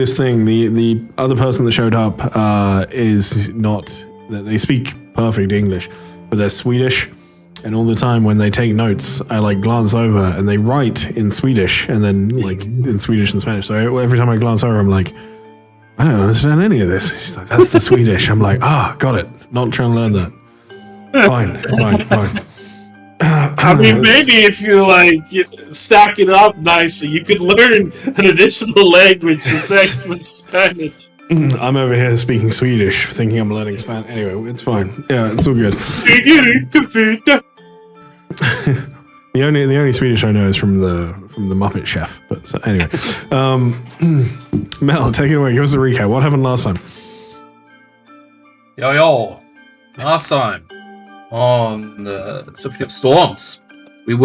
this thing. The other person that showed up is not. They speak perfect English, but they're Swedish. And all the time when they take notes, I like glance over and they write in Swedish and then like in Swedish and Spanish. So every time I glance over, I'm like, I don't understand any of this. She's like, that's the Swedish. I'm like, got it. Not trying to learn that. Fine. I mean, maybe if you stack it up nicely, you could learn an additional language besides with Spanish. I'm over here speaking Swedish, thinking I'm learning Spanish. Anyway, it's fine. Yeah, it's all good. The only Swedish I know is from the Muppet Chef. But so, anyway, Mel, take it away. Give us a recap. What happened last time? Yo. Last time on the Symphony of Storms, we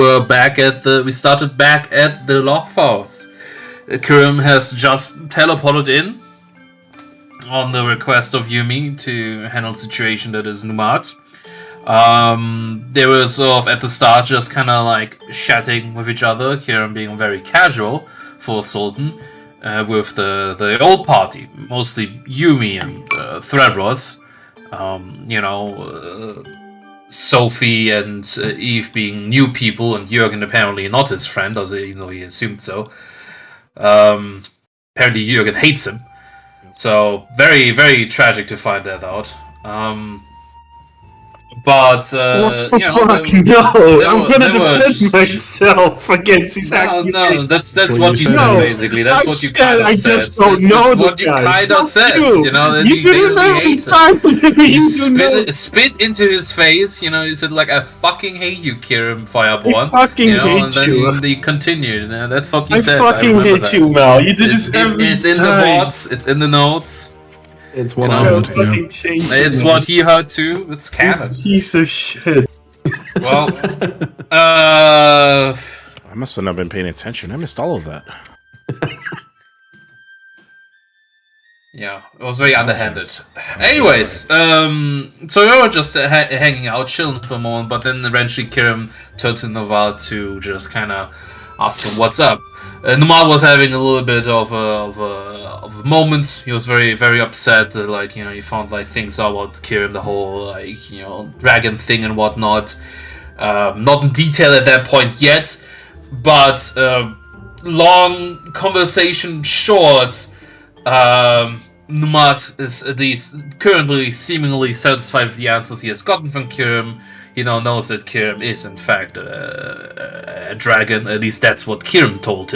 started back at the Lockhouse. Kirim has just teleported in on the request of Yumi to handle the situation that is Numad. They were sort of at the start just kind of like chatting with each other, Kirim being very casual for Sultan, with the old party, mostly Yumi and Threadros. Sophie and Eve being new people, and Jürgen apparently not his friend, even though he assumed so. Apparently Jürgen hates him. So, very, very tragic to find that out. What the fuck? I'm gonna defend myself against these accusations. No, that's what you said, basically. That's what you kind of said. I just don't know that's what you kind of said. You do this every time. You spit into his face. You said like, "I fucking hate you, Kirim Fireborn." I fucking hate you. And then you continued. That's what you said. I fucking hate you, Mel. You did this every time. It's in the vods. It's in the notes. It's what I heard. It's what he heard too. It's canon. Piece of shit. Well, I must have not been paying attention. I missed all of that. Yeah, it was very underhanded. Anyways, so we were just hanging out, chilling for a moment, but then eventually Kirim turned to Noval to just kind of ask him what's up. Nomal was having a little bit of a moment. He was very, very upset that, he found things out about Kirim, the whole dragon thing and whatnot. Not in detail at that point yet, but long conversation short, Numad is at least currently seemingly satisfied with the answers he has gotten from Kirim. He now knows that Kirim is in fact a dragon. At least that's what Kirim told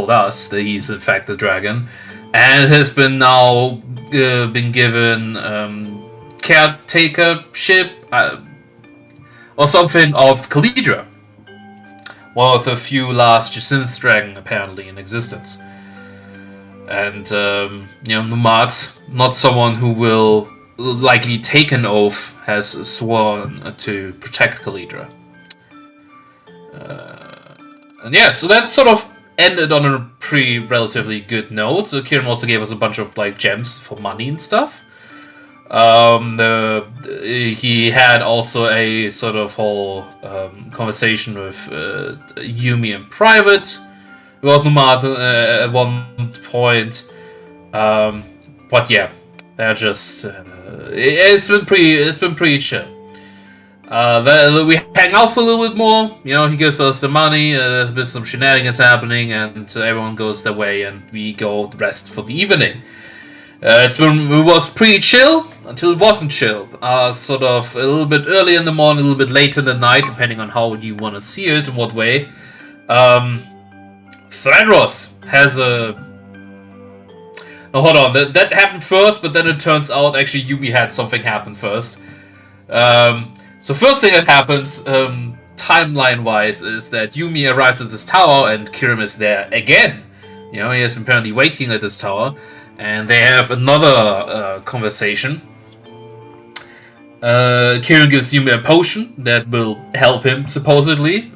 us, that he's in fact a dragon, and has been now been given caretakership or something of Kalidra, one of the few last Jacinth dragon apparently in existence. And Numad, not someone who will likely take an oath, has sworn to protect Kalidra. So that sort of ended on a relatively good note. So Kirim also gave us a bunch of gems for money and stuff. He had also a sort of whole conversation with Yumi in private about Numad at one point. But yeah, they're just it's been pretty chill. We hang out for a little bit more. He gives us the money. There's been some shenanigans happening, and everyone goes their way, and we go rest for the evening. It was pretty chill until it wasn't chill. Sort of a little bit early in the morning, a little bit late in the night, depending on how you want to see it, in what way. Threadros has a... No, hold on. That happened first, but then it turns out actually Yumi had something happen first. So first thing that happens, timeline-wise, is that Yumi arrives at this tower and Kirim is there again. He has been apparently waiting at this tower, and they have another conversation. Kirim gives Yumi a potion that will help him, supposedly.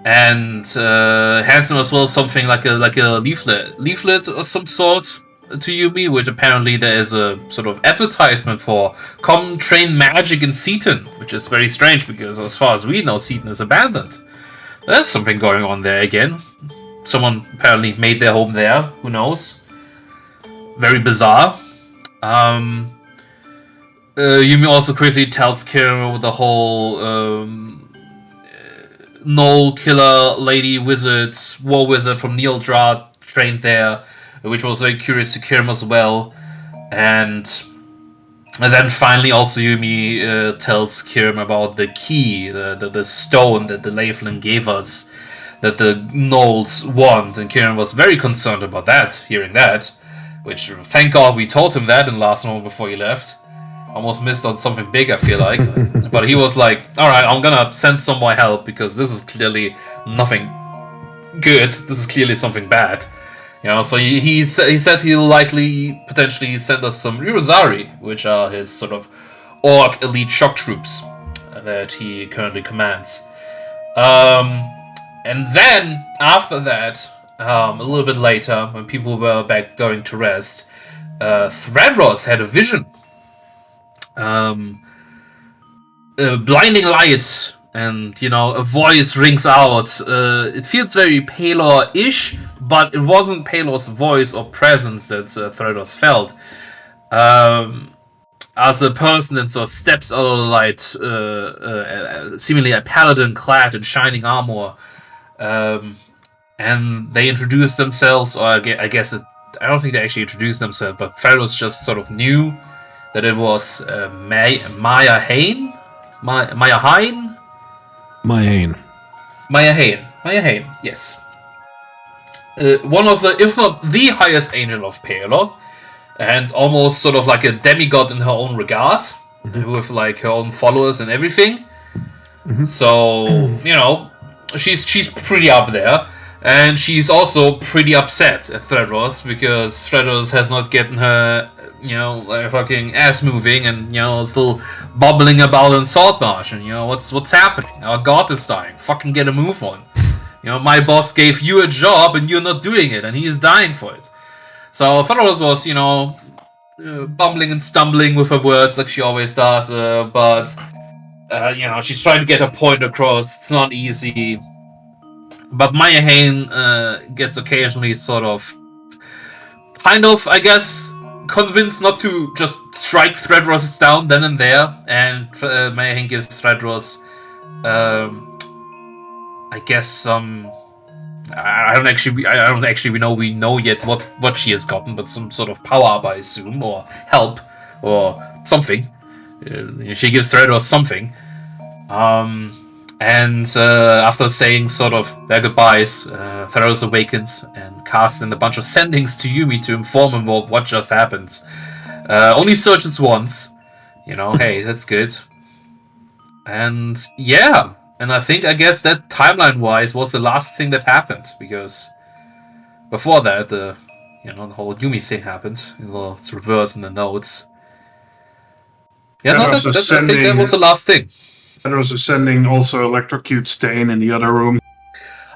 And hands him as well something like a leaflet of some sort to Yumi, which apparently there is a sort of advertisement for come train magic in Seaton, which is very strange because as far as we know, Seaton is abandoned. There's something going on there again. someone apparently made their home there. Who knows? Very bizarre. Yumi also quickly tells Kirima the whole Null Killer Lady Wizard, War Wizard from Neildra trained there, which was very curious to Kirima as well. And then finally also Yumi tells Kirima about the key, the stone that the Laveland gave us, that the Gnolls want, and Kirima was very concerned about that, hearing that, which thank God we told him that in the last moment before he left. Almost missed on something big, I feel like. But he was like, alright, I'm gonna send some more help, because this is clearly nothing good. This is clearly something bad. You know, so he said he'll likely potentially send us some Uruzari, which are his sort of orc elite shock troops that he currently commands. And then, after that, a little bit later, when people were back going to rest, Thredros had a vision. Blinding light, and a voice rings out. It feels very Palor-ish, but it wasn't Palor's voice or presence that Thredros felt. As a person that sort of steps out of the light, seemingly a paladin clad in shining armor, and they introduced themselves, or I guess I don't think they actually introduced themselves, but Thredros just sort of knew that it was Maya Hain? Maya Hain, yes. One of the, if not the highest angel of Palor, and almost sort of like a demigod in her own regard, with like her own followers and everything. So, she's pretty up there. And she's also pretty upset at Thredros, because Thredros has not gotten her, fucking ass moving, and, still bubbling about in Saltmarsh, and, what's happening? Our god is dying. Fucking get a move on. My boss gave you a job, and you're not doing it, and he is dying for it. So Thredros was, bumbling and stumbling with her words, like she always does, but, she's trying to get her point across. It's not easy. But Maya Hain gets occasionally sort of, I guess, convinced not to just strike Thredros down then and there, and Maya Hain gives Thredros, I guess, some. I don't actually know yet what she has gotten, but some sort of power up, I assume, or help, or something. She gives Thredros something. And after saying sort of their goodbyes, Thredros awakens and casts in a bunch of sendings to Yumi to inform him of what just happened. Only searches once. Hey, that's good. And yeah, and I guess that timeline-wise was the last thing that happened, because before that, the whole Yumi thing happened. It's reversed in the notes. Yeah, no, I think that was the last thing. There was sending also electrocute Stain in the other room.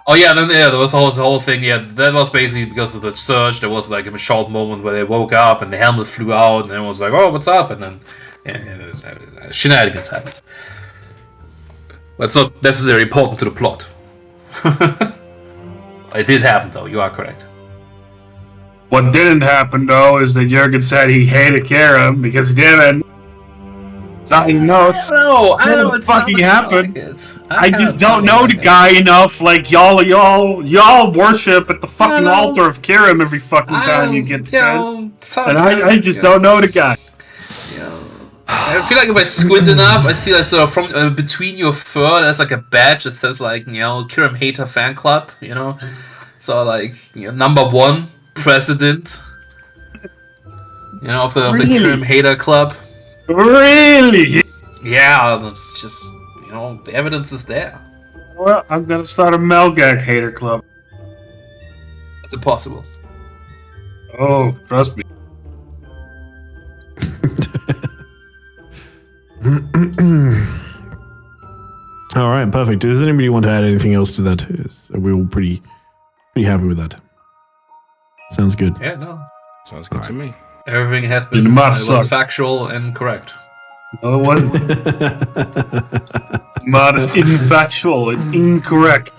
Oh yeah, then there was the whole thing. Yeah, that was basically because of the surge. There was like a short moment where they woke up and the helmet flew out, and then it was like, "Oh, what's up?" And then shenanigans happened. That's not necessarily important to the plot. It did happen, though. You are correct. What didn't happen, though, is that Jurgen said he hated Karen because he didn't. It's not in notes. No, I know what fucking happened. Like I just don't know the guy enough. Like y'all worship at the fucking altar of Kirim every fucking time you get the chance. And I just don't know the guy. I feel like if I squint enough, I see like sort of from between your fur, there's like a badge that says like Kirim Hater Fan Club. So like number 1 president. Of the Kirim Hater Club. Really? Yeah, it's just the evidence is there. Well, I'm gonna start a Melgag hater club. That's impossible. Oh, trust me. All right, perfect. Does anybody want to add anything else to that? Are we all pretty happy with that? Sounds good. Yeah, no. Sounds good to me. Everything has been was factual and correct. Another one. Mod is infactual and incorrect.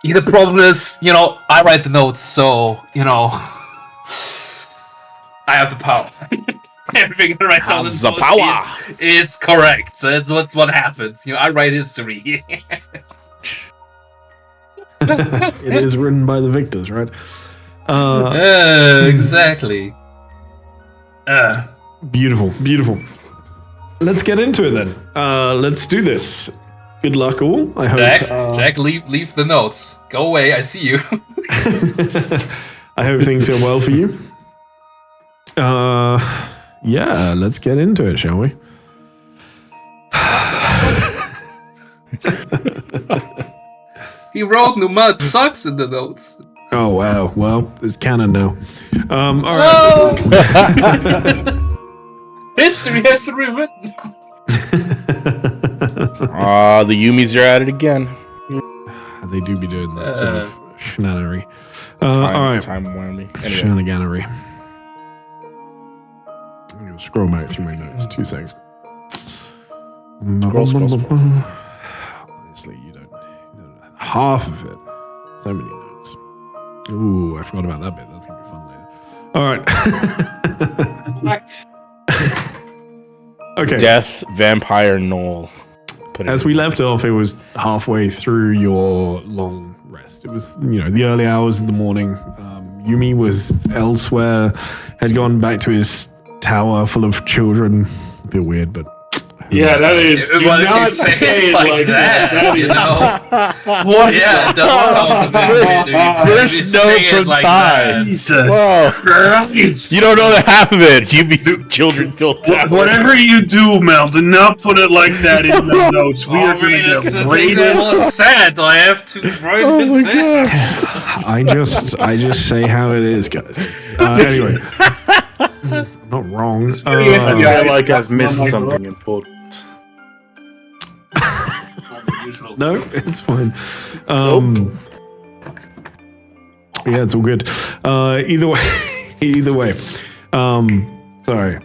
The problem is, I write the notes, so, I have the power. Everything I write down in the notes power. is correct. So that's what happens. I write history. It is written by the victors, right? Exactly. Beautiful, beautiful. Let's get into it then. Let's do this. Good luck, all. I hope. Jack, leave the notes. Go away. I see you. I hope things go well for you. Yeah, let's get into it, shall we? He wrote Numad sucks in the notes. Oh wow. Well, it's canon now. All right. Oh! History has been rewritten. The Yumis are at it again. They do be doing that sort of shenanery. All right. Time whammy. Anyway. Shenaniganery. I'm going to scroll back through my notes. 2 seconds. Scroll. Honestly, you don't half of it. So many notes. Ooh, I forgot about that bit. That's going to be fun later. All right. What? Okay. Death, Vampire, Knoll. As we left off, it was halfway through your long rest. It was, the early hours of the morning. Yumi was elsewhere, had gone back to his tower full of children. A bit weird, but... Yeah, that is. Do not say it like that. What? Yeah, it does sound a bit First note from time. Jesus Christ. You don't know the half of it. You be children filled down. Whatever you do, Mel, do not put it like that in the notes. We are going to get rated. Was sad. I have to write it down. I just say how it is, guys. Anyway. I'm not wrong. I feel like I've missed something important. No, it's fine. Yeah, it's all good. Either way. Sorry.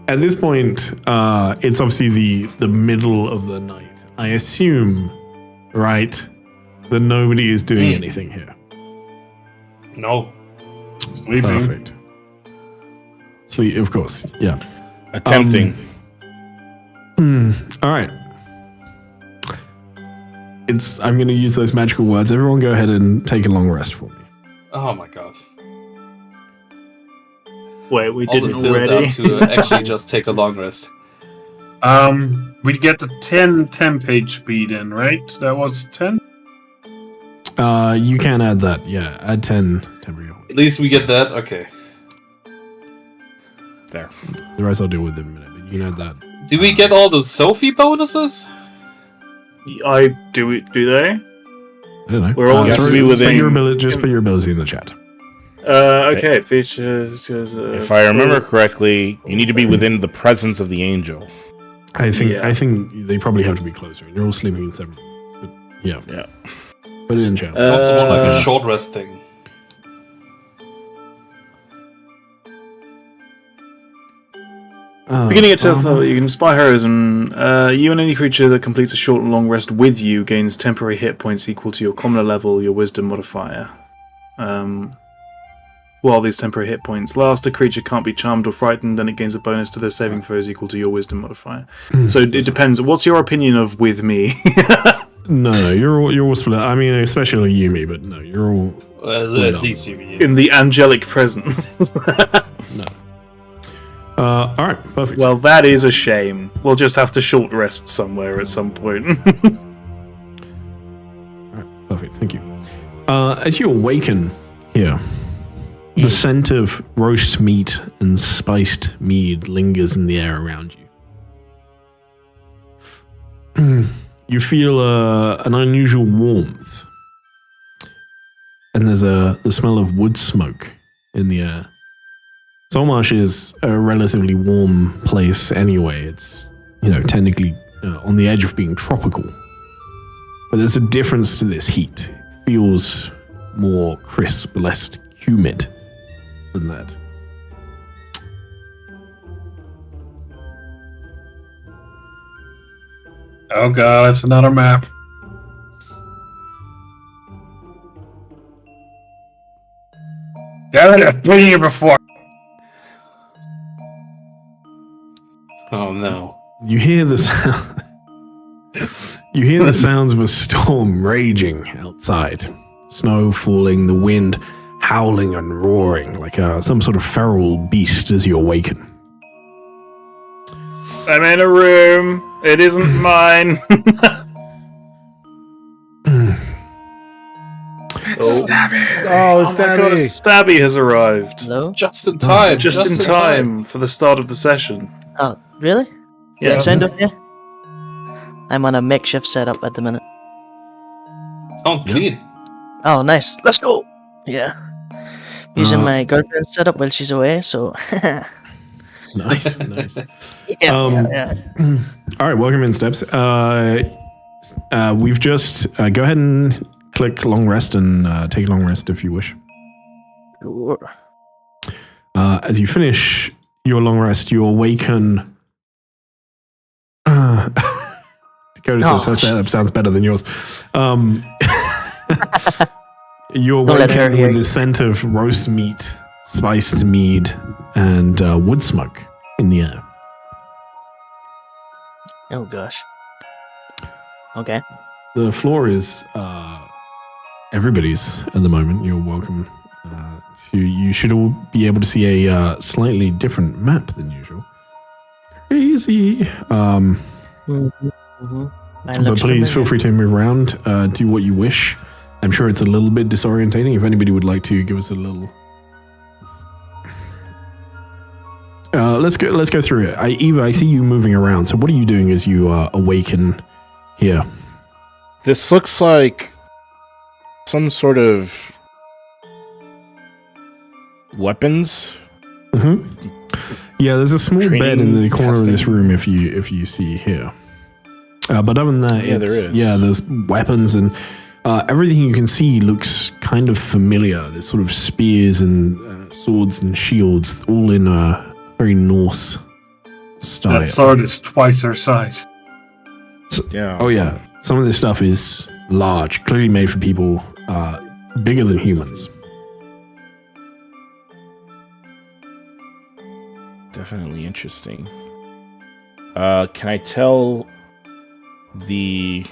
At this point, it's obviously the middle of the night. I assume, right, that nobody is doing anything here. No. Perfect. Sleep, of course. Yeah. Attempting. All right. I'm going to use those magical words. Everyone go ahead and take a long rest for me. Oh my god. Wait, we All didn't this build already? up to actually just take a long rest. We get the 10 temp HP then, right? That was 10? You can add that. Yeah, add 10 temporary. At least we get that. Okay. There. The rest I'll deal with in a minute, but you can add that. Do we get all the Sophie bonuses? Do they? I don't know. We're all You have to just be within- put your ability in the chat. Okay, features. If I remember correctly, you need to be within the presence of the angel. I think Yeah. they probably have to be closer. You're all sleeping in separate rooms. But yeah. Put it in chat. It's also more like a short rest thing. Beginning at 10th level, you can inspire heroism. You and any creature that completes a short and long rest with you gains temporary hit points equal to your commoner level, your wisdom modifier. While these temporary hit points last, a creature can't be charmed or frightened, and it gains a bonus to their saving throws equal to your wisdom modifier. So it depends. What's your opinion of with me? No, you're all split. I mean, especially Yumi, but no, you're all At least you. In the angelic presence. no. All right, perfect. Well, that is a shame. We'll just have to short rest somewhere at some point. All right, perfect. Thank you. As you awaken here, the scent of roast meat and spiced mead lingers in the air around you. You feel an unusual warmth, and there's the smell of wood smoke in the air. Saltmarsh is a relatively warm place anyway. It's, technically on the edge of being tropical. But there's a difference to this heat. It feels more crisp, less humid than that. Oh god, it's another map. Damn it, I've been here before. Oh no. You hear the sound. You hear the sounds of a storm raging outside. Snow falling, the wind howling and roaring like some sort of feral beast as you awaken. I'm in a room. It isn't mine. Stabby. Oh, Oh my god, Stabby has arrived. Hello? Just in time. Just in time for the start of the session. Oh, really? Yeah. Sound okay? I'm on a makeshift setup at the minute. Sound clean. Oh, nice. Let's go. Yeah. Using my girlfriend's setup while she's away, so. Nice, nice. Yeah. All right, welcome in, Steps. We've just go ahead and click long rest and take a long rest if you wish. Sure. As you finish your long rest, you awaken. Dakota says her setup sounds better than yours. You let her awaken hear with you. the scent of roast meat, spiced mead, and wood smoke in the air. Oh, gosh. Okay. The floor is everybody's at the moment. You're welcome to. You should all be able to see a slightly different map than usual. Crazy. But please feel free to move around. Do what you wish. I'm sure it's a little bit disorientating. If anybody would like to give us a little. Let's go through it. Eva, I see you moving around. So what are you doing as you awaken here? This looks like some sort of weapons. Mm-hmm. Yeah, there's a small Training, bed in the corner of this testing. room if you see here. But other than that, Yeah, there is. Yeah, there's weapons and everything you can see looks kind of familiar. There's sort of spears and swords and shields, all in a very Norse style. That sword is twice her size. Yeah. Oh yeah, some of this stuff is large, clearly made for people bigger than humans. Definitely interesting. Can I tell the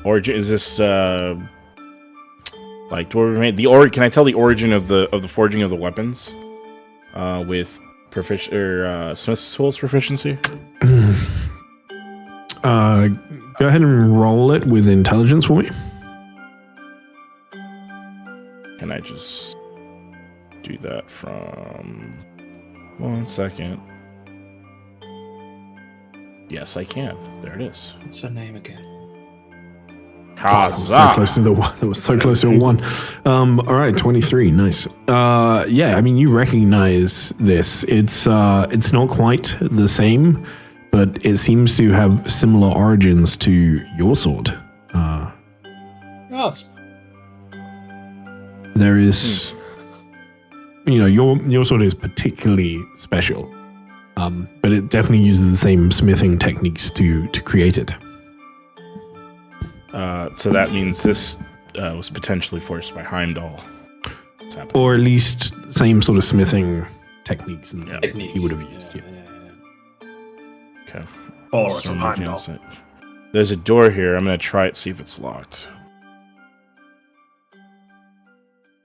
origin? Is this like can I tell the origin of the forging of the weapons with Smith's tools proficiency? Go ahead and roll it with intelligence for me. Can I just do that from 1 second? Yes, I can. There it is. What's her name again? So close to the one. That was so close to a 1. All right, 23. Nice. Yeah, I mean, you recognize this. It's not quite the same, but it seems to have similar origins to your sword. Yes. There is, your sword is particularly special, but it definitely uses the same smithing techniques to create it. So that means this was potentially forced by Heimdall. Or at least same sort of smithing techniques and Technique. he would have used. Yeah. Okay. Followers So of I'm looking Heimdall. outside. There's a door here. I'm going to try it, see if it's locked.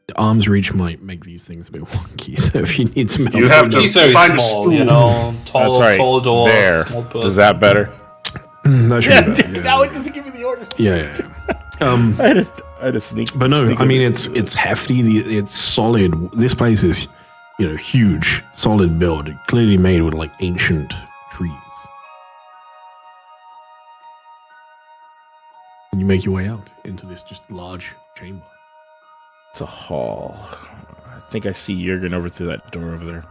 The arm's reach might make these things a bit wonky, so if you need some help. You have to He's very find a small, stool. tall doors. There. small person. Is that better? That should be better. Now it doesn't give me the order. Yeah. I had a sneak. But no, sneak I mean in. it's hefty. It's solid. This place is, huge, solid build. Clearly made with like ancient trees. And you make your way out into this just large chamber. It's a hall. I think I see Jurgen over through that door over there.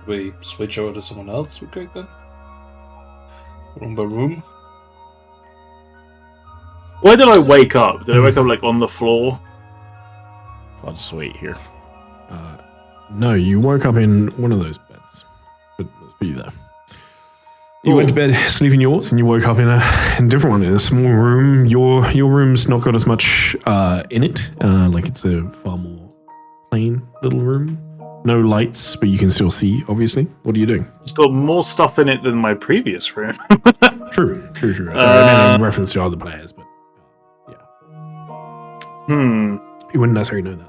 We switch over to someone else real quick then? Room by room? Where did I wake up? Did I wake up like on the floor? I'll just wait here. No, you woke up in one of those beds. But let's be there. You went to bed sleeping yours, and you woke up in a different one, in a small room. Your room's not got as much in it. Like it's a far more plain little room. No lights, but you can still see, obviously. What are you doing? It's got more stuff in it than my previous room. True. Sorry, I made a reference to other players, but yeah. You wouldn't necessarily know that.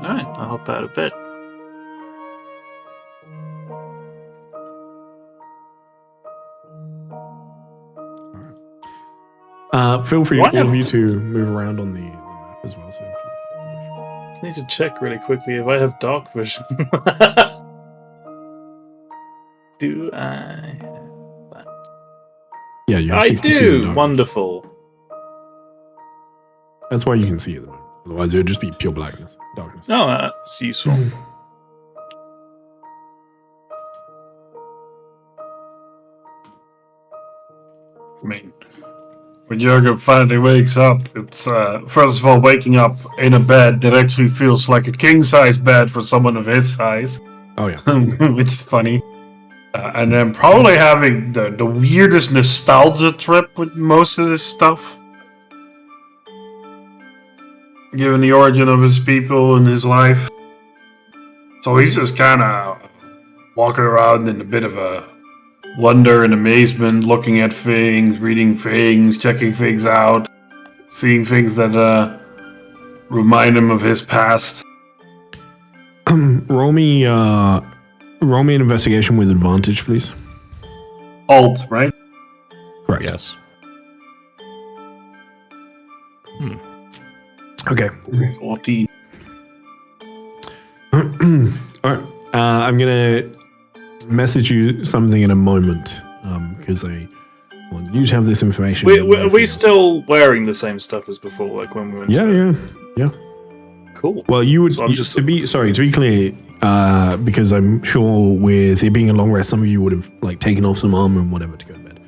Alright, I'll hop out of bed. Feel free, all of you, to move around on the map as well. So I just need to check really quickly if I have dark vision. Do I have that? Yeah, you have I 60 feet of do! dark. Wonderful. That's why you can see at the moment. Otherwise, it would just be pure darkness. Oh, that's useful. I mean, when Jurgen finally wakes up, it's first of all waking up in a bed that actually feels like a king-size bed for someone of his size. Oh yeah. Which is funny. And then probably having the weirdest nostalgia trip with most of this stuff. Given the origin of his people and his life. So he's just kind of walking around in a bit of a wonder and amazement, looking at things, reading things, checking things out, seeing things that remind him of his past. Roll me an investigation with advantage, please. Alt, right? Correct. Yes. Okay. 14. All right. I'm gonna message you something in a moment because I want you to have this information. Are we still wearing the same stuff as before, like when we went to Yeah. Cool. Well, you would So I'm just to be clear, because I'm sure with it being a long rest, some of you would have like taken off some armor and whatever to go to bed.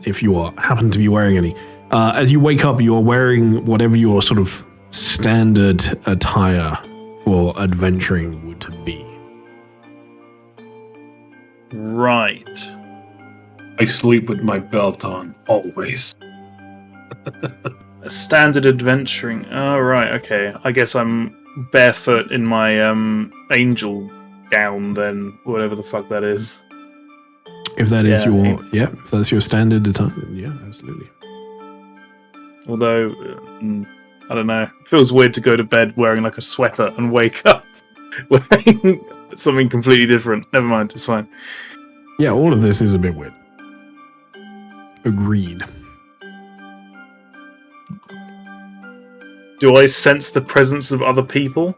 If you happen to be wearing any, as you wake up, you are wearing whatever your sort of standard attire for adventuring would be. Right. I sleep with my belt on, always. A standard adventuring. Oh, right, okay. I guess I'm barefoot in my angel gown then, whatever the fuck that is. If that is if that's your standard attire, then yeah, absolutely. Although, I don't know. It feels weird to go to bed wearing like a sweater and wake up wearing something completely different. Never mind, it's fine. Yeah, all of this is a bit weird. Agreed. Do I sense the presence of other people?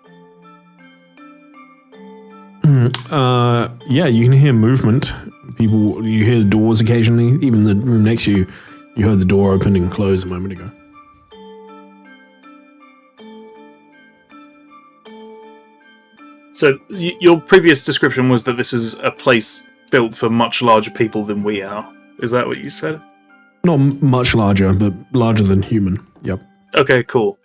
Yeah, you can hear movement. People, you hear the doors occasionally. Even the room next to you, you heard the door open and close a moment ago. So your previous description was that this is a place built for much larger people than we are. Is that what you said? Not much larger, but larger than human. Yep. Okay, cool.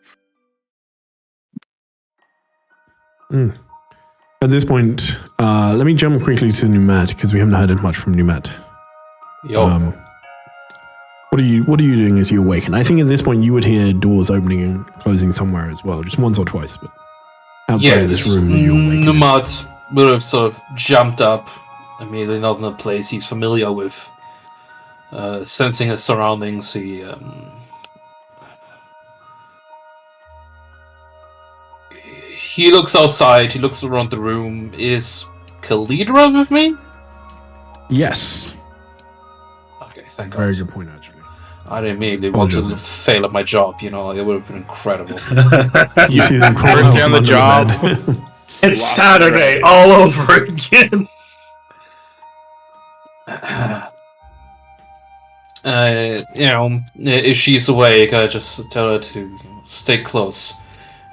At this point, let me jump quickly to Numat because we haven't heard much from Numat. Yo. What are you doing as you awaken? I think at this point you would hear doors opening and closing somewhere as well, just once or twice, but outside of this room that you awaken. Numat would have sort of jumped up immediately, not in a place he's familiar with. Sensing his surroundings, he looks outside, he looks around the room. Is Kalidra with me? Yes. Okay, thank Very God. good point, actually. I didn't immediately want to fail at my job, it would have been incredible. You see them crawl First out day on from the under job. bed. It's Saturday all over again. If she's awake, I just tell her to stay close.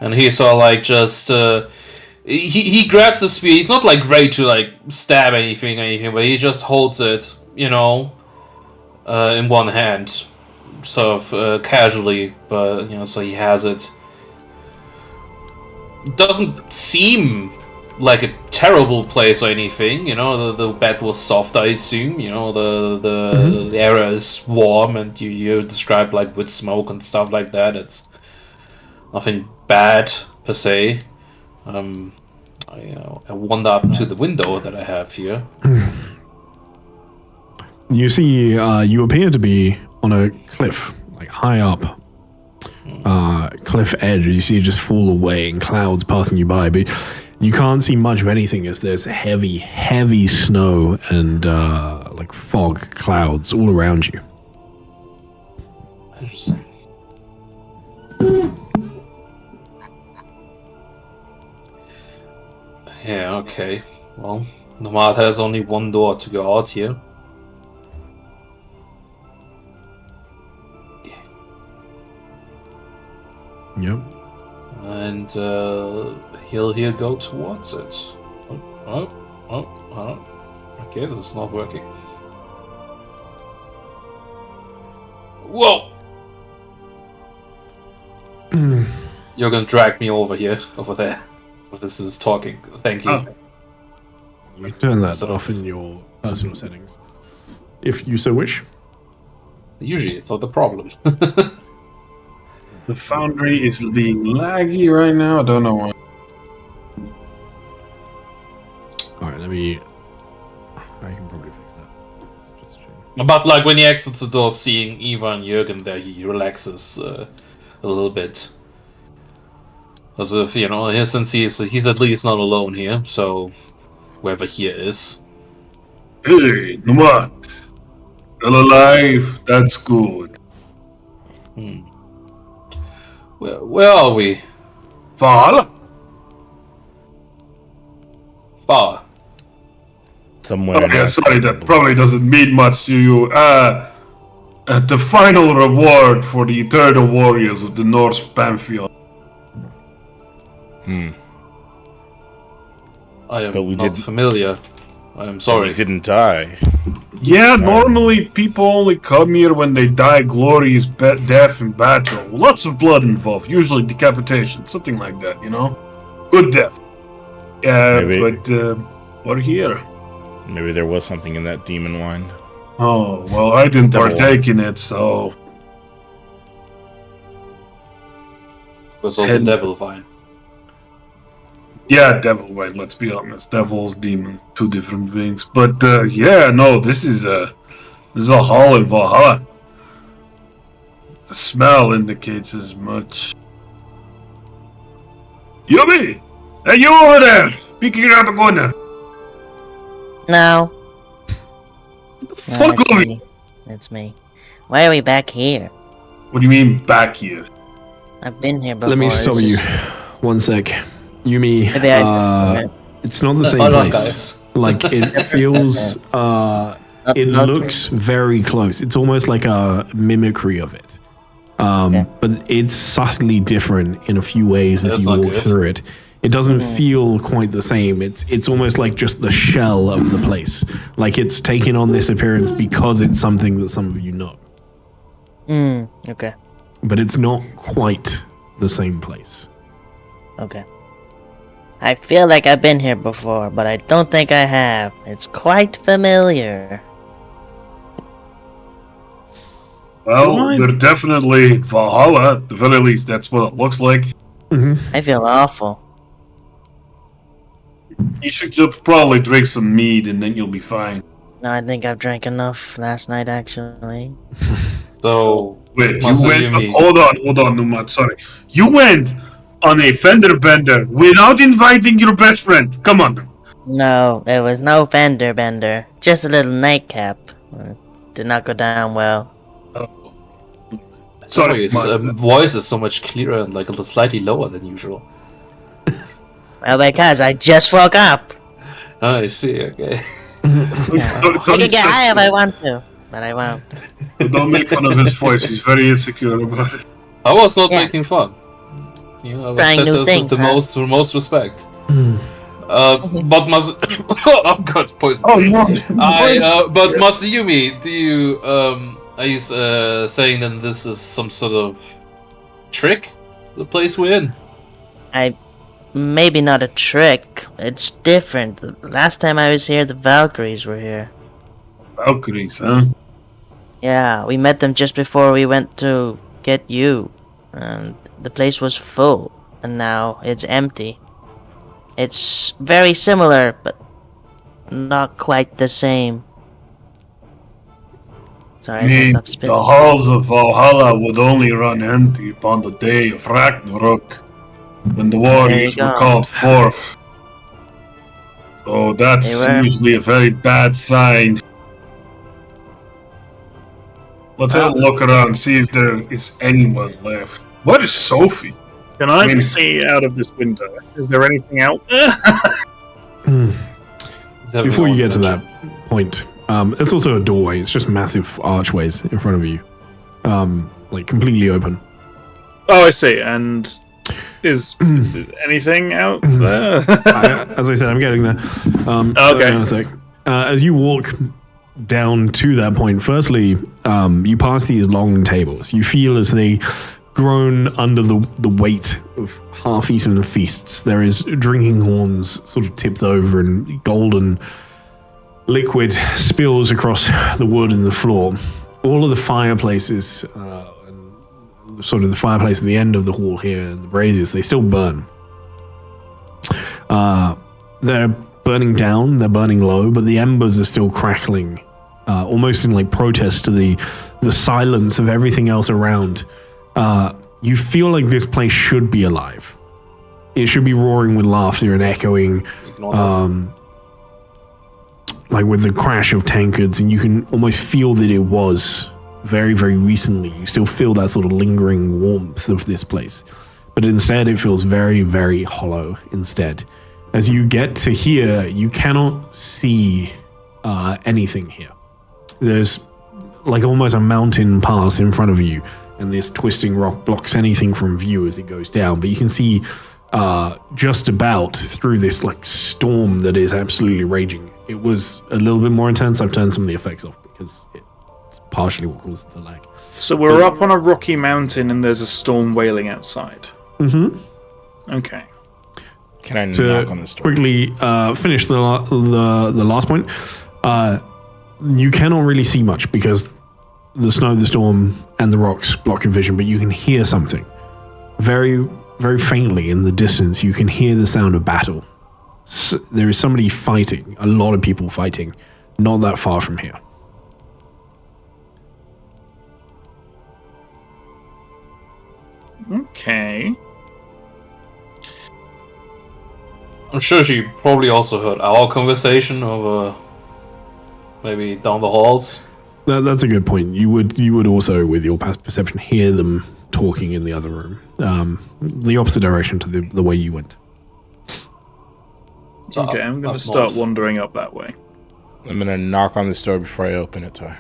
And he's sort of like just he grabs the spear. He's not like ready to like stab anything, but he just holds it, in one hand, sort of casually, but so he has it. Doesn't seem like a terrible place or anything, the bed was soft, I assume, the area is warm, and you described like with smoke and stuff like that. It's nothing bad per se. I wander up to the window that I have here. You see, you appear to be on a cliff, like high up. Cliff edge. You see it just fall away and clouds passing you by, but you can't see much of anything as there's heavy snow and like fog clouds all around you. Interesting. Yeah, okay. Well, Nomad has only one door to go out here. Yep. And he'll go towards it. Oh. Okay, this is not working. Whoa! You're gonna drag me over there. This is talking. Thank you. You turn that off in your personal settings, if you so wish. Usually, it's not the problem. The foundry is being laggy right now. I don't know why. All right, I can probably fix that. Just check. But like when he exits the door, seeing Eva and Jürgen there, he relaxes a little bit. As if, since he's at least not alone here, so whoever here is. Hey, Nomad. Still alive? That's good. Where are we? Valhalla? Far. Somewhere. Oh, yeah, sorry, that probably doesn't mean much to you. The final reward for the eternal warriors of the Norse Pantheon. I am But we not didn't- familiar. I am sorry. We didn't die. Yeah, normally people only come here when they die glorious death in battle. Lots of blood involved, usually decapitation, something like that, Good death. Yeah, Maybe. but we're here. Maybe there was something in that demon wine. Oh, well, I didn't Double partake in it, so... There's also And- devil vine. Yeah, devil wine, let's be honest. Devils, demons, two different things. But, yeah, no, this is a hall in Valhalla. The smell indicates as much. Yumi! Hey, you over there! Peeking around the corner! No. Fuck That's off! me. That's me. Why are we back here? What do you mean, back here? I've been here before. Let me stop This you. is- One sec. Yumi, Maybe okay. it's not the same Hold on, place. guys. Like, it feels, it Not- looks very close. It's almost like a mimicry of it. But it's subtly different in a few ways as That's you not walk good. through it. It doesn't feel quite the same. It's almost like just the shell of the place. Like it's taken on this appearance because it's something that some of you know. Okay. But it's not quite the same place. Okay. I feel like I've been here before, but I don't think I have. It's quite familiar. Well, What? we're definitely Valhalla. At the very least, that's what it looks like. I feel awful. You should just probably drink some mead and then you'll be fine. No, I think I've drank enough last night, actually. So, Wait, you Masayumi. went... Hold on, Numad, sorry. You went on a fender bender without inviting your best friend. Come on. No, there was no fender bender. Just a little nightcap. Did not go down well. Sorry, his Mas- voice is so much clearer and like slightly lower than usual. Well, because I just woke up. Oh, I see, okay. I can get high if I want to, but I won't. Don't make fun of his voice. He's very insecure about it. I was not Yeah. making fun. I was Trying said new this things, with the huh? most respect. But oh god, poison. Oh, no. But Masayumi, do you are you saying that this is some sort of trick? The place we're in. Maybe not a trick. It's different. The last time I was here, the Valkyries were here. Valkyries, huh? Yeah, we met them just before we went to get you. And the place was full, and now it's empty. It's very similar, but not quite the same. Sorry, I I can't mean, stop the spitting. halls of Valhalla would only run empty upon the day of Ragnarok, when the warriors were go. called forth. So that's They were. usually a very bad sign. Let's have a look around, see if there is anyone left. What is Sophie? Can I I mean- see out of this window? Is there anything out there? Before you get to that point, it's also a doorway. It's just massive archways in front of you, like completely open. Oh, I see. And is anything out there? As I said, I'm getting there. Okay. Hang on a sec. As you walk down to that point, firstly, you pass these long tables. You feel as they grown under the weight of half-eaten feasts. There is drinking horns sort of tipped over, and golden liquid spills across the wood and the floor. All of the fireplaces, and sort of the fireplace at the end of the hall here, and the braziers, they still burn. They're burning down, they're burning low, but the embers are still crackling, almost in like protest to the silence of everything else around. You feel like this place should be alive. It should be roaring with laughter and echoing, like with the crash of tankards, and you can almost feel that it was very, very recently. You still feel that sort of lingering warmth of this place. But instead, it feels very, very hollow instead. As you get to here, you cannot see anything here. There's like almost a mountain pass in front of you, and this twisting rock blocks anything from view as it goes down. But you can see just about through this like storm that is absolutely raging. It was a little bit more intense. I've turned some of the effects off because it's partially what caused the lag. So we're up on a rocky mountain and there's a storm wailing outside. Mm-hmm. Okay. Can I To knock on this door? quickly finish the last point, you cannot really see much because the snow, the storm, and the rocks block your vision, but you can hear something. Very, very faintly in the distance, you can hear the sound of battle. There is somebody fighting, a lot of people fighting, not that far from here. Okay. I'm sure she probably also heard our conversation over maybe down the halls. That's a good point. You would also, with your past perception, hear them talking in the other room, the opposite direction to the way you went. So Okay, I'm going up to start north. wandering up that way. I'm gonna knock on this door before I open it, Ty.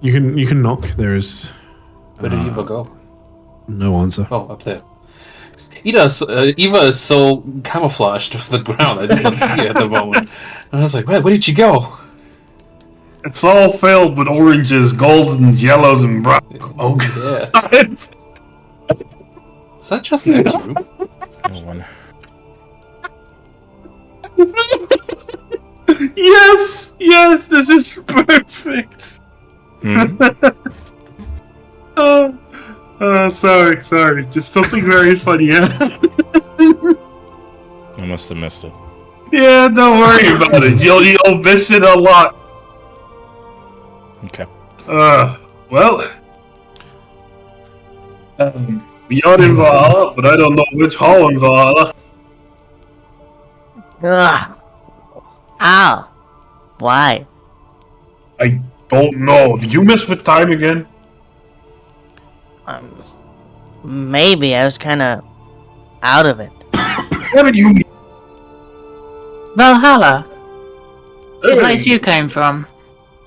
You can knock. There is Where did Eva go? no answer. Oh, up there. Eva is so camouflaged with the ground. I did not see her at the moment. And I was like, where did she go? It's all filled with oranges, golds, and yellows, and brown. Oh, Yeah. God. Is that just next room? No one. Yes, this is perfect. Sorry. Just something very funny happened. I must have missed it. Yeah, don't worry about it. You'll miss it a lot. Okay. Well, we are in Valhalla, but I don't know which hall in Valhalla. Ugh. Ow. Why? I don't know. Did you mess with time again? Maybe I was kind of out of it. What did you mean? Valhalla, the Hey. place you came from.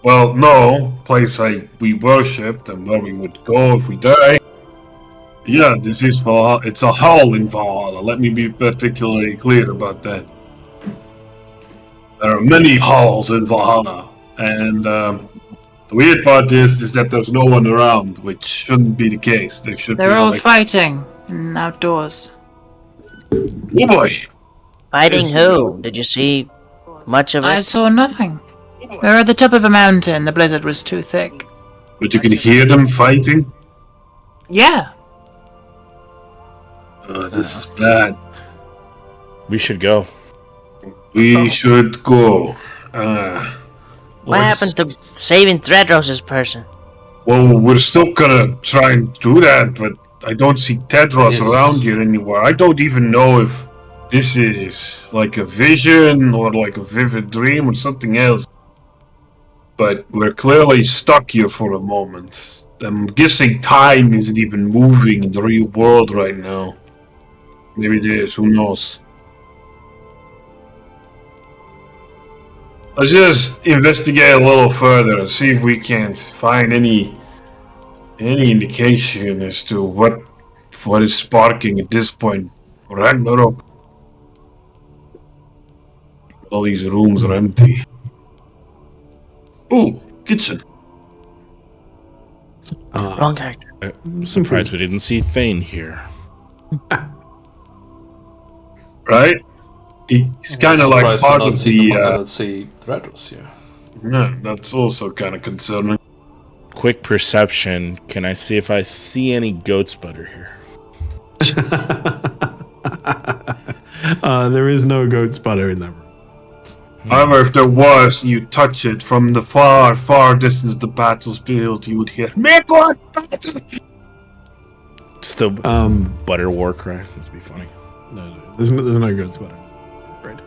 Well, no. Place we worshipped and where we would go if we die. Yeah, this is Valhalla. It's a hall in Valhalla. Let me be particularly clear about that. There are many halls in Valhalla, and the weird part is that there's no one around, which shouldn't be the case. There should They're be all like, fighting in outdoors. oh boy! Fighting Yes. who? Did you see much of I it? saw nothing. We were at the top of a mountain. The blizzard was too thick. But you can hear them fighting. Yeah, This is bad. We should go. We should go. What happened to saving Threadros's person? Well, we're still gonna try and do that, but I don't see Tedros around here anywhere. I don't even know if this is like a vision or like a vivid dream or something else. But we're clearly stuck here for a moment. I'm guessing time isn't even moving in the real world right now. Maybe it is, who knows? Let's just investigate a little further and see if we can find any indication as to what is sparking at this point. Ragnarok. All these rooms are empty. Ooh, kitchen. Wrong character. I'm surprised we didn't see Thane here. Right? He's kind of like part of the. see Threadros here. Yeah, that's also kind of concerning. Quick perception. Can I see if I see any goat's butter here? There is no goat's butter in that room. However, if there was, you touch it from the far, far distance the battlefield, you would hear "Make God battle!" Still butter war cry. This would be funny. No, there's no goat's butter. Right.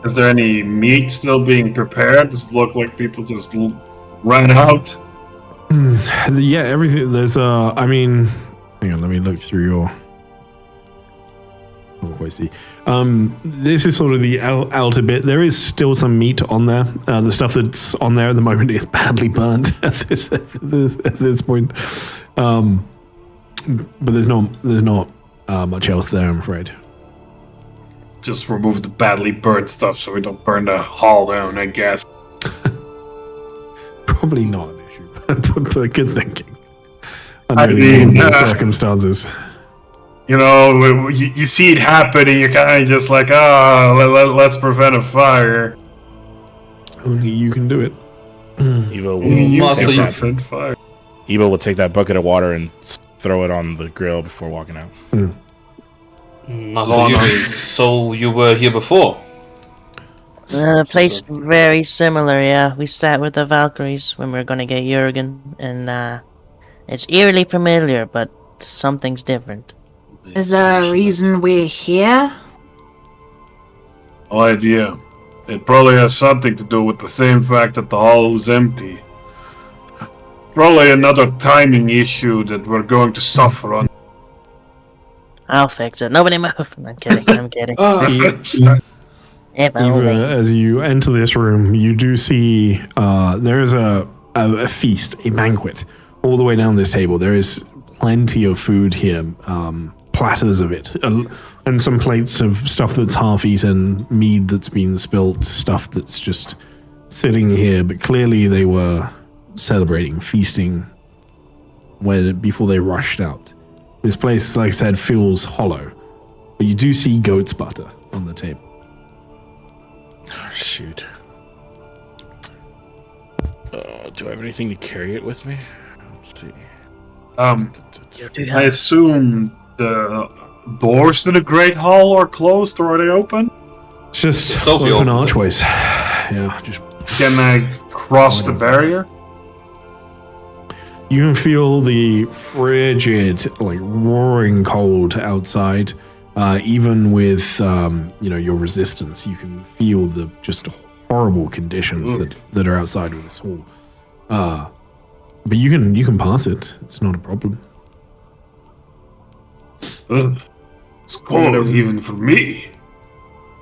Is there any meat still being prepared? Does it look like people just ran out? Yeah, everything. There's I mean, hang on. Let me look through your. Oh, I see. This is sort of the outer bit. There is still some meat on there. The stuff that's on there at the moment is badly burnt at this point. But there's not much else there, I'm afraid. Just remove the badly burnt stuff so we don't burn the hall down, I guess. Probably not an issue, but good thinking. I mean, circumstances. You know, you see it happen and you're kind of just like, let's prevent a fire. Only you can do it. Evo will take that bucket of water and throw it on the grill before walking out. So you were here before? Place very similar, yeah. We sat with the Valkyries when we were gonna get Jurgen, and it's eerily familiar, but something's different. Is there a reason we're here? No idea. It probably has something to do with the same fact that the hall is empty. Probably another timing issue that we're going to suffer on. I'll fix it. Nobody move. I'm kidding. I'm kidding. If Eva, only. as you enter this room, you do see there is a feast, a banquet, all the way down this table. There is plenty of food here, platters of it, and some plates of stuff that's half eaten, mead that's been spilt, stuff that's just sitting here. But clearly they were celebrating, feasting before they rushed out. This place, like I said, feels hollow, but you do see goat's butter on the table. Oh, shoot. Do I have anything to carry it with me? Let's see. I assume the doors to the Great Hall are closed, or are they open? It's just Sophie open opened it. archways. Yeah, just Can I cross the barrier? you can feel the frigid, like roaring cold outside. Even with your resistance, you can feel the just horrible conditions that are outside of this hall. But you can pass it. It's not a problem. It's cold even for me.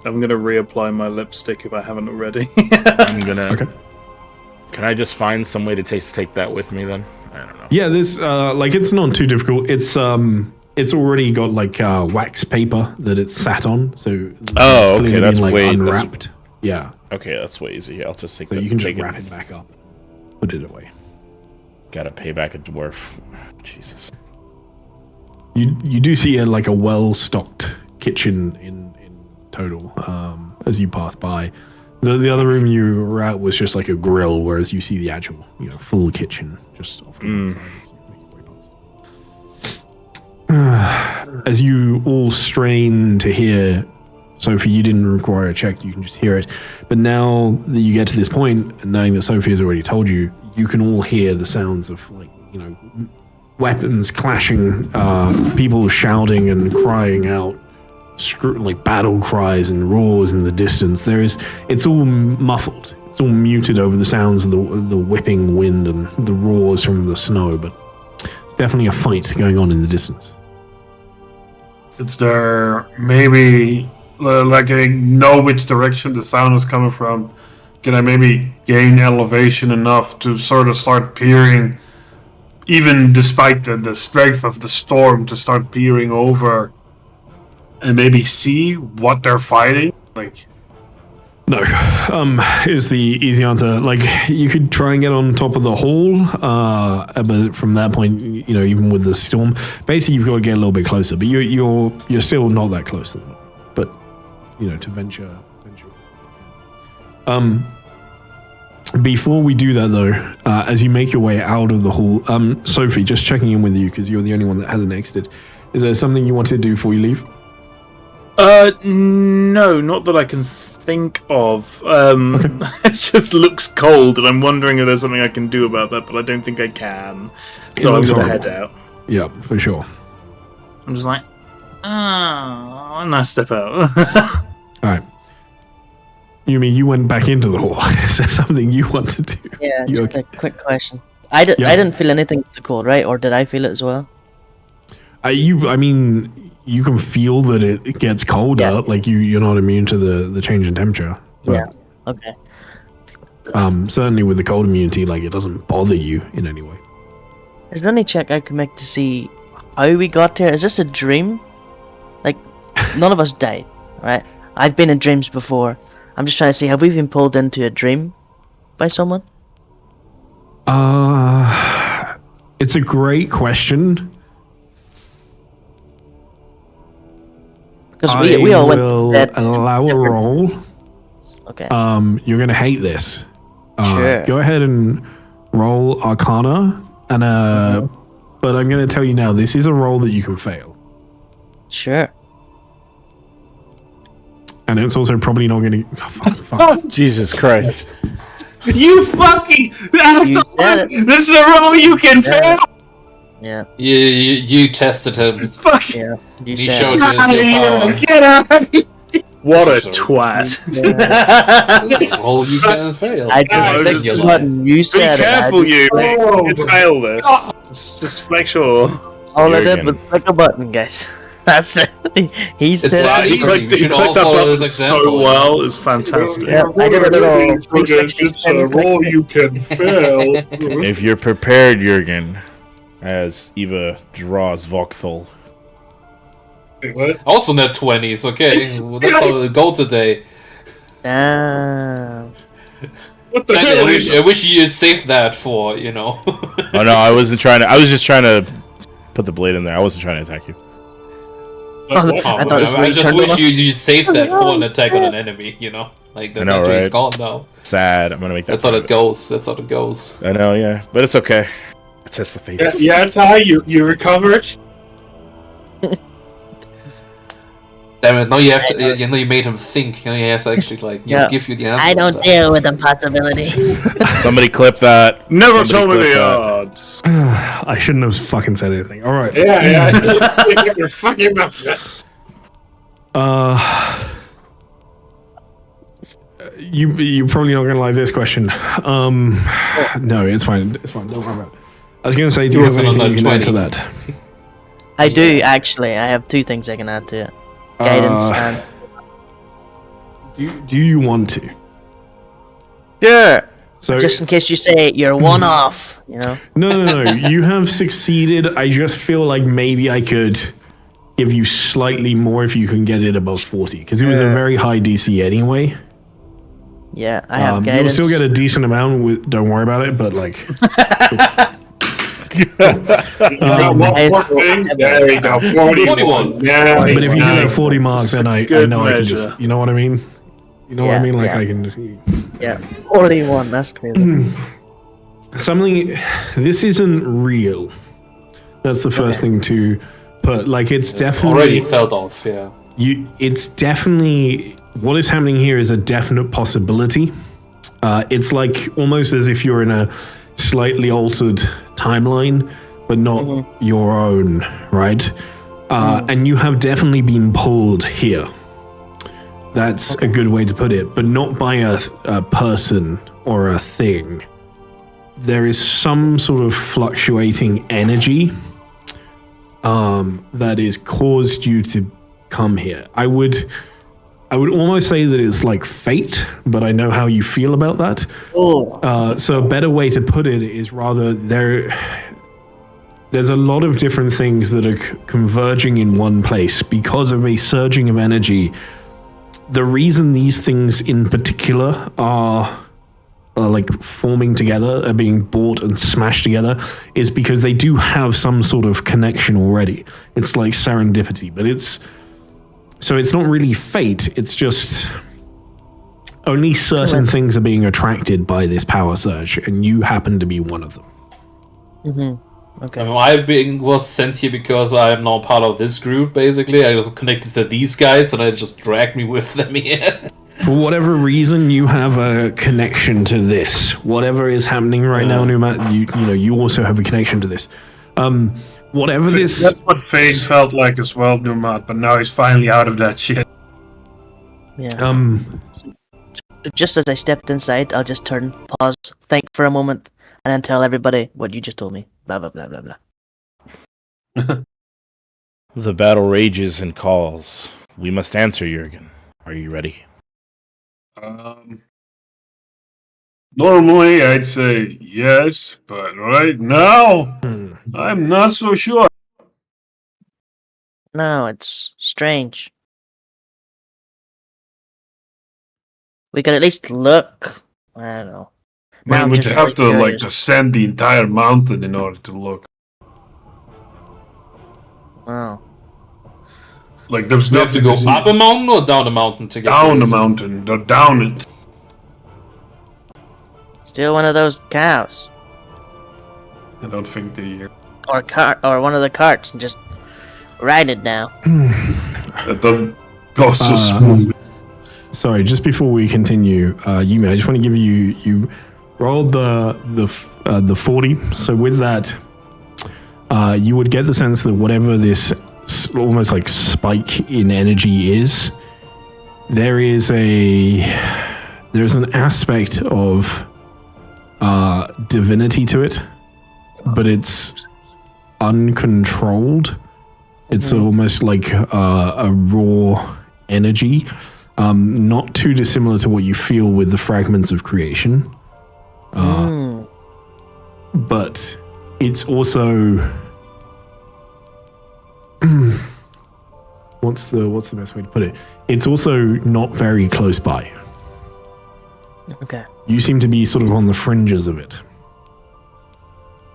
I'm gonna reapply my lipstick if I haven't already. I'm gonna. Okay. Can I just find some way to take that with me then? I don't know. Yeah, this it's not too difficult. It's already got like wax paper that it's sat on, so Oh, it's okay, clearly that's been, way- unwrapped. Yeah, Okay, that's way easy. I'll just take so that. you can just take wrap it back up, put it away. Gotta pay back a dwarf. Jesus. You do see a well-stocked kitchen in total as you pass by. The other room you were at was just like a grill, whereas you see the actual full kitchen just off to the side as you make your way as you all strain to hear, Sophie, you didn't require a check, you can just hear it. But now that you get to this point, and knowing that Sophie has already told you, you can all hear the sounds of, like, you know, weapons clashing, people shouting and crying out, like battle cries and roars in the distance. It's all muffled. It's all muted over the sounds of the whipping wind and the roars from the snow, but it's definitely a fight going on in the distance. Is there maybe, like, I know which direction the sound is coming from? Can I maybe gain elevation enough to sort of start peering, even despite the strength of the storm, to start peering over and maybe see what they're fighting? Like, no, is the easy answer. Like, you could try and get on top of the hall, but from that point, you know, even with the storm, basically you've got to get a little bit closer. But you're still not that close to them. But you know, to venture. Before we do that, though, as you make your way out of the hall, Sophie, just checking in with you because you're the only one that hasn't exited. Is there something you want to do before you leave? No, not that I can think of. Okay. It just looks cold, and I'm wondering if there's something I can do about that, but I don't think I can. So I'm gonna head out. Yeah, for sure. I'm just like, and I step out. All right. You mean you went back into the hall? Is there something you want to do? Yeah, You just okay? a quick question. I didn't feel anything too cold, right? Or did I feel it as well? I mean, you can feel that it gets colder. Yeah. Like you're not immune to the change in temperature. But, Yeah. Okay. certainly with the cold immunity, like, it doesn't bother you in any way. Is there any check I can make to see how we got here? Is this a dream? Like, none of us died, right? I've been in dreams before. I'm just trying to see, have we been pulled into a dream by someone? It's a great question. Because we all went will to bed. allow a roll. Okay. You're gonna hate this. Sure. Go ahead and roll Arcana, and but I'm gonna tell you now, this is a roll that you can fail, Sure. and it's also probably not gonna. Oh, fuck. Jesus Christ. you fucking asshole! said it. This is a roll you can Yeah. fail! Yeah. You tested him. Fuck Yeah. You He said showed it. you out of your here! power. Get out of here! What a Sorry. twat. That's all you can fail. I Yeah, just in clicked your the life. button. You Be said careful, it. you. Oh. You fail this. Just make sure. All I did Jurgen. was click a button, guys. That's it. He said not it. easy. We He should all clicked that follow button his so example. well. It's fantastic. Yeah, I did a little 360 It's a spin. roll you can fail. If you're prepared, Jurgen, as Eva draws Vokthal. Wait, what? Also net 20s, okay. Well, that's how we go today. Damn. What the I hell? wish you saved that for, you know. Oh no, I wasn't trying to. I was just trying to put the blade in there. I wasn't trying to attack you. What? I thought it was I when you just turned wish it you saved that for an attack on an enemy, you know? Like, I the know, danger is right? gone now. Sad. I'm gonna make that. That's how part it of goes. That's how it goes. I know, yeah, but it's okay. Test the fates. Yeah, Ty, you recovered? Damn it, now you have to, you know, you made him think. You know, he has to actually, like, you know, Yeah. give you the answer. I don't deal with impossibilities. Somebody clip that. Never Somebody told me clip the that. odds. I shouldn't have fucking said anything. All right. Yeah. You're fucking mouth. You're probably not gonna like this question. No, it's fine. It's fine. Don't worry about it. I was gonna say, do you have Yours is anything you can add to 20. that? I do, actually. I have two things I can add to it. Guidance and... Do you want to? Sure. So Just in case you say you're one off, you know? no. You have succeeded. I just feel like maybe I could give you slightly more if you can get it above 40, because it was a very high DC anyway. Yeah, I have You'll guidance. still get a decent amount. Don't worry about it. But like, One more thing. There you go. 41. Yeah, but if you do that nice. 40 mark, then I Good know I can measure. just. You know what I mean? You know what I Yeah, mean? Like yeah. I can just. Yeah, 41, that's crazy. Something. This isn't real. That's the first thing to put. Like it's definitely Already felt off, yeah. It's definitely what is happening here is a definite possibility. It's like almost as if you're in a slightly altered timeline, but not your own, right? And you have definitely been pulled here. That's a good way to put it, but not by a person or a thing. There is some sort of fluctuating energy that has caused you to come here. I would almost say that it's like fate, but I know how you feel about that. So a better way to put it is rather there's a lot of different things that are converging in one place because of a surging of energy. The reason these things in particular are like forming together, are being brought and smashed together, is because they do have some sort of connection already. It's like serendipity, but it's not really fate. It's just only certain things are being attracted by this power surge, and you happen to be one of them. Okay. Was sent here because I'm now part of this group, basically. I was connected to these guys, and I just dragged me with them here. For whatever reason, you have a connection to this. Whatever is happening right now, Numat, you also have a connection to this. Whatever this... That's what Fane felt like as well, Numat, but now he's finally out of that shit. Yeah. Just as I stepped inside, I'll just turn, pause, think for a moment, and then tell everybody what you just told me. Blah, blah, blah, blah, blah. The battle rages and calls. We must answer, Jurgen. Are you ready? Normally I'd say yes, but right now, I'm not so sure. No, it's strange. We could at least look. I don't know. Now Man, I'm we'd just have to really like curious. descend the entire mountain in order to look. Oh. Like there's We have to nothing go up a mountain or down a mountain to get to down the this? mountain. They're down it. Still one of those cows. I don't think they. Or one of the carts and just ride it now. That doesn't go so smoothly. Sorry, just before we continue, Yumi, I just want to give you rolled the 40. So with that, you would get the sense that whatever this almost like spike in energy is, there's an aspect of divinity to it, but it's uncontrolled. It's almost like a raw energy. Not too dissimilar to what you feel with the fragments of creation. But it's also what's the best way to put it? It's also not very close by. Okay. You seem to be sort of on the fringes of it.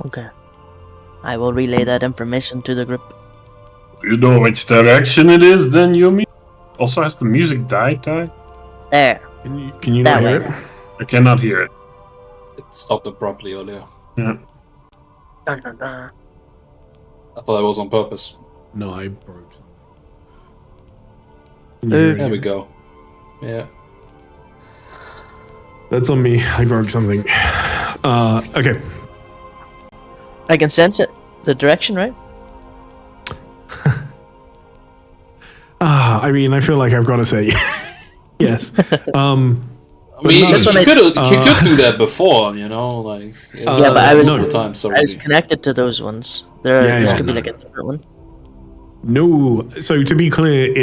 Okay. I will relay that information to the group. You know which direction it is, then, Yumi? Also, has the music died? There. Can you That not hear way. it? I cannot hear it. It stopped abruptly earlier. Yeah. I thought that was on purpose. No, I broke something. Can you hear it There we here? go. Yeah. That's on me. I broke something. Okay. I can sense it. The direction, right? I mean, I feel like I've got to say yes. I mean, This one you I- could do that before, you know, like Yeah, but I was- times I was already. connected to those ones. This could be like a different one. No. So to be clear,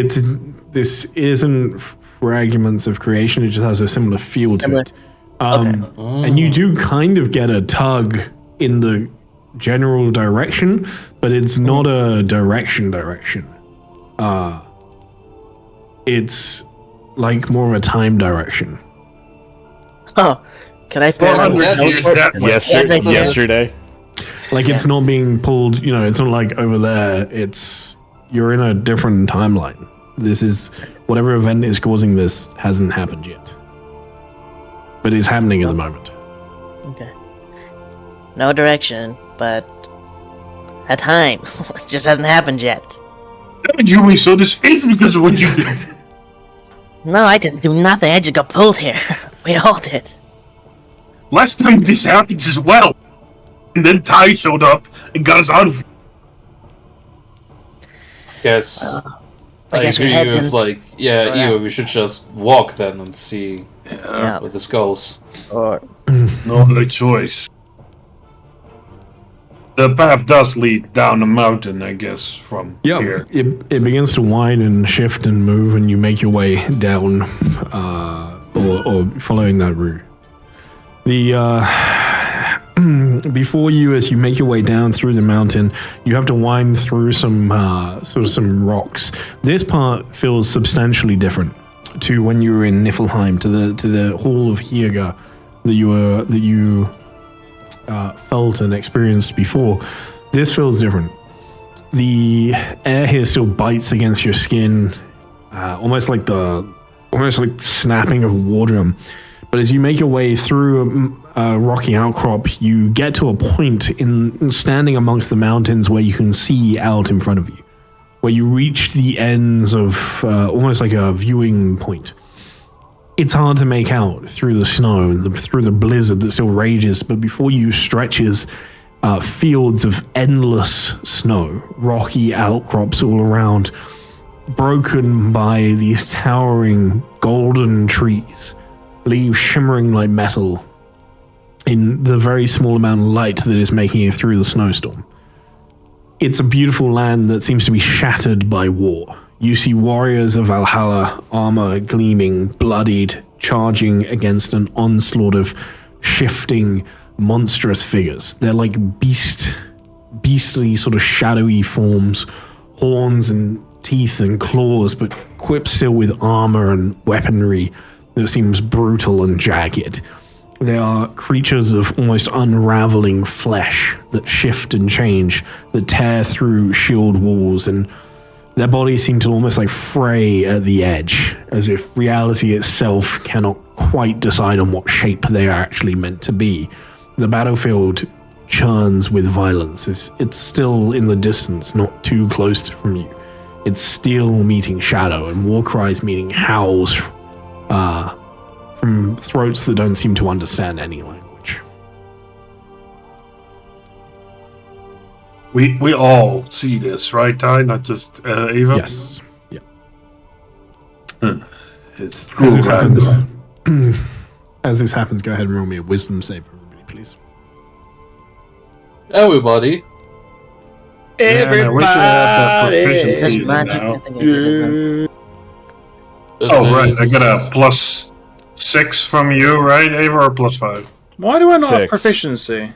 this isn't fragments of creation. It just has a similar feel to Similar. it. And you do kind of get a tug in the general direction, but it's not a direction. It's like more of a time direction. Oh, can I put Well, on that is that- Yesterday. Like it's not being pulled, it's not like over there. You're in a different timeline. This is whatever event is causing this hasn't happened yet. But it's happening at the moment. Okay. No direction, but a time. It just hasn't happened yet. Damn it, Yumi, so this is because of what you did. No, I didn't do nothing. I just got pulled here. We all did. Last time this happened as well. And then Ty showed up and got us out of here. Guess. I guess we agree head with, to... yeah, we should just walk then and see Yeah. where this goes. Or... No other choice. The path does lead down a mountain, I guess, from Yeah, here. it begins to wind and shift and move, and you make your way down, or following that route. Before you, as you make your way down through the mountain, you have to wind through some some rocks. This part feels substantially different to when you were in Niflheim, to the Hall of Hierga that you felt and experienced before. This feels different. The air here still bites against your skin, almost like snapping of water. But as you make your way through a rocky outcrop, you get to a point in standing amongst the mountains where you can see out in front of you, where you reach the ends of almost like a viewing point. It's hard to make out through the snow, through the blizzard that still rages, but before you stretches fields of endless snow, rocky outcrops all around, broken by these towering golden trees, leaves shimmering like metal in the very small amount of light that is making it through the snowstorm. It's a beautiful land that seems to be shattered by war. You see warriors of Valhalla, armor gleaming, bloodied, charging against an onslaught of shifting, monstrous figures. They're like beastly sort of shadowy forms, horns and teeth and claws, but equipped still with armor and weaponry that seems brutal and jagged. They are creatures of almost unraveling flesh that shift and change, that tear through shield walls, and their bodies seem to almost like fray at the edge, as if reality itself cannot quite decide on what shape they are actually meant to be. The battlefield churns with violence. It's still in the distance, not too close from you. It's steel meeting shadow, and war cries meeting howls from throats that don't seem to understand any language. We all see this, right, Ty? Not just Ava? Yes. Yeah. It's As true, this right? happens, as this happens, go ahead and roll me a wisdom save, everybody, please. Everybody. Yeah, we should have that proficiency Just magic, now. I think I did it. Oh, right. I got a +6 from you, right, Ava, or +5? Why do I not have 6. proficiency?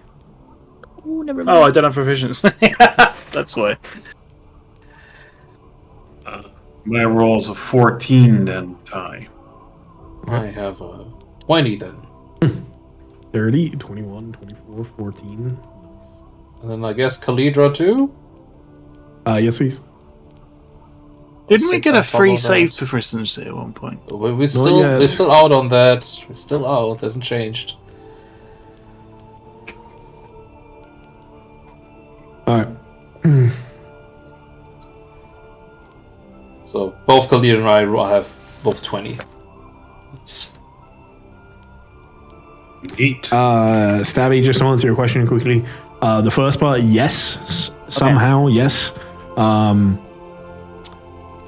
Ooh, never mind. Oh, I don't have proficiency. That's why. My roll's a 14 then, Ty. I have a 20 then. 30, 21, 24, 14. Nice. And then I guess Kalidra too? Yes, please. Didn't we 6 get on a top free of save that. proficiency at one point? We're yet. still out on that. We're still out. Hasn't changed. Alright. So both Khalid and I have both 20. Neat. Stabby, just to answer your question quickly. The first part, yes. Somehow, yes.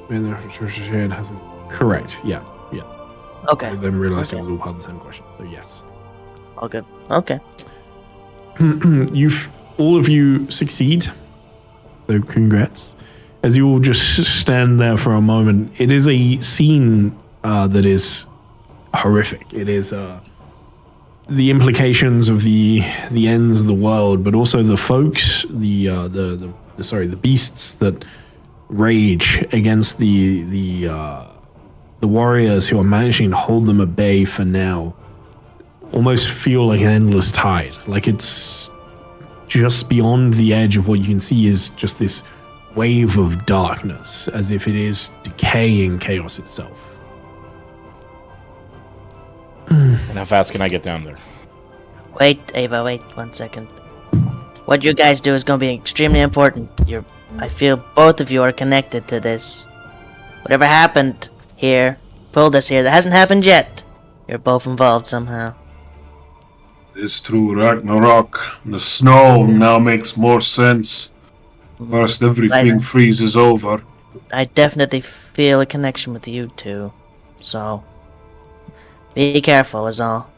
It hasn't. Correct. Yeah. Okay. I then realized it was all part of the same question. So yes. All good. Okay. All of you succeed. So congrats. As you all just stand there for a moment, it is a scene that is horrific. It is the implications of the ends of the world, but also the folks, the beasts that rage against the warriors who are managing to hold them at bay for now. Almost feel like an endless tide. Like it's just beyond the edge of what you can see is just this wave of darkness, as if it is decaying chaos itself. And how fast can I get down there? Wait, Ava, wait 1 second. What you guys do is gonna be extremely important. I feel both of you are connected to this. Whatever happened here, pulled us here, that hasn't happened yet. You're both involved somehow. It's true, Ragnarok. The snow now makes more sense. First, everything freezes over. I definitely feel a connection with you two. So, be careful is all.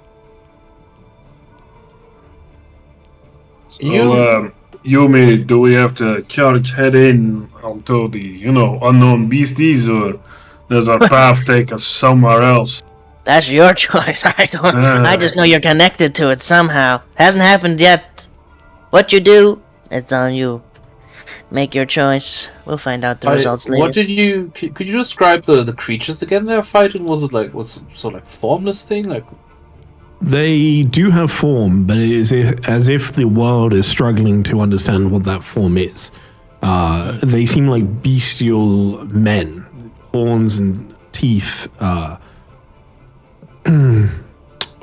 So, Yumi, do we have to charge head in onto the, unknown beasties, or does our path take us somewhere else? That's your choice. I just know you're connected to it somehow. Hasn't happened yet. What you do, it's on you. Make your choice. We'll find out the results later. What did you? Could you describe the creatures again they're fighting? Was it sort of like formless thing? Like They do have form, but it is as if the world is struggling to understand what that form is. They seem like bestial men, horns and teeth,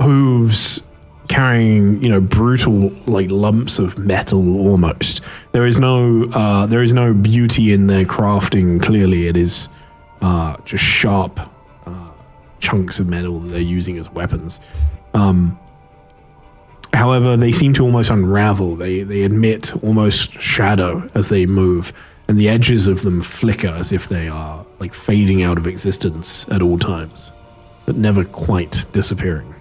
hooves, carrying brutal like lumps of metal almost. There is no beauty in their crafting. Clearly, it is just sharp chunks of metal that they're using as weapons. However, they seem to almost unravel. They emit almost shadow as they move, and the edges of them flicker as if they are like fading out of existence at all times, but never quite disappearing.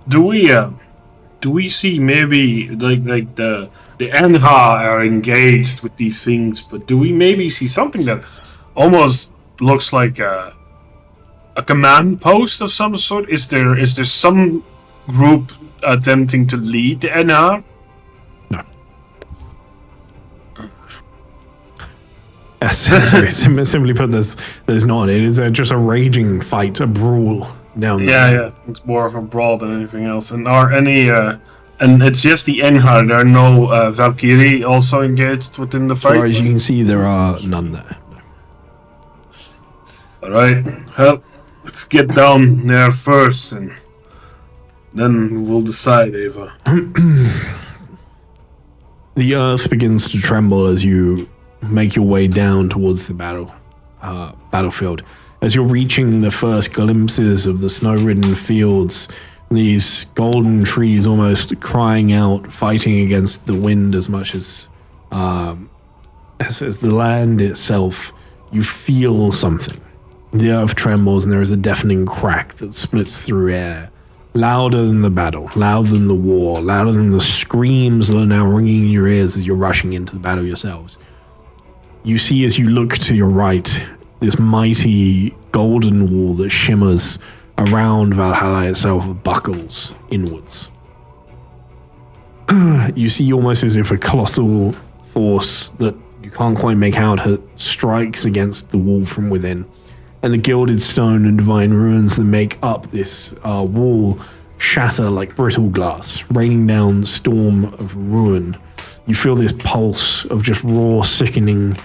Do we see maybe like the Enha are engaged with these things, but do we maybe see something that almost looks like a command post of some sort? Is there some group attempting to lead the Enha? No. Sorry, simply put, there's not. It is just a raging fight, a brawl down there. Yeah. It's more of a brawl than anything else. And are any and it's just the Enha. There are no Valkyrie also engaged within the As far fight. as you can see, there are none there. All right. Well, let's get down there first, and then we'll decide, Ava. The earth begins to tremble as you make your way down towards the battlefield. As you're reaching the first glimpses of the snow-ridden fields, these golden trees almost crying out, fighting against the wind as much as the land itself, you feel something. The earth trembles and there is a deafening crack that splits through air. Louder than the battle, louder than the war, louder than the screams that are now ringing in your ears as you're rushing into the battle yourselves. You see as you look to your right, this mighty golden wall that shimmers around Valhalla itself buckles inwards. You see almost as if a colossal force that you can't quite make out strikes against the wall from within. And the gilded stone and divine ruins that make up this wall shatter like brittle glass, raining down storm of ruin. You feel this pulse of just raw, sickening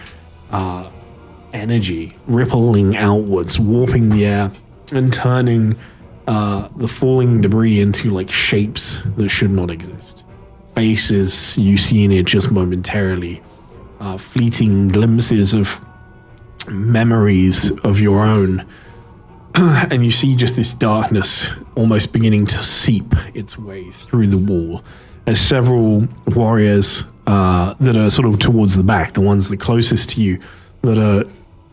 energy rippling outwards, warping the air and turning the falling debris into like shapes that should not exist. Faces you see in it just momentarily, fleeting glimpses of memories of your own, and you see just this darkness almost beginning to seep its way through the wall as several warriors that are sort of towards the back, the ones the closest to you, that are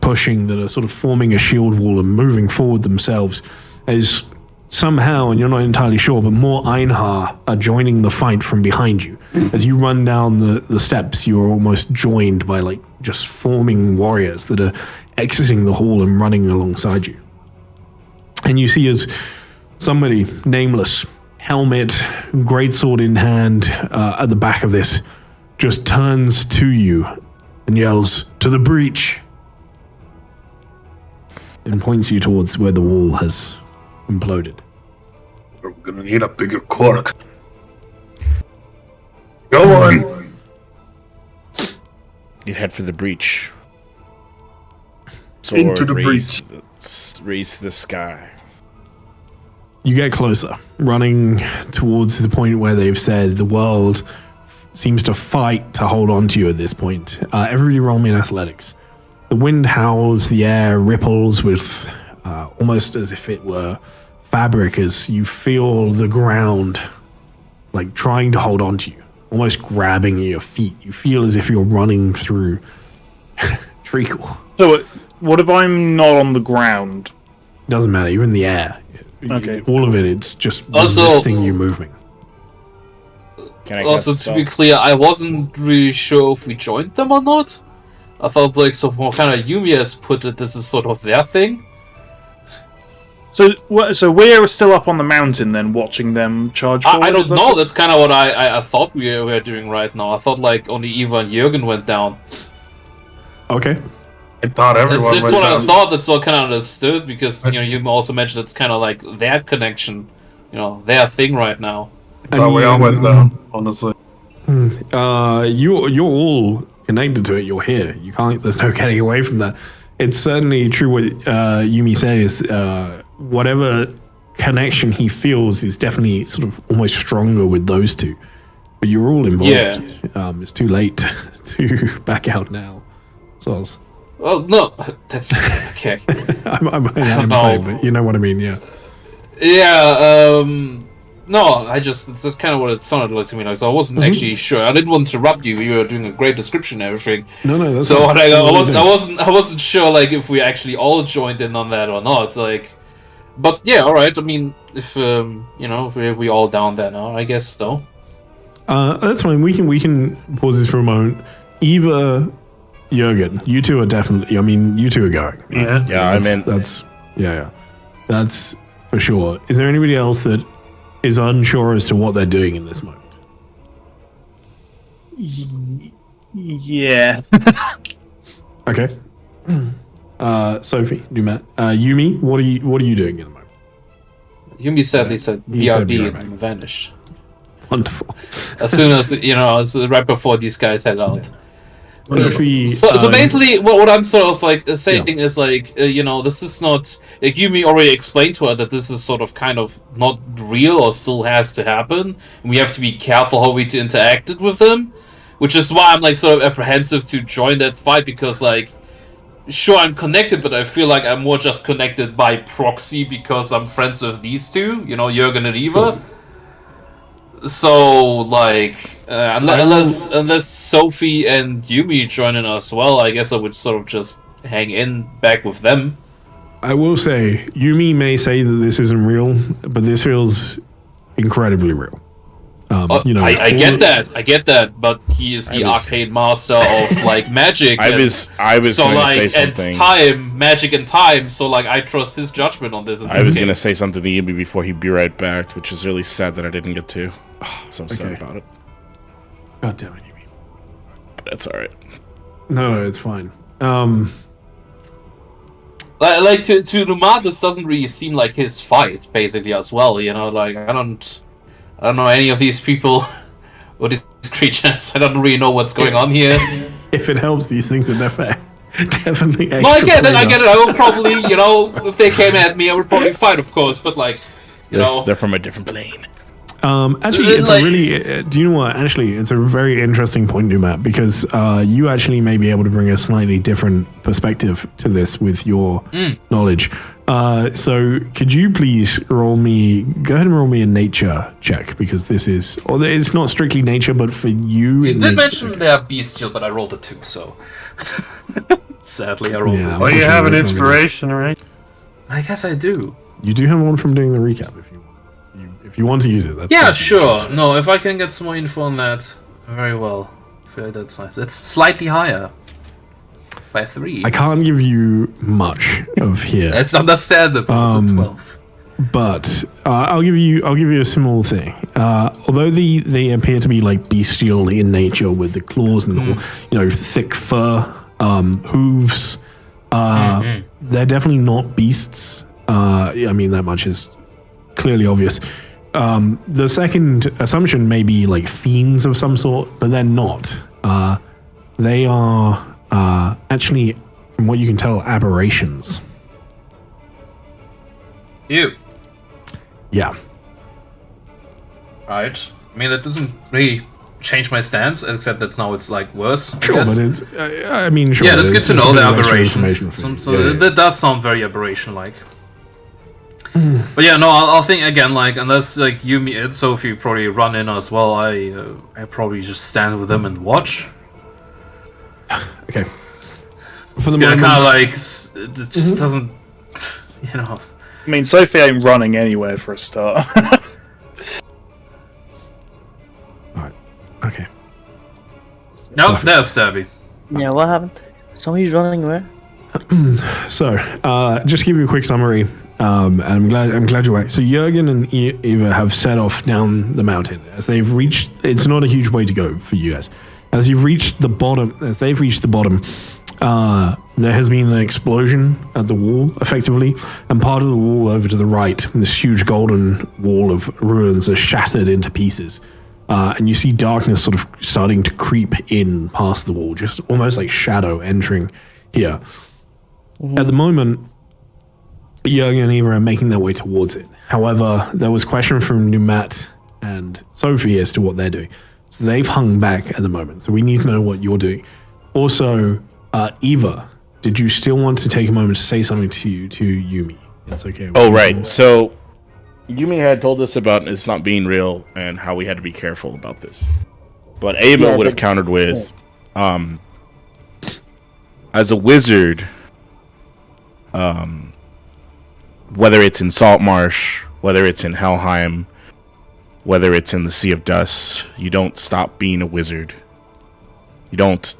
pushing, that are sort of forming a shield wall and moving forward themselves, as somehow, and you're not entirely sure, but more Einhar are joining the fight from behind you. As you run down the steps, you're almost joined by like just forming warriors that are exiting the hall and running alongside you. And you see as somebody, nameless, helmet, greatsword in hand, at the back of this, just turns to you and yells, "To the breach!" and points you towards where the wall has imploded. We're gonna need a bigger cork. Go on. You'd head for the breach. Into the raise to the sky. You get closer, running towards the point where they've said the world seems to fight to hold on to you at this point. Everybody roll me in athletics. The wind howls, the air ripples with almost as if it were fabric as you feel the ground like trying to hold on to you, almost grabbing your feet. You feel as if you're running through treacle. So, what if I'm not on the ground? Doesn't matter, you're in the air. Okay. All of it, it's just Also- resisting you moving. Can I Also, cast to be spell? clear, I wasn't really sure if we joined them or not. I felt like, so from kind of Yumi has put it, this is sort of their thing. So we're still up on the mountain then, watching them charge forward? I is don't that know, what's- that's kind of what I thought we were doing right now. I thought like only Eva and Jürgen went down. Okay. I thought That's, everyone that's went what I down. thought, that's what I kind of understood, because, you know, you also mentioned it's kind of like their connection, you know, their thing right now. I thought we all went down, honestly. You're all connected to it. You're here. You can't. There's no getting away from that. It's certainly true what Yumi says. Whatever connection he feels is definitely sort of almost stronger with those two. But you're all involved. Yeah. It's too late to back out now. Soz. Well, no, that's okay. I'm playing, No. but you know what I mean. Yeah. Yeah, no, that's kind of what it sounded like to me. Like, so I wasn't actually sure. I didn't want to interrupt you. You were doing a great description and everything. No, that's So not- like, that's what I wasn't sure like if we actually all joined in on that or not. Like, but yeah, all right. I mean, if you know, if we all down there now, I guess so. That's fine. We can pause this for a moment. Eva, Jürgen, you two are definitely. I mean, you two are going. Yeah. Yeah, I mean, That's that's for sure. Is there anybody else that is unsure as to what they're doing in this moment? Yeah. Okay. Sophie, Dumat, Yumi, what are you doing in the moment? Yumi sadly said He said BRB BRB. and vanished Wonderful. as soon as you know, right before these guys head out. Sophie, So basically, what I'm sort of like saying is like, you know, this is not like Yumi already explained to her that this is sort of kind of not real or still has to happen, and we have to be careful how we interacted with them, which is why I'm like sort of apprehensive to join that fight because like, sure I'm connected, but I feel like I'm more just connected by proxy because I'm friends with these two, you know, Jürgen and Eva. So like, unless Sophie and Yumi join in as well, I guess I would sort of just hang in back with them. I will say, Yumi may say that this isn't real, but this feels incredibly real. You know, I get that, but he is the arcane master of like magic. I was so going like to say and something. time, magic and time. So like I trust his judgment on this. I was going to say something to Yumi before he'd be right back, which is really sad that I didn't get to. So sad Okay. about it. God damn it, Yumi. But that's alright. No, it's fine. Like to Numar, this doesn't really seem like his fight, basically as well. You know, like I don't know any of these people or these creatures. I don't really know what's going on here. If it helps, these things are definitely extra. No, I get it. freedom. I would probably, you know, if they came at me, I would probably fight, of course. But like, you know, They're from a different plane. Actually, it's like- a really. Do you know what? Actually, it's a very interesting point, Matt, because you actually may be able to bring a slightly different perspective to this with your knowledge. So, could you please go ahead and roll me a nature check, because this is, or it's not strictly nature, but for you, you it did makes- mention they are bestial, but I rolled a 2, so sadly I rolled Yeah. a 2. Well, you have an Unfortunately, it's not gonna- inspiration, right? I guess I do. You do have one from doing the recap if you want. If you want to use it. That's Yeah, that's sure. choice. No, if I can get some more info on that, very well. I feel like that's nice. It's slightly higher by 3. I can't give you much of here. That's understandable. It's a 12. But I'll give you a small thing. Although they appear to be like bestial in nature with the claws and all, you know, thick fur, hooves, they're definitely not beasts. I mean, that much is clearly obvious. The second assumption may be like fiends of some sort, but they're not. They are actually, from what you can tell, aberrations. You. Yeah. Right. I mean, that doesn't really change my stance, except that now it's like worse. I Sure, guess. but it's. I mean, sure. Yeah, that's good it's to a know bit the of extra aberrations. information for So you. Yeah, that does sound very aberration-like. But yeah, no, I'll think again. Like, unless like Yumi and Sophie probably run in as well, I probably just stand with them and watch. Okay. For It's the kind moment, of like it just doesn't, you know. I mean, Sophie ain't running anywhere for a start. okay. No, Perfect. there's Stabby. Yeah, what happened? Somebody's running where? So, just to give you a quick summary, and I'm glad you're right. So Jurgen and Eva have set off down the mountain as they've reached. It's not a huge way to go for you guys. As they've reached the bottom, there has been an explosion at the wall, effectively, and part of the wall over to the right, this huge golden wall of ruins, is shattered into pieces. And you see darkness sort of starting to creep in past the wall, just almost like shadow entering here. At the moment, Jurgen and Eva are making their way towards it. However, there was question from Numat and Sophie as to what they're doing. So they've hung back at the moment. So we need to know what you're doing. Also, Eva, did you still want to take a moment to say something to Yumi? It's okay. Oh, right. So Yumi had told us about it's not being real and how we had to be careful about this. But Ava would have countered with, as a wizard, whether it's in Saltmarsh, whether it's in Helheim, whether it's in the Sea of Dust, you don't stop being a wizard. You don't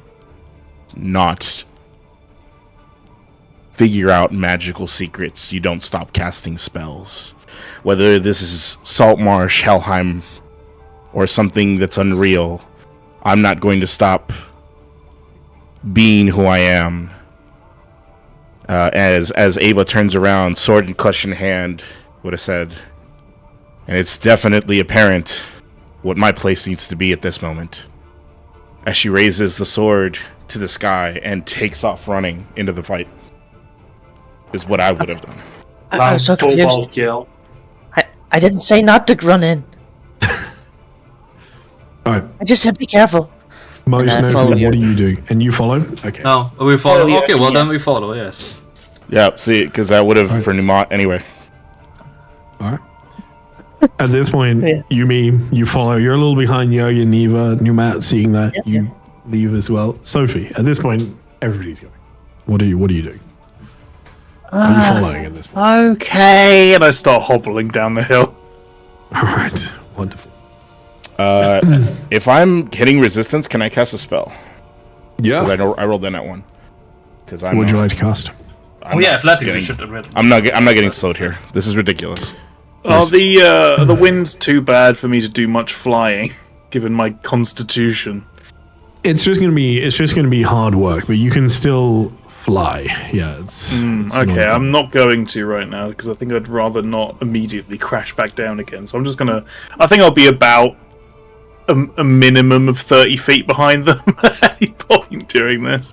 not figure out magical secrets. You don't stop casting spells. Whether this is Saltmarsh, Helheim, or something that's unreal, I'm not going to stop being who I am. As Ava turns around, sword and clutch in hand, would have said, and it's definitely apparent what my place needs to be at this moment. As she raises the sword to the sky and takes off running into the fight, is what I would have done. I was so confused. Cobalt kill. I didn't say not to run in. All right. I just said be careful. Most And I notably, follow what you. do you do? And you follow? Okay. No, we follow. Oh, yeah, Okay, well yeah. then we follow. Yes. Yeah, see, because I would have Right. for Numot anyway. All right. At this point, Yeah. you follow. You're a little behind Jurgen, Eva, Numat, seeing that. Yeah. You leave as well. Sophie, at this point, everybody's going. What are you doing? Are you following at this point? Okay, and I start hobbling down the hill. All right. Wonderful. If I'm hitting resistance, can I cast a spell? Yeah. Because I rolled in at one. Because I'm. What would you like to cast? Oh yeah, athletics. getting- We should have read. I'm not getting slowed here. This is ridiculous. Oh, the wind's too bad for me to do much flying, given my constitution. It's just gonna be hard work, but you can still fly. Yeah. It's Okay, I'm not going to right now because I think I'd rather not immediately crash back down again. So I'm just gonna. I think I'll be about a minimum of 30 feet behind them at any point during this.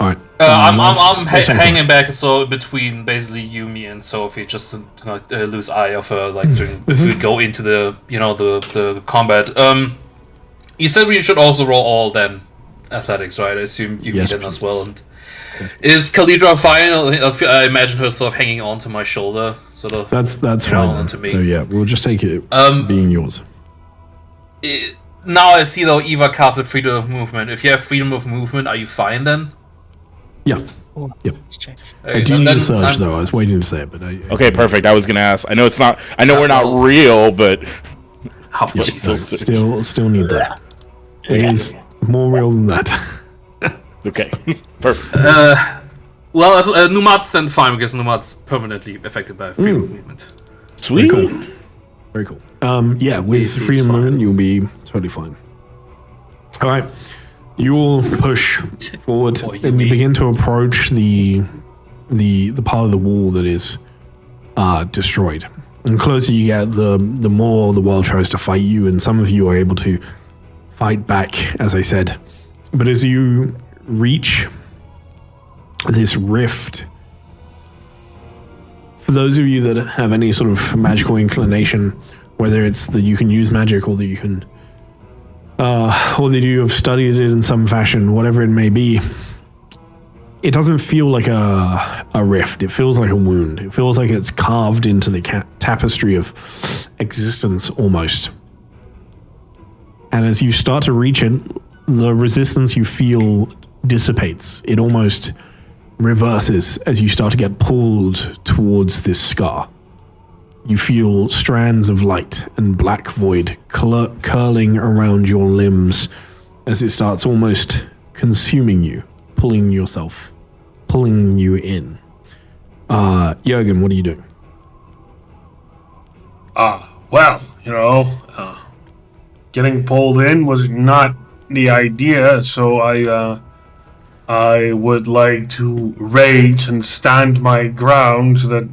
All right. I'm that's hanging back, so between basically Yumi and Sophie, just to not lose eye of her. Like during, if we go into the the combat. You said we should also roll all then athletics, right? I assume Yumi Yes, then please. as well. And is Kalidra fine? I imagine her sort of hanging onto my shoulder, sort of. That's you know, fine. onto Then. me. So yeah, we'll just take it being yours. Now I see though Eva casted freedom of movement. If you have freedom of movement, are you fine then? Yeah. Yep. Let's check. I do need a surge though. I was waiting to say it, but Okay, perfect. I was gonna ask. I know it's not. I know we're not real, but How Yeah, Jesus. still need that. It is more real than that. okay, perfect. Well, Numat's then fine because Numat's permanently affected by freedom of movement. Sweet. Very cool. Very cool. Yeah, with He's freedom fine. movement, you'll be totally fine. All right, you all push forward, Or and you Yumi. begin to approach the part of the wall that is destroyed. And the closer you get, the more the world tries to fight you, and some of you are able to fight back, as I said. But as you reach this rift For those of you that have any sort of magical inclination, whether it's that you can use magic or that you can, or that you have studied it in some fashion, whatever it may be, it doesn't feel like a rift. It feels like a wound. It feels like it's carved into the tapestry of existence almost. And as you start to reach it, the resistance you feel dissipates. It almost reverses as you start to get pulled towards this scar. You feel strands of light and black void curling around your limbs as it starts almost consuming you, pulling you in. Jürgen, what are you doing? Well, getting pulled in was not the idea, so I would like to rage and stand my ground so that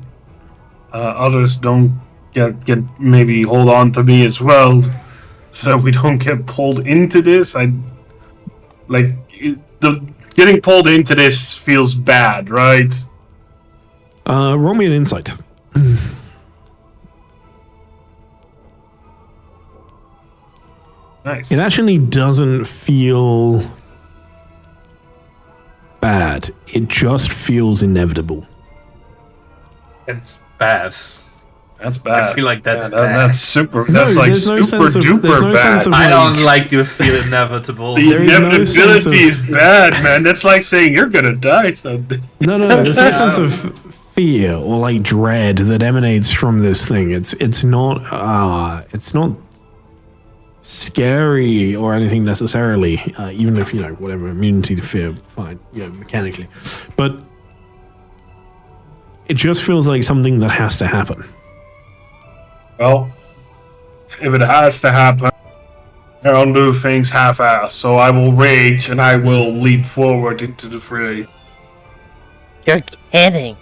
others don't get maybe hold on to me as well, so that we don't get pulled into this. Getting pulled into this feels bad, right? Roll me an insight. Nice. It actually doesn't feel bad. It just feels inevitable. It's bad. That's bad. I feel like that's Yeah, bad. That's super. No, That's like there's no super sense of- duper there's no bad. sense of- I don't like to feel inevitable. The There is no inevitability sense is of- bad, man. That's like saying you're gonna die someday. No, there's no sense of fear or like dread that emanates from this thing. It's not scary or anything necessarily, even if, whatever, immunity to fear, fine, mechanically. But it just feels like something that has to happen. Well, if it has to happen, I don't do things half-assed. So I will rage and I will leap forward into the fray. You're kidding.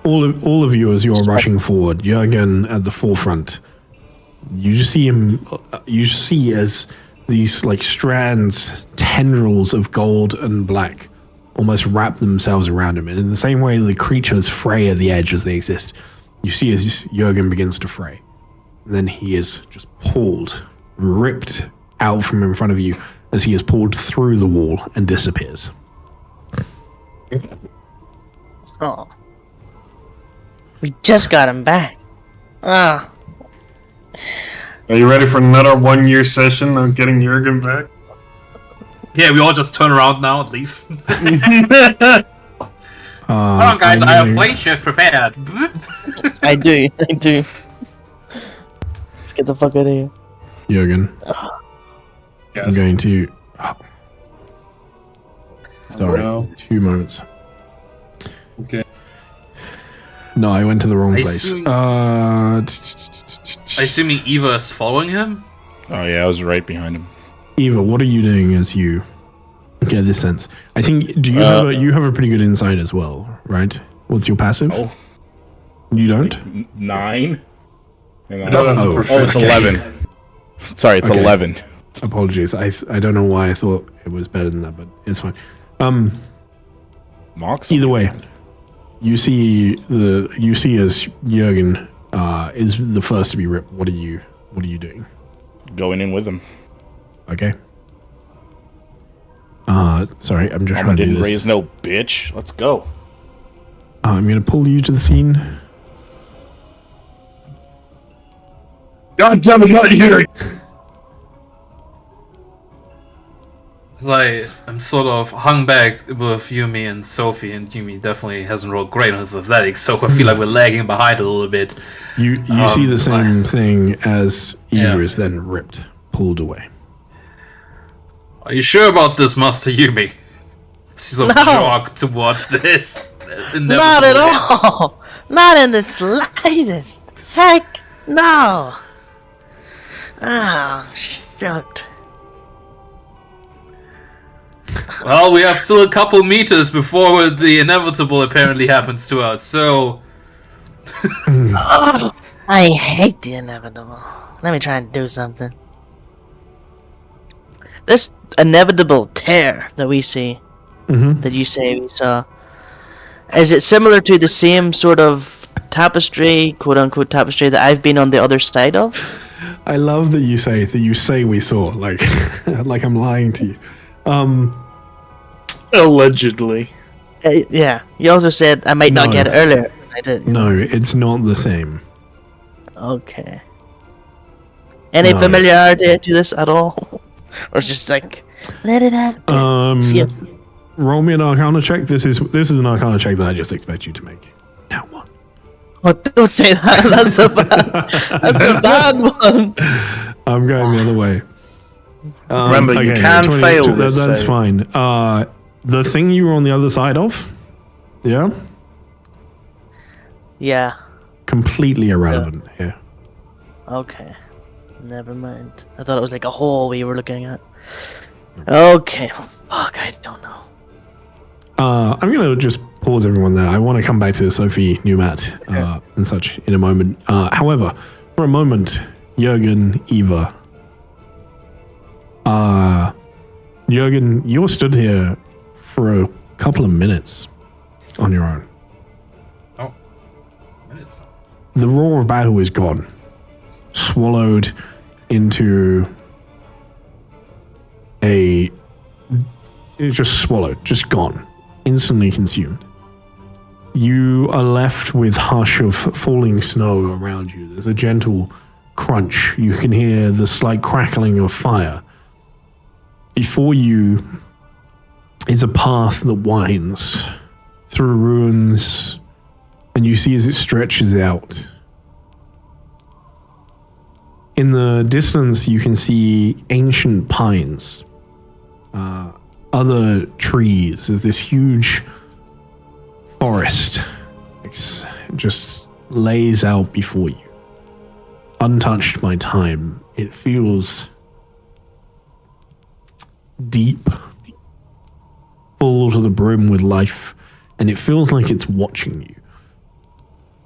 All of you, as you're rushing forward, Jürgen at the forefront, you just see him. You see as these like strands, tendrils of gold and black, almost wrap themselves around him, and in the same way the creatures fray at the edge as they exist, you see as Jürgen begins to fray. And then he is just pulled, ripped out from in front of you as he is pulled through the wall and disappears. Oh. We just got him back. Ah. Are you ready for another 1-year session of getting Jürgen back? Yeah, we all just turn around now and leave. Come on, guys, I'm I have gonna- plane shift prepared. I do. Let's get the fuck out of here. Jürgen, Yes. I'm going to. Sorry, no. 2 moments. Okay. No, I went to the wrong I place. assume- Assuming Eva is following him? Oh yeah, I was right behind him. Eva, what are you doing as you get this sense? I think you have a pretty good insight as well, right? What's your passive? Oh. You don't? 9? Hang on. No, no, Oh, no, It's 11. Sorry, it's Okay. 11. Apologies. I don't know why I thought it was better than that, but it's fine. Mox? Either way, you see as Jürgen is the first to be ripped. What are you doing? Going in with him. Okay. Sorry, I'm just Mama trying to do didn't this. raise no bitch. Let's go. I'm gonna pull you to the scene. God damn it, not here! It's like I'm sort of hung back with Yumi and Sophie, and Yumi definitely hasn't rolled great on his athletics, so I feel like we're lagging behind a little bit. You see the same thing as Eva Yeah. is then ripped, pulled away. Are you sure about this, Master Yumi? She's sort of No. jog towards this. Not at all. Not in the slightest. Heck no. Ah, shoot. Well, we have still a couple meters before the inevitable apparently happens to us, so... Oh, I hate the inevitable. Let me try and do something. This inevitable tear that we see, Mm-hmm. that you say we saw, is it similar to the same sort of tapestry, quote unquote tapestry, that I've been on the other side of. I love that you say we saw, like like I'm lying to you. Allegedly. Yeah. You also said I might not No. get it earlier. I did. No, it's not the same. Okay. Any No. familiarity to this at all? Or it's just like, let it happen. Feel. Roll me an Arcana check. This is an Arcana check that I just expect you to make. Now one. Oh, don't say that. That's a bad one. I'm going the other way. Remember, you can fail this That's save. fine. The thing you were on the other side of, yeah, Yeah. completely irrelevant here. Okay. Never mind. I thought it was like a hole we were looking at. Okay. Fuck, I don't know. I'm gonna just pause everyone there. I want to come back to Sophie, Newmat, and such in a moment. However, for a moment, Jurgen, Eva. Jurgen, you're stood here for a couple of minutes on your own. Oh, minutes. The roar of battle is gone, swallowed into it's just swallowed, just gone, instantly consumed. You are left with hush of falling snow around you. There's a gentle crunch. You can hear the slight crackling of fire. Before you is a path that winds through ruins, and you see as it stretches out. In the distance, you can see ancient pines, other trees. There's this huge forest just lays out before you, untouched by time. It feels deep, full to the brim with life, and it feels like it's watching you.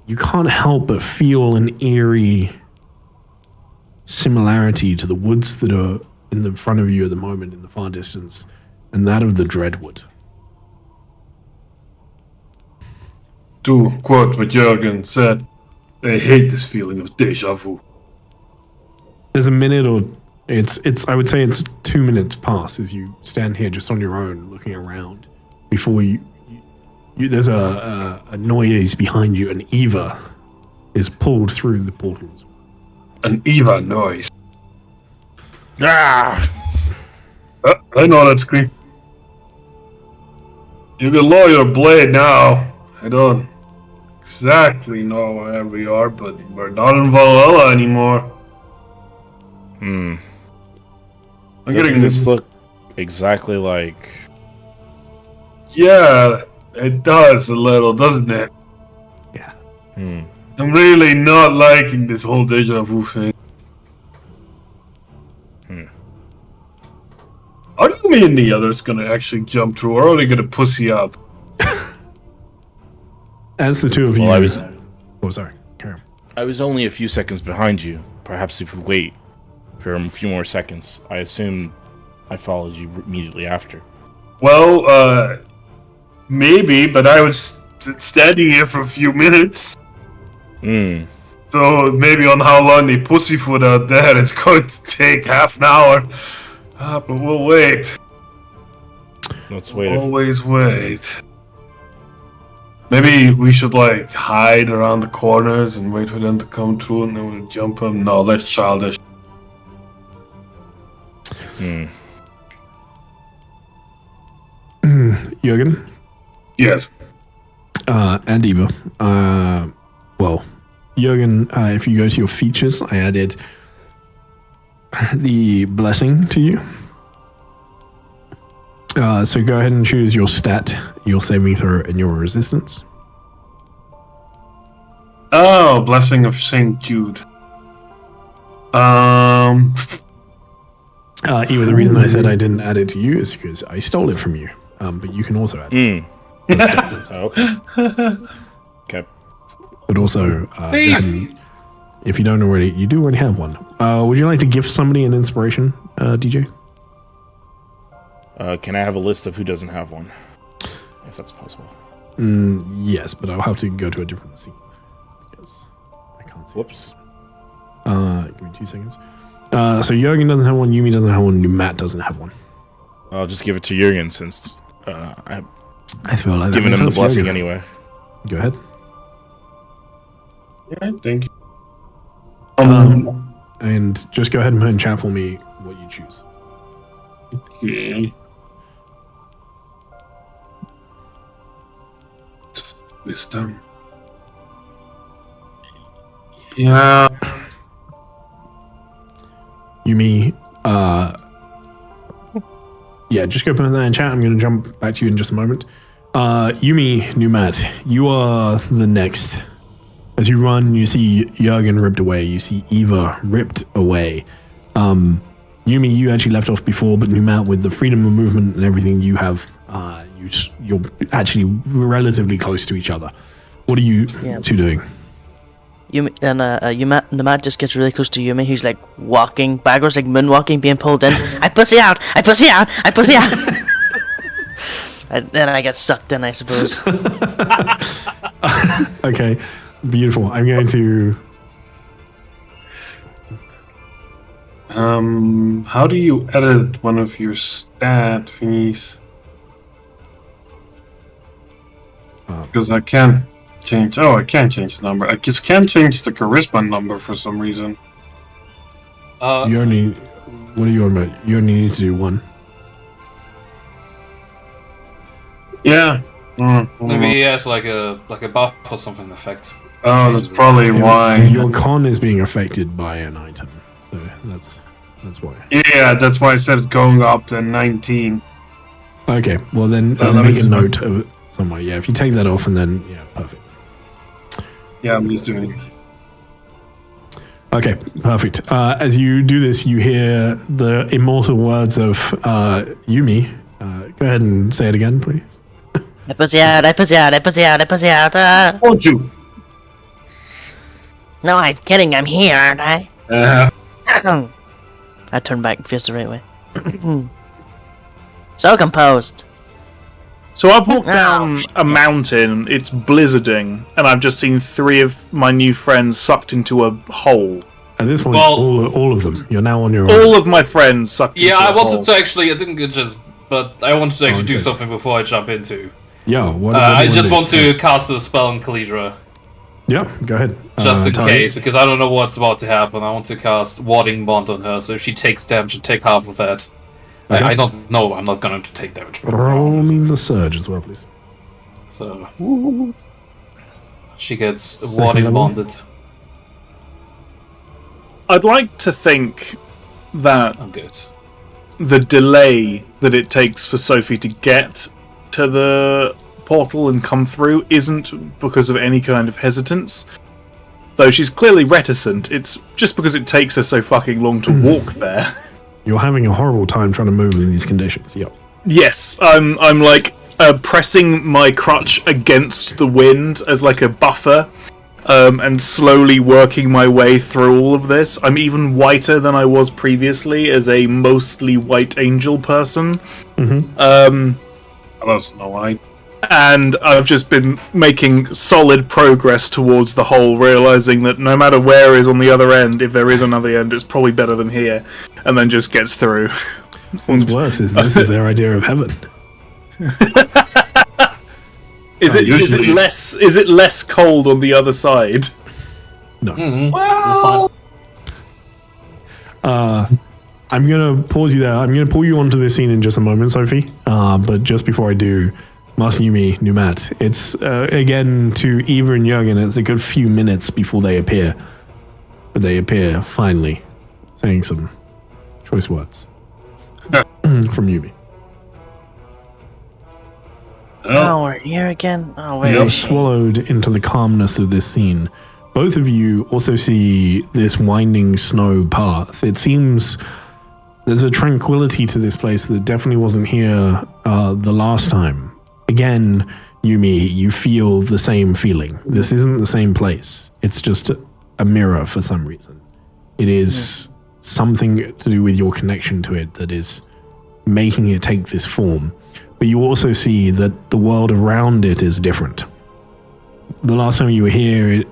You can't help but feel an eerie similarity to the woods that are in the front of you at the moment in the far distance, and that of the Dreadwood. To quote what Jurgen said, I hate this feeling of deja vu. There's a minute, or it's I would say it's 2 minutes pass as you stand here just on your own looking around before you there's a noise behind you, and Eva is pulled through the portals. An Eva noise. Ah! I know that scream. You can lower your blade now. I don't exactly know where we are, but we're not in Valhalla anymore. I'm Doesn't getting this look exactly like... Yeah, it does a little, doesn't it? Yeah. I'm really not liking this whole deja vu thing. Are you me and the others gonna actually jump through, or are they gonna pussy up? As the two of you... Well, I was... Oh, sorry. Carry on. I was only a few seconds behind you. Perhaps if we wait for a few more seconds, I assume I followed you immediately after. Well, maybe, but I was standing here for a few minutes. So maybe on how long they pussyfoot out there, it's going to take half an hour. But we'll wait. Let's wait. Always wait. Maybe we should like hide around the corners and wait for them to come through and then we'll jump them. No, that's childish. Jurgen? Yes. And Eva. Well, Jurgen, if you go to your features, I added the blessing to you. So go ahead and choose your stat, your saving throw, and your resistance. Oh, Blessing of St. Jude. Eva, the reason I said I didn't add it to you is because I stole it from you. But you can also add it. Okay. Okay. But also, if you don't already, you do already have one. Would you like to gift somebody an inspiration, DJ? Can I have a list of who doesn't have one? If that's possible. Yes, but I'll have to go to a different scene. Whoops. Give me 2 seconds. So Jurgen doesn't have one, Yumi doesn't have one, Matt doesn't have one. I'll just give it to Jurgen since I've I feel like given him the blessing Jurgen. anyway. Go ahead. Yeah, thank you. And just go ahead and put in chat for me what you choose. Okay. Wisdom. Yeah. Yumi, yeah, just go put that in chat. I'm going to jump back to you in just a moment. Yumi, Numat, you are the next. As you run, you see Jurgen ripped away. You see Eva ripped away. Yumi, you actually left off before, but Numat, with the freedom of movement and everything you have, you're actually relatively close to each other. What are you two doing? Yumi and Namat just gets really close to Yumi, who's like walking backwards, like moonwalking, being pulled in. I pussy out! I pussy out! I pussy out! And then I get sucked in, I suppose. Okay, beautiful. I'm going to. How do you edit one of your stat thingies? Because I can't change. Oh, I can't change the number. I just can't change the charisma number for some reason. You only. What are you on about? You only need to do one. Yeah. Maybe he has like a buff or something effect. Oh, that's probably why. Your con is being affected by an item, so that's why. Yeah, that's why I said going up to 19. Okay, well then Let me make a just- note of it somewhere. Yeah, if you take that off and then perfect. Yeah, I'm just doing it. Okay, perfect. As you do this, you hear the immortal words of Yumi. Go ahead and say it again, please. I pussy out! I pussy out! I pussy out! I pussy out! Won't you? No, I'm kidding. I'm here, aren't I? I turn back and face the right way. So composed. So I've walked down a mountain, it's blizzarding, and I've just seen 3 of my new friends sucked into a hole. At this point, Well- all of them. You're now on your own. All of my friends sucked into Yeah, a I wanted hole. to actually. I didn't get just, but I wanted to actually do okay. something before I jump into. Yeah. What I do you just do? want to cast a spell on Kalidra, Yeah, go ahead. just in Tari. case, because I don't know what's about to happen. I want to cast Warding Bond on her, so if she takes damage, she'll take half of that. Okay. I don't know. I'm not going to take damage from her. Roll me the surge as well, please. So she gets Second Warding level? Bonded. I'd like to think that I'm good. the delay that it takes for Sophie to get to the portal and come through isn't because of any kind of hesitance. Though she's clearly reticent, it's just because it takes her so fucking long to walk there. You're having a horrible time trying to move in these conditions. Yep. Yes, I'm like pressing my crutch against the wind as like a buffer, and slowly working my way through all of this. I'm even whiter than I was previously as a mostly white angel person. Hello, Snow White. And I've just been making solid progress towards the hole, realizing that no matter where is on the other end, if there is another end, it's probably better than here, and then just gets through. What's worse is this is their idea of heaven. Is it less cold on the other side? No. Well, I'm going to pause you there. I'm going to pull you onto this scene in just a moment, Sophie. But just before I do, Master Yumi, Numat, it's, again, to Eva and Jurgen, it's a good few minutes before they appear. But they appear, finally, saying some choice words. From Yumi. Oh, we're here again? Oh, where You're is she? swallowed into the calmness of this scene. Both of you also see this winding snow path. It seems there's a tranquility to this place that definitely wasn't here the last time. Again, Yumi, you feel the same feeling. This isn't the same place. It's just a mirror for some reason. It is something to do with your connection to it that is making it take this form. But you also see that the world around it is different. The last time you were here,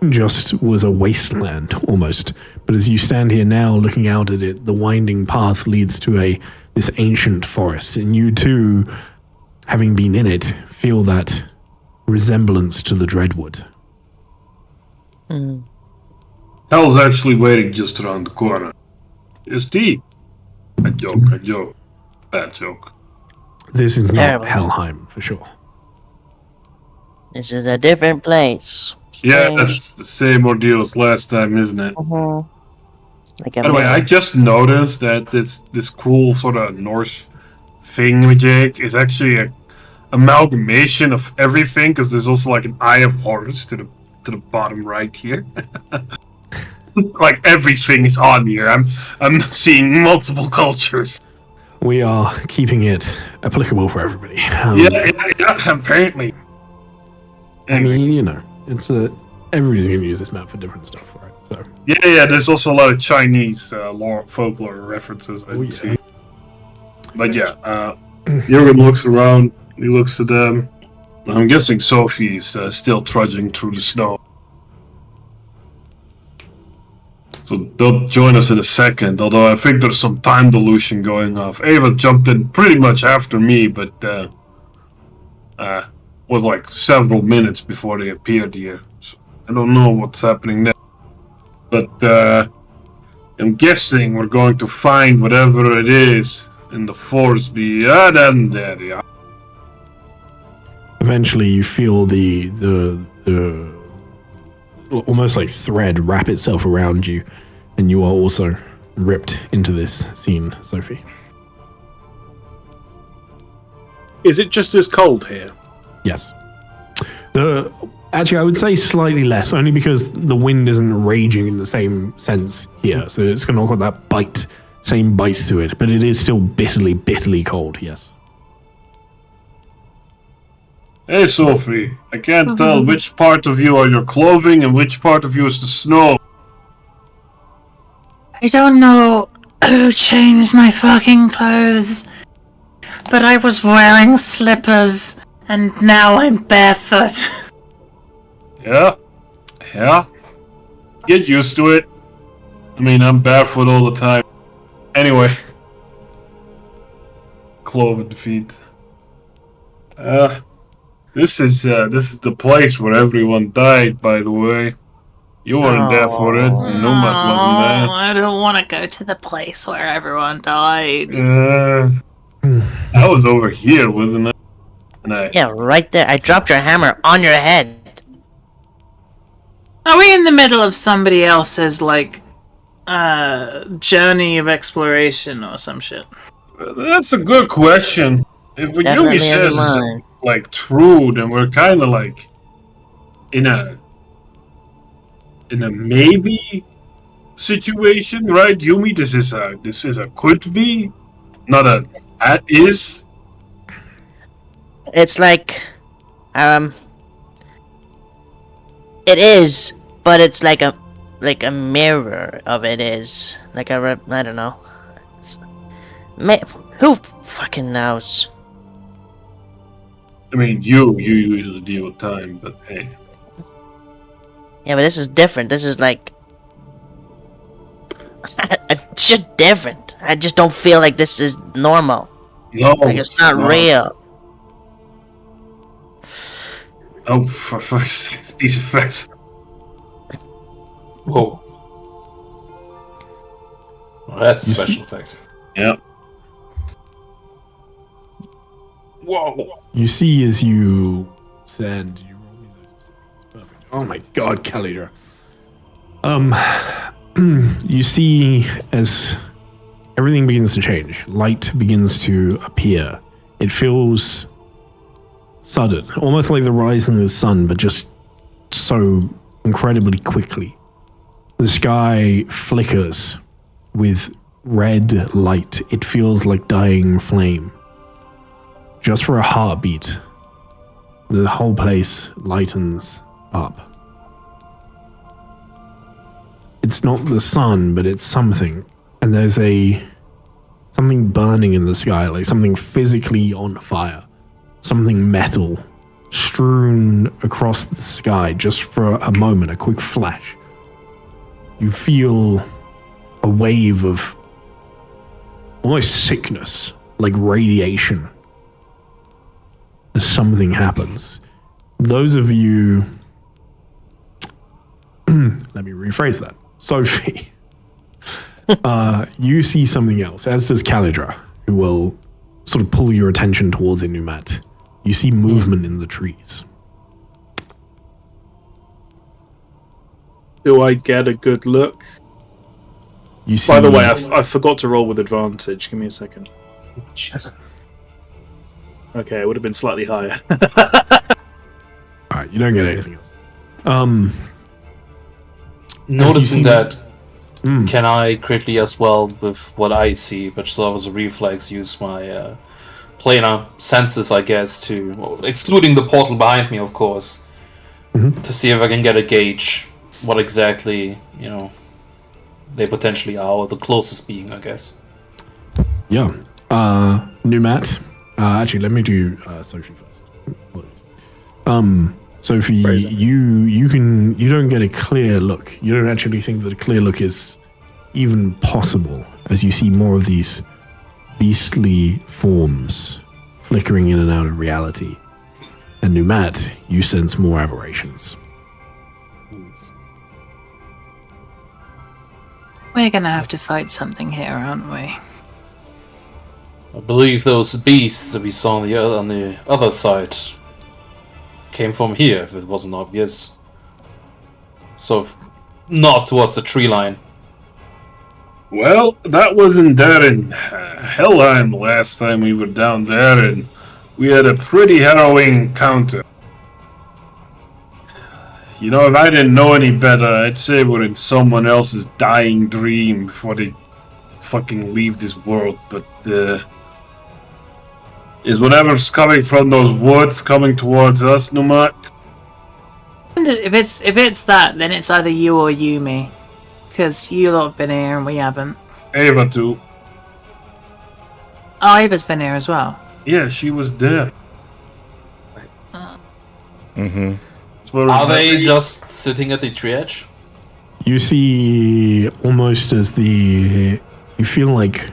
just was a wasteland almost. But as you stand here now looking out at it, the winding path leads to this ancient forest, and you too, having been in it, feel that resemblance to the Dreadwood. Hell's actually waiting just around the corner. It's deep. A joke. Bad joke. This is not Terrible. Helheim, for sure. This is a different place. Yeah, Strange. that's the same ordeal as last time, isn't it? Mhm. Like a By the way, mirror. I just noticed that this cool sort of Norse thingamajig is actually a amalgamation of everything, because there's also like an Eye of Horus to the bottom right here. Like everything is on here. I'm seeing multiple cultures. We are keeping it applicable for everybody. Yeah, apparently. I mean, you know, everybody's going to use this map for different stuff, right? So Yeah, there's also a lot of Chinese folklore references I yeah. see. But yeah, Jürgen looks around, he looks at them. I'm guessing Sophie's still trudging through the snow. So they'll join us in a second, although I think there's some time dilution going off. Ava jumped in pretty much after me, but was like several minutes before they appeared here. So I don't know what's happening there. But I'm guessing we're going to find whatever it is in the forest beyond there. eventually you feel the almost like thread wrap itself around you, and you are also ripped into this scene, Sophie. Is it just as cold here? Yes. Actually, I would say slightly less, only because the wind isn't raging in the same sense here. So it's going to got that same bite to it, but it is still bitterly cold, yes. Hey, Sophie, I can't tell which part of you are your clothing and which part of you is the snow. I don't know who changed my fucking clothes, but I was wearing slippers, and now I'm barefoot. Yeah? Get used to it. I mean, I'm barefoot all the time. Anyway. Cloven feet. This is the place where everyone died, by the way. You weren't there for it. Nomad wasn't there. I don't want to go to the place where everyone died. I was over here, wasn't it? And Yeah, right there. I dropped your hammer on your head. Are we in the middle of somebody else's, journey of exploration or some shit? that's a good question. If what Definitely Yumi says is mine. true, then we're kind of in a maybe situation, right? Yumi, this is a could be, not a that is. It's like, it is, but it's like a mirror of it is. I don't know. Who fucking knows? I mean, you usually deal with time, but hey. Yeah, but this is different. This is like, it's just different. I just don't feel like this is normal. No, Like it's not real. Oh, for fuck's sake, these effects. Whoa. Well, that's a special effect. Yeah. Whoa. You see, as you said, you roll me those specifics. Perfect. Oh my god, Calidra. You see as everything begins to change, light begins to appear. It feels sudden, almost like the rising of the sun, but just so incredibly quickly. The sky flickers with red light. It feels like dying flame. Just for a heartbeat, the whole place lightens up. It's not the sun, but it's something. And there's something burning in the sky, like something physically on fire. Something metal strewn across the sky just for a moment, a quick flash. You feel a wave of almost sickness, like radiation, as something happens. Those of you... let me rephrase that. Sophie, you see something else, as does Calidra, who will sort of pull your attention towards Inumat. You see movement in the trees. Do I get a good look? You see, By the way, I forgot to roll with advantage. Give me a second. Okay, it would have been slightly higher. Alright, you don't get anything else. Noticing that, can I quickly as well, with what I see, but so as a reflex, use my planar senses, I guess, to, well, excluding the portal behind me, of course, to see if I can get a gauge what exactly, they potentially are, or the closest being, I guess. Yeah. Numat. Actually, let me do Sophie first. Sophie, you don't get a clear look. You don't actually think that a clear look is even possible, as you see more of these beastly forms flickering in and out of reality. And Numat, you sense more aberrations. We're gonna have to fight something here, aren't we? I believe those beasts that we saw on the other side came from here, if it wasn't obvious. So, not towards the tree line. Well, that wasn't there in Helheim last time we were down there, and we had a pretty harrowing encounter. If I didn't know any better, I'd say we're in someone else's dying dream before they fucking leave this world, but, is whatever's coming from those woods coming towards us, Numat? If it's that, then it's either you or Yumi. Because you lot have been here and we haven't. Ava too. Oh, Ava's been here as well. Yeah, she was there. Mm-hmm. Are they just sitting at the tree edge? You see almost as you feel like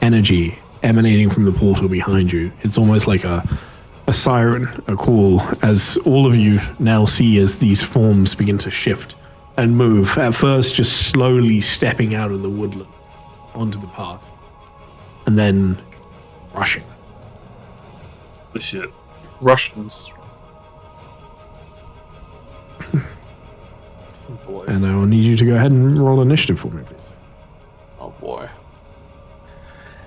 energy emanating from the portal behind you. It's almost like a siren, a call, as all of you now see as these forms begin to shift and move. At first, just slowly stepping out of the woodland onto the path, and then rushing. The shit. Russians. Boy. And I will need you to go ahead and roll initiative for me, please. Oh boy.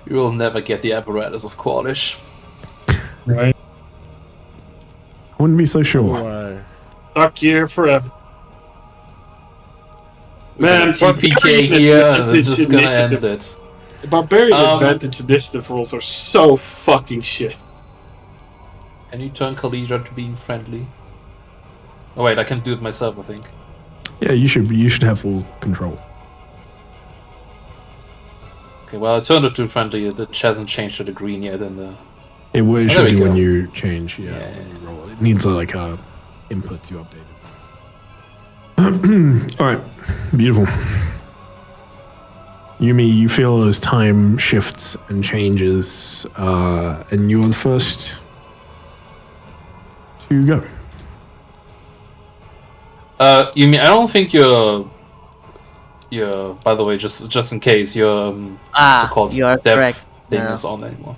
You will never get the apparatus of Qualish. Right? I wouldn't be so sure. Stuck here forever. Man, TPK here, and it's just gonna end it. Barbarian advantage initiative rolls are so fucking shit. Can you turn Kalidra to being friendly? Oh wait, I can do it myself, I think. Yeah, you should have full control. Okay, well, I turned it to friendly. The hasn't changed to the green yet, and the... It there should we be go. when you change, Yeah. when you roll. It needs like a input to update it. Alright, beautiful. Yumi, you feel as time shifts and changes, and you're the first to go. Yumi, I don't think you're... By the way, just in case, your what's it called? you are Dev correct. thing Yeah. is on anymore.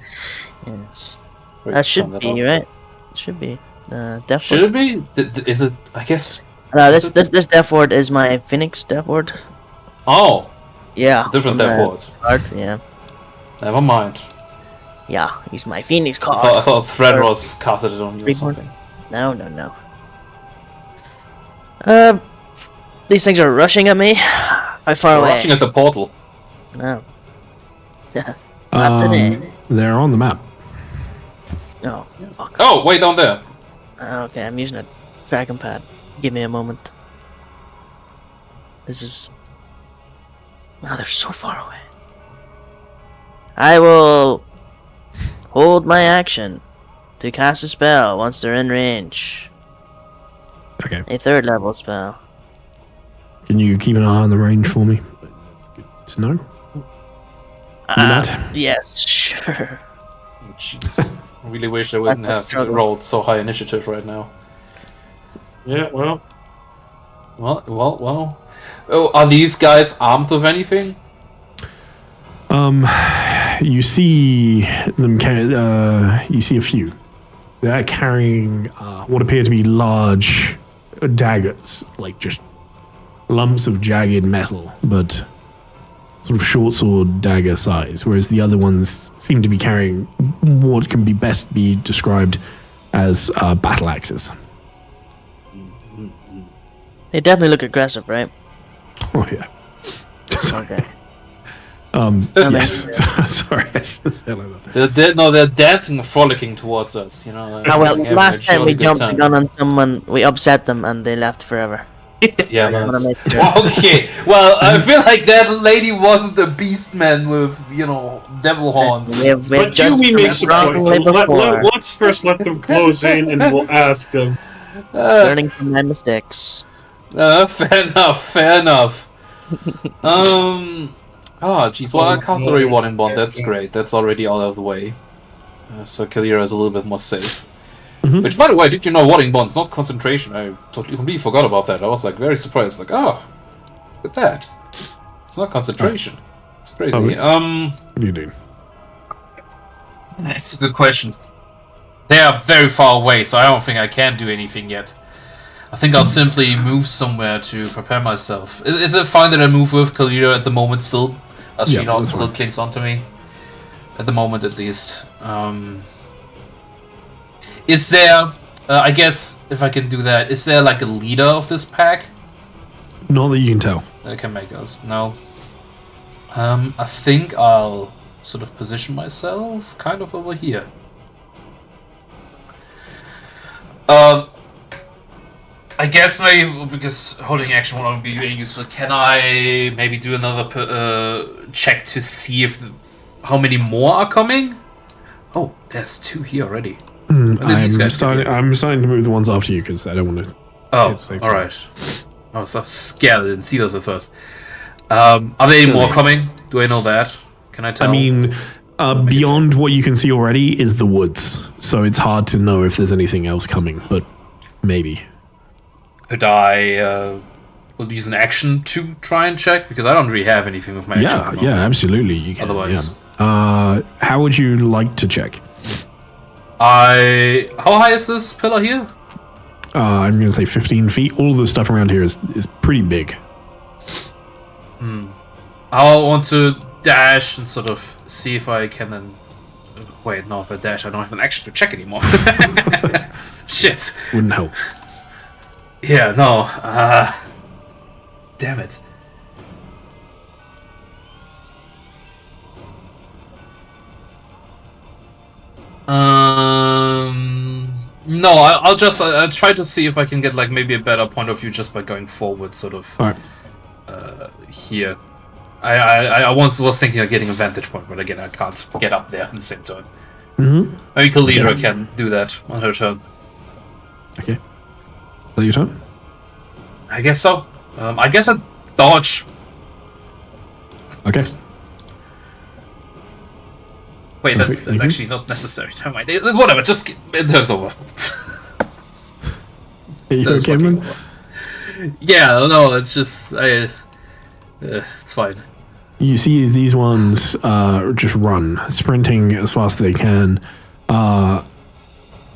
Yes. Wait, That should turn be, off. right? It should be. Death Should Ward. it be? Is it? I guess. This Death Ward is my Phoenix Death Ward. Oh, Yeah. different from Death the Ward. card, yeah. Never mind. Yeah, he's my Phoenix I card. thought Threadros casted it on you or Reborn? something. No. These things are rushing at me. How far We're away? rushing at the portal. No. Not today. They're on the map. No. Fuck. Oh, way down there. Okay, I'm using a dragon pad. Give me a moment. This is... Wow, they're so far away. I will hold my action to cast a spell once they're in range. Okay. A 3rd level spell. Can you keep an eye on the range for me? That's good to know. Matt? Yes, sure. Oh, jeez. I really wish I wouldn't That's a have struggle. rolled so high initiative right now. Yeah, well, Well. Oh, are these guys armed with anything? You see them. You see a few. They're carrying what appear to be large daggers, like just lumps of jagged metal, but sort of short sword dagger size. Whereas the other ones seem to be carrying what can best be described as battle axes. They definitely look aggressive, right? Oh yeah. Okay. Yes. Sorry, I should say like that. They're dancing and frolicking towards us. You know. Ah, well, having a last time jolly we good jumped the time. gun on someone, we upset them and they left forever. Yeah, I wanna that's... make sure. Okay. Well, I feel like that lady wasn't the beast man with devil horns. We've but judged we them make some wrongly questions. before. Let's first let them close in, and we'll ask them. Learning from my mistakes. Fair enough. Oh, jeez. Well, I cast already one in bond. That's great. That's already out of the way. So Kalira is a little bit more safe. Which, by the way, did you know Wadding Bond's not concentration? I completely forgot about that. I was like very surprised. Like, oh, look at that. It's not concentration. It's crazy. What do you do? It's a good question. They are very far away, so I don't think I can do anything yet. I think I'll simply move somewhere to prepare myself. Is it fine that I move with Kalira at the moment still? As Yeah, she not that's still fine. clings onto me? At the moment, at least. Is there... I guess, if I can do that, is there like a leader of this pack? Not that you can tell. That can make us. No. I think I'll sort of position myself kind of over here. I guess maybe because holding action will only be very useful. Can I maybe do another check to see if how many more are coming? Oh, there's 2 here already. When did these guys get here? I'm starting to move the ones after you because I don't want to. Oh, It's like- alright. I was so scared I didn't see those at first. Are there any more coming? Do I know that? Can I tell? I mean, beyond what you can see already is the woods, so it's hard to know if there's anything else coming. But maybe. Could I use an action to try and check? Because I don't really have anything with my action. at the Yeah, moment. absolutely. You can. Otherwise- yeah. How would you like to check? How high is this pillar here? I'm going to say 15 feet. All the stuff around here is pretty big. I want to dash and sort of see if I can then... Wait, no, if I dash, I don't have an action to check anymore. Shit. Wouldn't help. Yeah, no. Damn it. No, I'll just I'll try to see if I can get like maybe a better point of view just by going forward, sort of All right. here. I once was thinking of getting a vantage point, but again I can't get up there at the same time. Mm-hmm. Maybe Kalira can do that on her turn. Okay. Is that your turn? I guess so. I guess I dodge. Okay. Wait, Perfect, that's thank you. actually not necessary. Never mind. Whatever, just it turns over. Are you That's okay, fucking- man? Yeah, no, it's just it's fine. You see these ones just run, sprinting as fast as they can,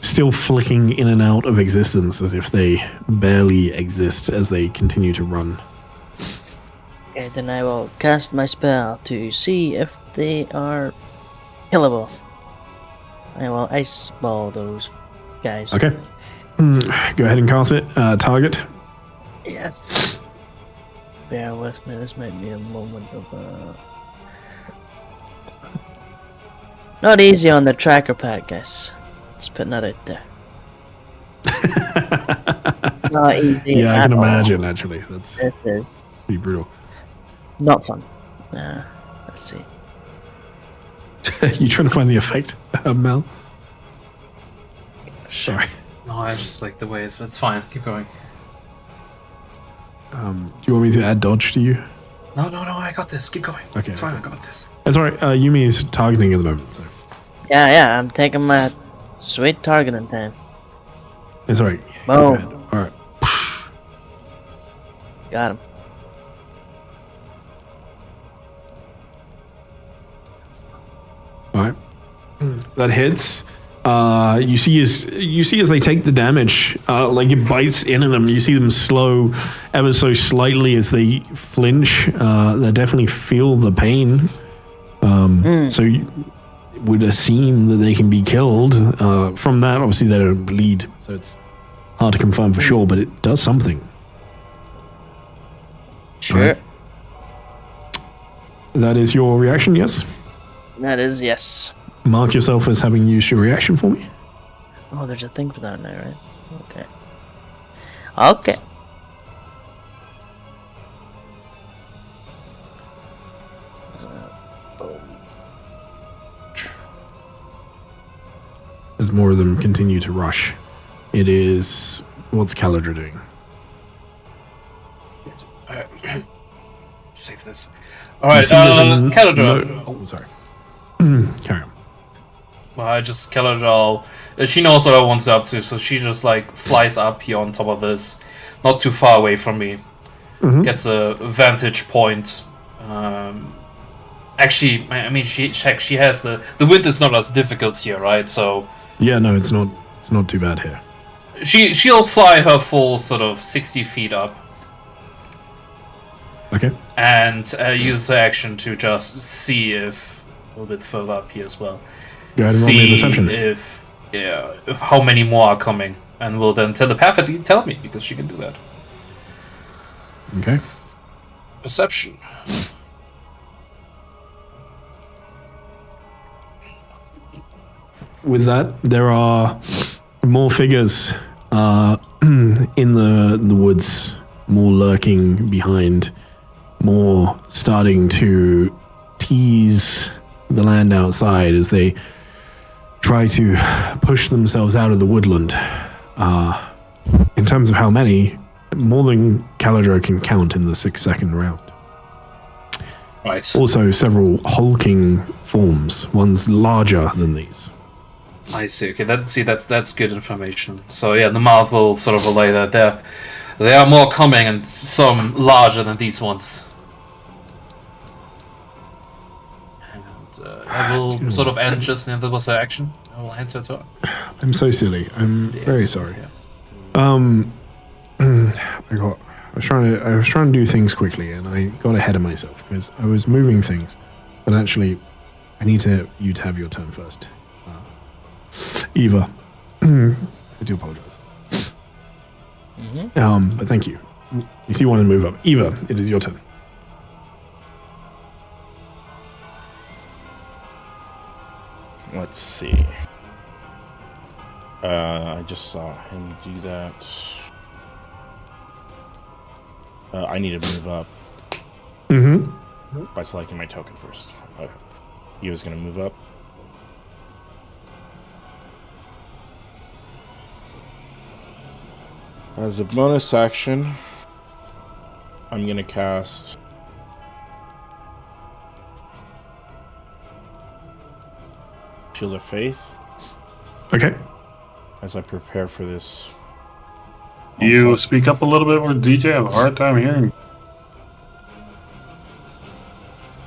still flicking in and out of existence as if they barely exist as they continue to run. Okay, then I will cast my spell to see if they are killable. I will ice ball those guys. Okay. Go ahead and cast it. Target. Yes. Bear with me, this might be a moment of not easy on the tracker pack, guys. Just putting that out there. Not easy. Yeah, I at can all. imagine, actually. That's This is pretty brutal. not fun. Let's see. You trying to find the effect, Mel? Sorry. No, I just like the way it's fine. Keep going. Do you want me to add dodge to you? No, I got this. Keep going. Okay, It's fine, okay. I got this. That's all right. Yumi is targeting at the moment, so Yeah, I'm taking my sweet targeting time. it's all right. Boom. Go ahead. All right. Got him. All right. That hits. You see as they take the damage, like it bites into them. You see them slow ever so slightly as they flinch. They definitely feel the pain. So you would assume that they can be killed. From that, obviously they don't bleed, so it's hard to confirm for sure. But it does something. Sure. Right. That is your reaction, yes? That is yes. Mark yourself as having used your reaction for me. Oh, there's a thing for that now, right? Okay. Okay. As more of them continue to rush, it is... What's Caladra doing? Save this. Alright, You see there's a- Caladra. no- oh, sorry. Carry on. Well, I just Caladra. She knows what I want up to, so she just like flies up here on top of this, not too far away from me. Gets a vantage point. Actually, I mean, she has the wind is not as difficult here, right? So Yeah, no, it's not too bad here. she'll fly her full sort of 60 feet up Okay. and use the action to just see if a little bit further up here as well. Go ahead and roll me a See deception. if how many more are coming, and will then telepathically tell me because she can do that. Okay. Perception. With that, there are more figures in the woods, more lurking behind, more starting to tease the land outside as they try to push themselves out of the woodland. In terms of how many, more than Caladra can count in the 6-second round. Right. Also, several hulking forms, ones larger than these. I see. Okay, that's good information. So yeah, the mouth will sort of relay that there are more coming, and some larger than these ones. And I will sort of end just in the was action. I will enter to. I'm so silly. I'm very sorry. Yeah. I was trying to do things quickly, and I got ahead of myself because I was moving things. But actually, I need you to have your turn first. Eva, I do apologize. But thank you. You see one and move up. Eva, it is your turn. Let's see. I just saw him do that. I need to move up by selecting my token first. He was going to move up. As a bonus action, I'm going to cast Shield of Faith Okay. as I prepare for this. You speak up a little bit more, DJ. I have a hard time hearing.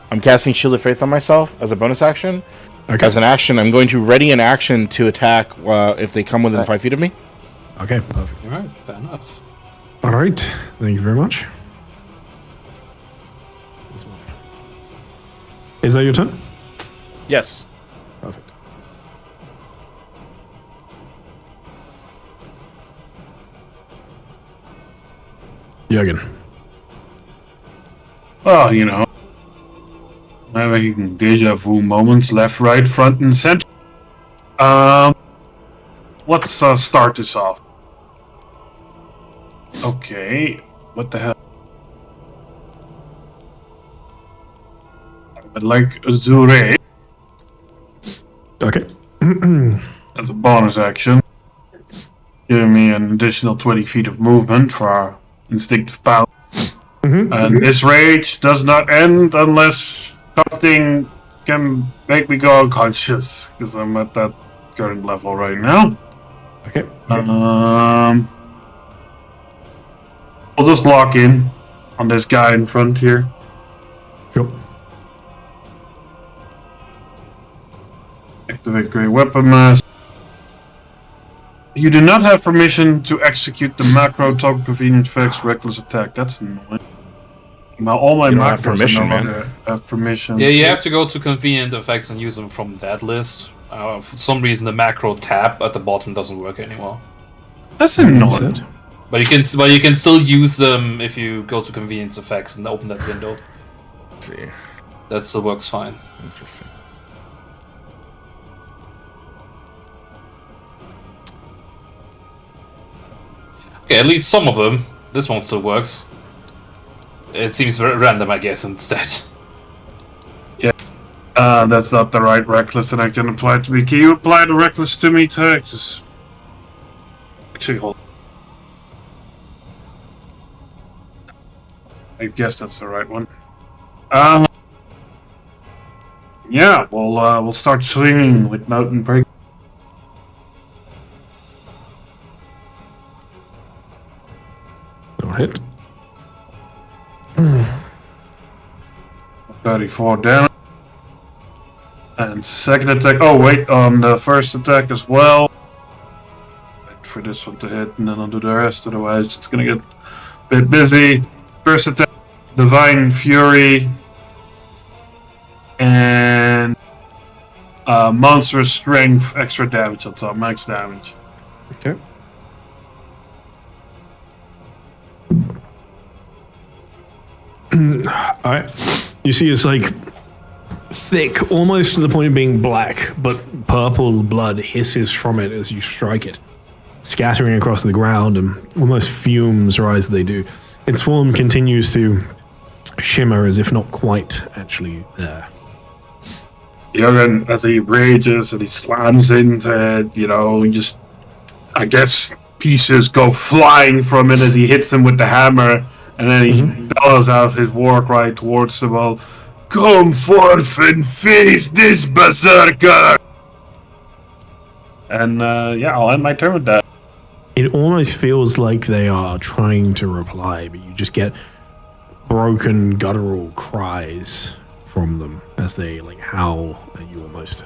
I'm casting Shield of Faith on myself as a bonus action. Okay. As an action, I'm going to ready an action to attack if they come within 5 feet of me. Okay, perfect. All right, fair enough. All right. Thank you very much. Is that your turn? Yes. Perfect. Jürgen. Well, you know, having deja vu moments left, right, front, and center. Let's start this off. Okay, what the hell? I'd like Zure Okay. as a bonus action. giving me an additional 20 feet of movement for our instinctive power. And this rage does not end unless something can make me go unconscious, because I'm at that current level right now. Okay. We'll just lock in on this guy in front here. Sure. Activate Great Weapon Mask. You do not have permission to execute the macro Token Convenient Effects Reckless Attack. That's annoying. Now all my You don't have macros permission, no man. longer have permission. Yeah, you have to go to convenient effects and use them from that list. For some reason, the macro tab at the bottom doesn't work anymore. That's annoying. But you can still use them if you go to convenience effects and open that window. Let's see. That still works fine. Interesting. Okay, at least some of them. This one still works. It seems random, I guess, instead. That's not the right reckless that I can apply to me. Can you apply the reckless to me, Ty? Actually, hold. I guess that's the right one. Yeah, we'll start swinging with Mountain Break. No hit. 34 damage. And second attack. Oh, wait, on the first attack as well. Wait for this one to hit, and then I'll do the rest, otherwise it's gonna get a bit busy. First attack, Divine Fury. And Monstrous Strength, extra damage on top, max damage. Okay. Alright. You see it's like thick, almost to the point of being black, but purple blood hisses from it as you strike it, scattering across the ground, and almost fumes rise as they do. Its form continues to shimmer as if not quite actually there. Jurgen, as he rages and he slams into it, just, I guess, pieces go flying from it as he hits him with the hammer, and then he bellows out his war cry towards the wall. Come forth and finish this berserker! And, I'll end my turn with that. It almost feels like they are trying to reply, but you just get broken, guttural cries from them as they howl at you almost.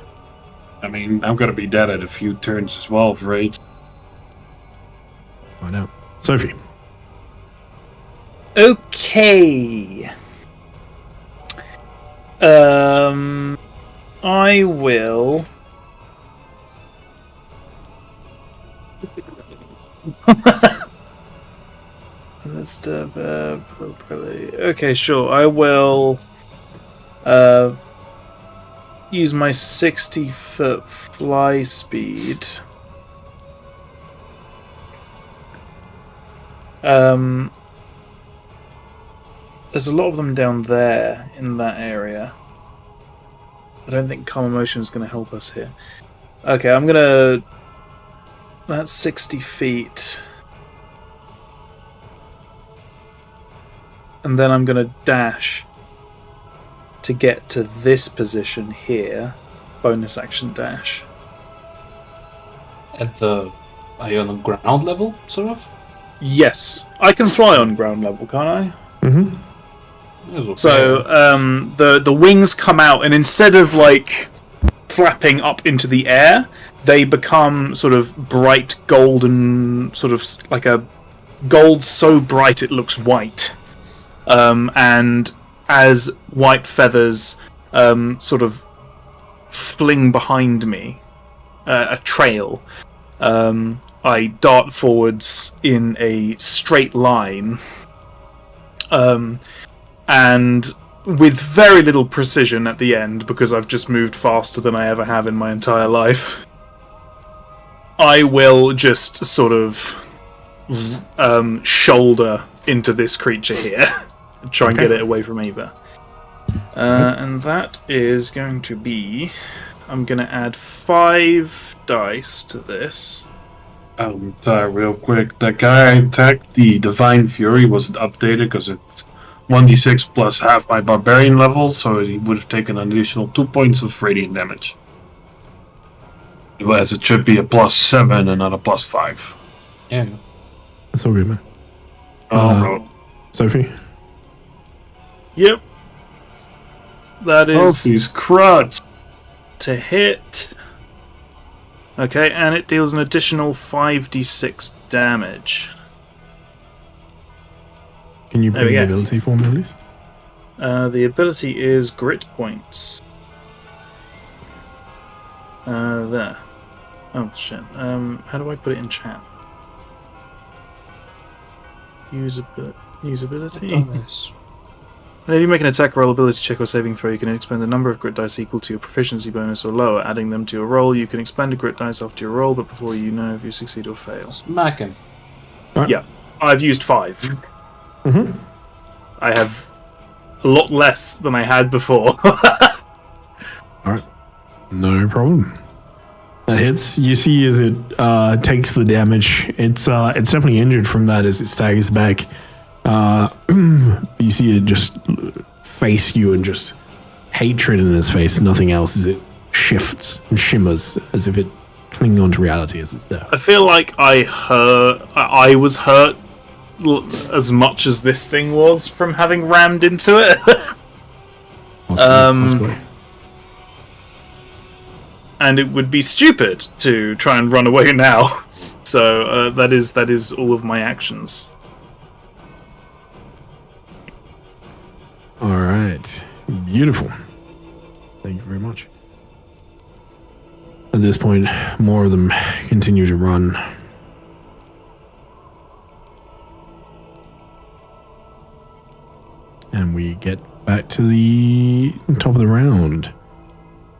I mean, I'm gonna be dead at a few turns as well, for rage. Find out. Sophie. Okay. I will. Let's do properly. Okay, sure. I will use my 60-foot fly speed. There's a lot of them down there in that area. I don't think Calm Emotion is going to help us here. Okay, I'm going to... That's 60 feet. And then I'm going to dash to get to this position here. Bonus action dash. Are you on the ground level, sort of? Yes. I can fly on ground level, can't I? Mm-hmm. Okay. So the wings come out, and instead of flapping up into the air, they become sort of bright golden, sort of like a gold so bright it looks white. And as white feathers sort of fling behind me, a trail, I dart forwards in a straight line. And with very little precision at the end, because I've just moved faster than I ever have in my entire life, I will just sort of shoulder into this creature here. Try and get it away from Eva. And that is going to be... I'm going to add 5 dice to this. Real quick. That guy attacked the Divine Fury wasn't updated because it's 1d6 plus half my Barbarian level, so he would have taken an additional 2 points of radiant damage. Whereas it should be a +7 and not a +5. Yeah. That's all good, man. Oh, Sophie? Yep. That is Sophie's crutch. to hit. Okay, and it deals an additional 5d6 damage. Can you There bring we the go. ability for me, please? The ability is Grit Points. There. Oh, shit. How do I put it in chat? Usability? Whenever you make an attack roll, ability check, or saving throw, you can expend a number of grit dice equal to your proficiency bonus or lower. Adding them to your roll, you can expend a grit dice after your roll, but before you know if you succeed or fail. Smack him. Yeah, I've used 5. Mm-hmm. I have a lot less than I had before. Alright. No problem. That hits. You see as it takes the damage. It's definitely injured from that as it staggers back. You see it just face you and just hatred in its face, nothing else, as it shifts and shimmers as if it clinging on to reality as it's there. I feel like I was hurt as much as this thing was from having rammed into it. Possibly. And it would be stupid to try and run away now. So that is all of my actions. Alright. Beautiful. Thank you very much. At this point, more of them continue to run. And we get back to the top of the round.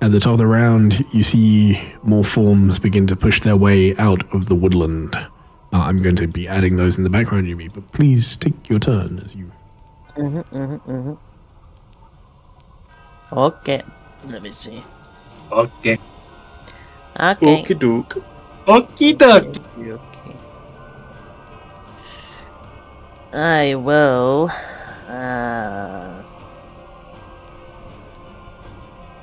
At the top of the round, you see more forms begin to push their way out of the woodland. I'm going to be adding those in the background, Yumi, but please take your turn as you... Okay. Let me see. Okay. Okay. Okie doke. Okie dokie. Okay. I will.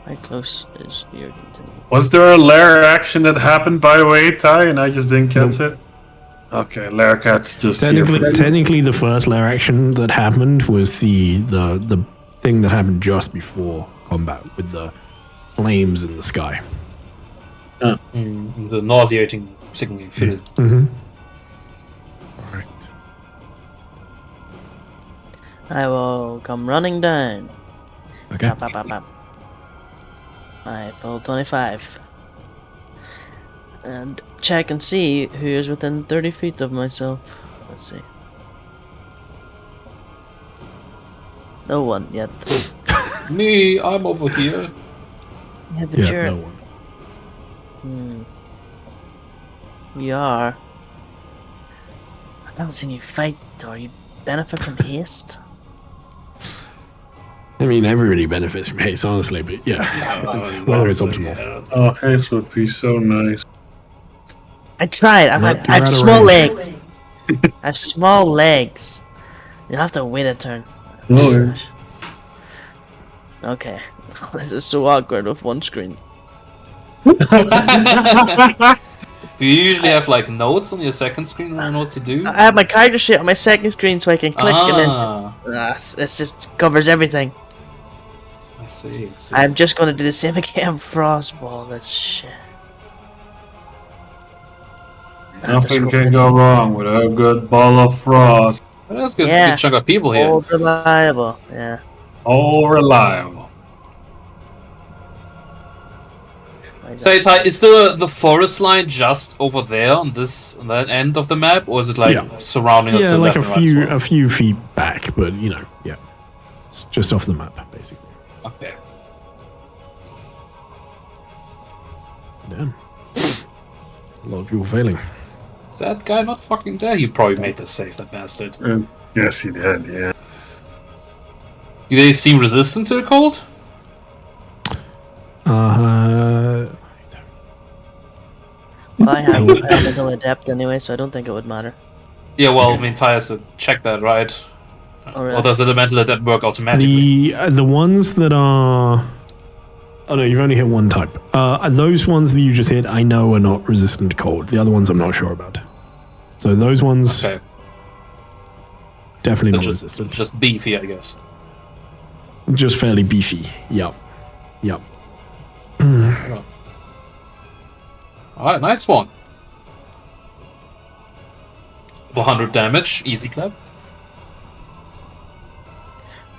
My close is irritating. Was there a lair action that happened, by the way, Ty, and I just didn't catch it? Okay, lair cat's just here for Technically, the first lair action that happened was the thing that happened just before combat with the flames in the sky. The nauseating, sickening feeling. Mm-hmm. All right. I will come running down. Okay. Pop, pop, pop, pop. I pull 25. And check and see who is within 30 feet of myself. Let's see. No one yet. Me, I'm over here. Yeah, but Yeah, you're... no one. You are. I haven't seen you fight, or you benefit from haste. I mean, everybody benefits from haste, honestly, but yeah, whether it's optimal. Oh, haste would be so nice. I tried. I You're have out of small range. legs. I have small legs. You'll have to wait a turn. No, Okay. This is so awkward with one screen. Do you usually have like notes on your second screen on what to do? I have my character sheet on my second screen so I can click and then it just covers everything. I see. I'm just gonna do the same again. Frostball. That's shit. nothing can go wrong with a good ball of frost. Well, that's good. Yeah. Good chunk of people here. All reliable. Yeah. All reliable. Say, Ty, is the forest line just over there on that end of the map, or is it like surrounding us? Yeah, to like left and right as well? a few feet back, but you know, yeah, it's just off the map basically. Okay. Damn, a lot of people failing. Is that guy not fucking there? You probably made this safe, that bastard. Yes, he did, yeah. Do they seem resistant to the cold? Well, I have difficult. elemental adept anyway, so I don't think it would matter. Yeah, well, I mean, Ty has to check that, right? Oh, really? Or does elemental adept work automatically? The ones that are. Oh no, you've only hit one type. Those ones that you just hit, I know are not resistant to cold. The other ones, I'm not sure about. So those ones, Okay. definitely They're not just, resistant. just beefy, I guess. Just fairly beefy. Yep. Alright, nice one. 100 damage, easy clap.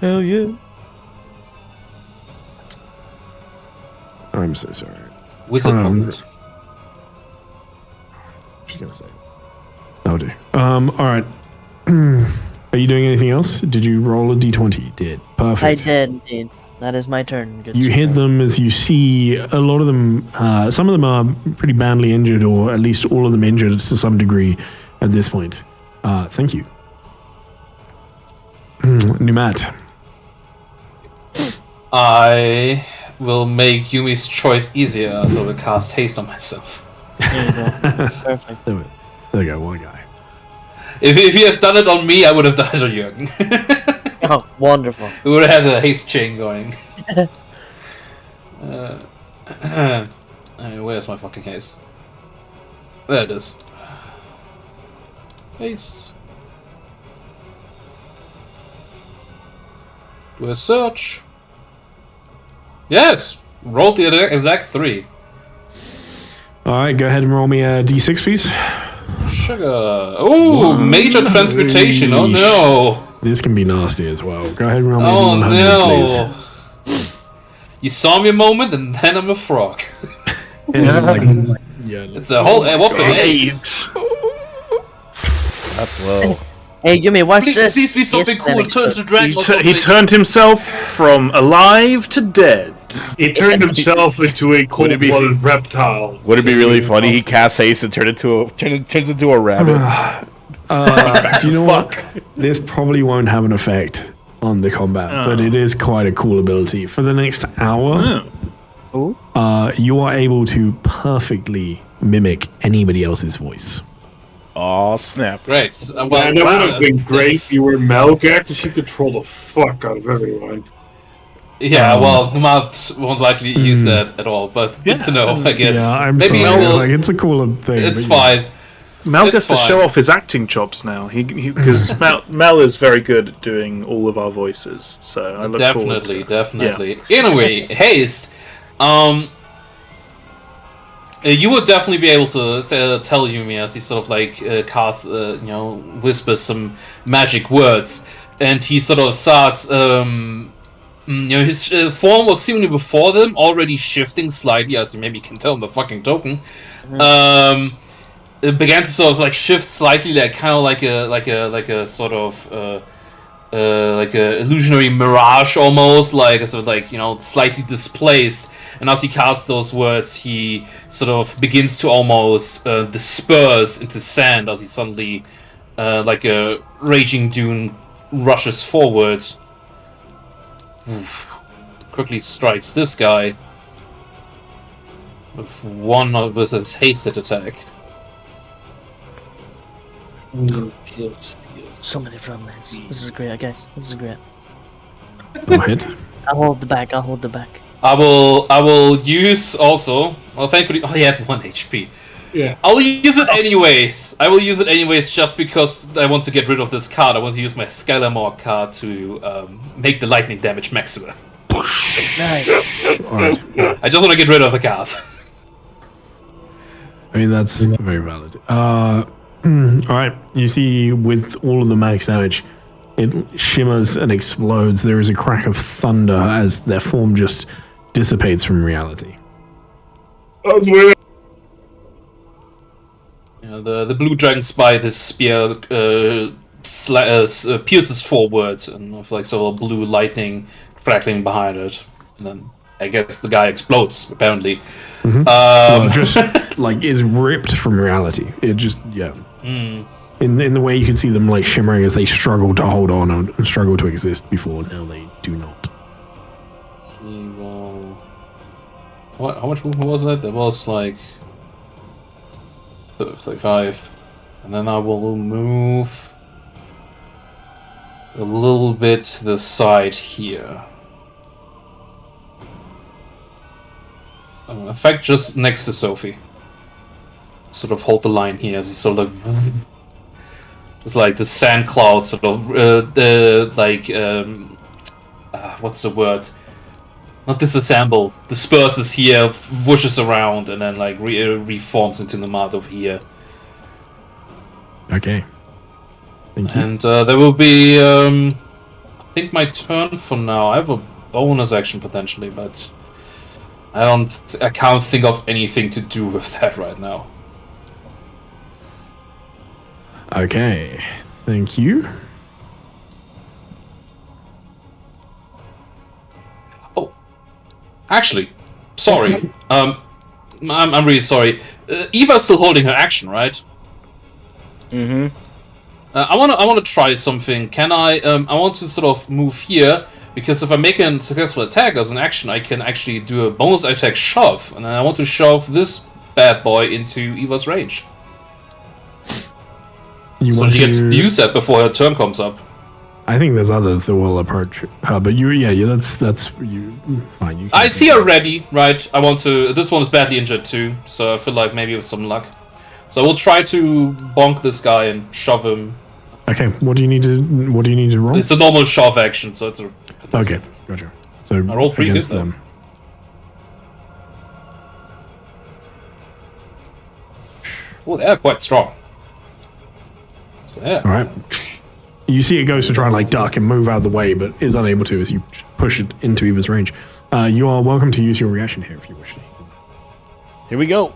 Hell yeah. I'm so sorry. Wizard moment. Just gonna say. That'll do. All right. Are you doing anything else? Did you roll a d20? You did. Perfect. I did indeed. That is my turn. Good You sir. hit them as you see a lot of them. Some of them are pretty badly injured, or at least all of them injured to some degree at this point. Thank you. Numat. I will make Yumi's choice easier, so I will cast haste on myself. There you go. Perfect. There we go, one guy. If you have done it on me, I would have done it on Jürgen. Oh, wonderful. We would have had a haste chain going. Where's my fucking haste? There it is. Haste. Do a search. Yes! Rolled the exact 3. All right, go ahead and roll me a d6, please. Sugar. Ooh, major transportation. Oh no. This can be nasty as well. Go ahead and roll me Oh a d100, no. You saw me a moment, and then I'm a frog. please. And It's a whole. What the AIDS. That's low. Hey, Yumi, watch Please, this. please be something Yes, cool. Phoenix, Turn to dragon. He, or tu- he something. turned himself from alive to dead. He turned himself into a cold-blooded reptile. Would it be really funny? He casts haste and turns into a rabbit. do you know what? This probably won't have an effect on the combat, but it is quite a cool ability. For the next hour, you are able to perfectly mimic anybody else's voice. Oh snap! Great. Man, that would have been great if you were Melgak, because you control the fuck out of everyone. Yeah, well, Humat won't likely use that at all, but good to know, I guess. Yeah, I'm Maybe sorry. he will. Like, it's a cool thing. It's but yeah. fine. Mel It's gets to fine. show off his acting chops now. Because Mel is very good at doing all of our voices. So I look forward to Definitely. Anyway, haste. You would definitely be able to tell Yumi as he sort of like casts, whispers some magic words, and he sort of starts. His form was seemingly before them, already shifting slightly, as you maybe can tell in the fucking token. It began to sort of like shift slightly, like kind of like a sort of like a illusionary mirage almost, like a sort of like slightly displaced. And as he casts those words, he sort of begins to almost disperse into sand as he suddenly, like a raging dune, rushes forward. Quickly strikes this guy with one of his hasted attack. So many front lines. This is great, guys. This is great. Go ahead. I'll hold the back. I'll hold the back. I will use also. Well, thankfully, he had 1 HP. Yeah. I'll use it anyways. I will use it anyways just because I want to get rid of this card. I want to use my Skylarmore card to make the lightning damage maximum. Nice. All right. I just want to get rid of the card. I mean, that's very valid. All right. You see, with all of the max damage, it shimmers and explodes. There is a crack of thunder as their form just dissipates from reality. That's weird. The blue dragon spy this spear pierces forward and with like sort of blue lightning crackling behind it, and then I guess the guy explodes apparently. Well, just like is ripped from reality. It just In the way you can see them like shimmering as they struggle to hold on and struggle to exist before. Now they do not. He will... What? How much movement was that? That was like 35. And then I will move a little bit to the side here. In fact, just next to Sophie. Sort of hold the line here as he sort of... Just like the sand cloud sort of... what's the word? Not disassemble. Disperses here, whooshes around, and then like reforms into the mud over here. Okay. Thank you. And there will be, I think, my turn for now. I have a bonus action potentially, but I can't think of anything to do with that right now. Okay. Thank you. Oh, actually, sorry. I'm really sorry. Eva's still holding her action, right? Mm-hmm. I want to try something. Can I? I want to sort of move here because if I make a successful attack as an action, I can actually do a bonus attack shove, and then I want to shove this bad boy into Eva's range. So she gets to use that before her turn comes up. I think there's others that will approach her, but that's you. Fine. You I see her ready, right? I want to. This one is badly injured too, so I feel like maybe with some luck. So I will try to bonk this guy and shove him. Okay. What do you need to roll? It's a normal shove action, so it's a. Okay. Gotcha. So I rolled pretty against good, though. them. Oh, they are quite strong. So, yeah. All right. You see it goes to try and like duck and move out of the way, but is unable to as you push it into Eva's range. You are welcome to use your reaction here if you wish. Here we go.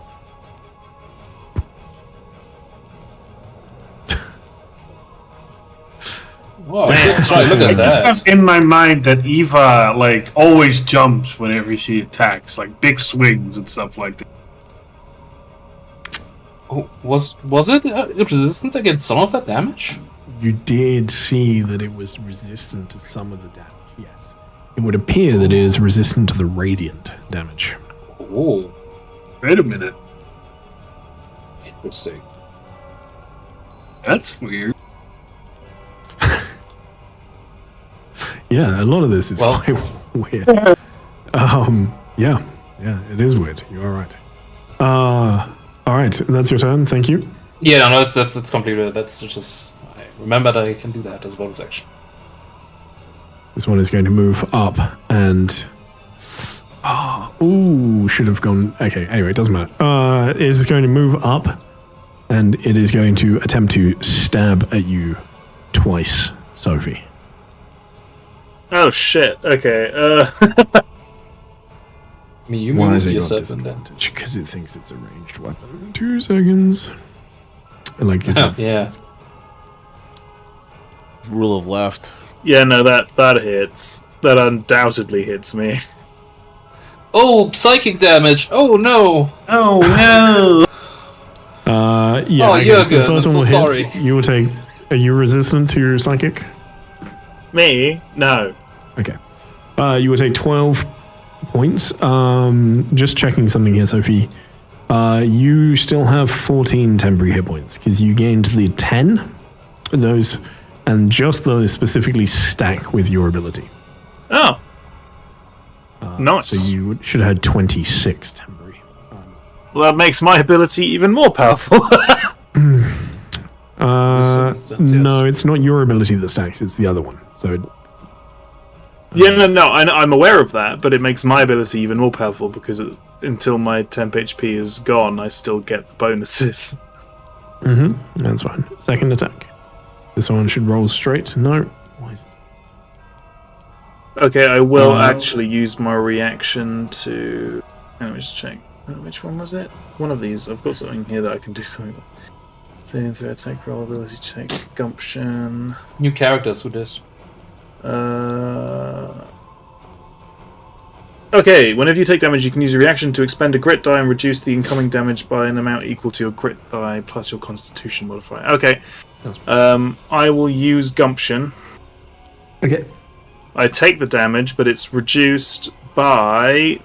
Oh, that's right. Look I at just that. have in my mind that Eva like always jumps whenever she attacks, like big swings and stuff like that. Oh, was it resistant against some of that damage? You did see that it was resistant to some of the damage. Yes. It would appear that it is resistant to the radiant damage. Oh, Wait a minute, interesting. that's weird. Yeah, a lot of this is Well- quite weird. Yeah, it is weird. You are right. All right, that's your turn. Thank you. Yeah, no, that's completely. That's just. I remember that I can do that as a bonus action. This one is going to move up and. Should have gone. Okay, anyway, it doesn't matter. It is going to move up and it is going to attempt to stab at you twice, Sophie. Oh shit. Okay. I mean, you Why moved is it got yourself in there. disadvantage? Because it thinks it's a ranged weapon. 2 seconds. Like, is it- Yeah. Rule of left. Yeah, no, that hits. That undoubtedly hits me. Oh, psychic damage! Oh no! Oh no! yeah. Oh, okay, you're so good. the first I'm one so will hit. sorry. You will take. Are you resistant to your psychic? Me? No. Okay. You will take 12 points. Just checking something here, Sophie. You still have 14 temporary hit points because you gained the 10. Those, and just those specifically stack with your ability. Oh. Nice. So you should have had 26 temporary. Well, that makes my ability even more powerful. No, it's not your ability that stacks. It's the other one. So Yeah, no, I'm aware of that, but it makes my ability even more powerful because until my temp HP is gone, I still get the bonuses. that's fine. Second attack. This one should roll straight. No. Why is it? Okay, I will actually use my reaction to... Let me just check. Which one was it? One of these. I've got something here that I can do something with. Saving through attack roll, ability check, gumption... New characters with this. Okay, whenever you take damage, you can use your reaction to expend a grit die and reduce the incoming damage by an amount equal to your grit die plus your constitution modifier. Okay. I will use gumption. Okay. I take the damage, but it's reduced by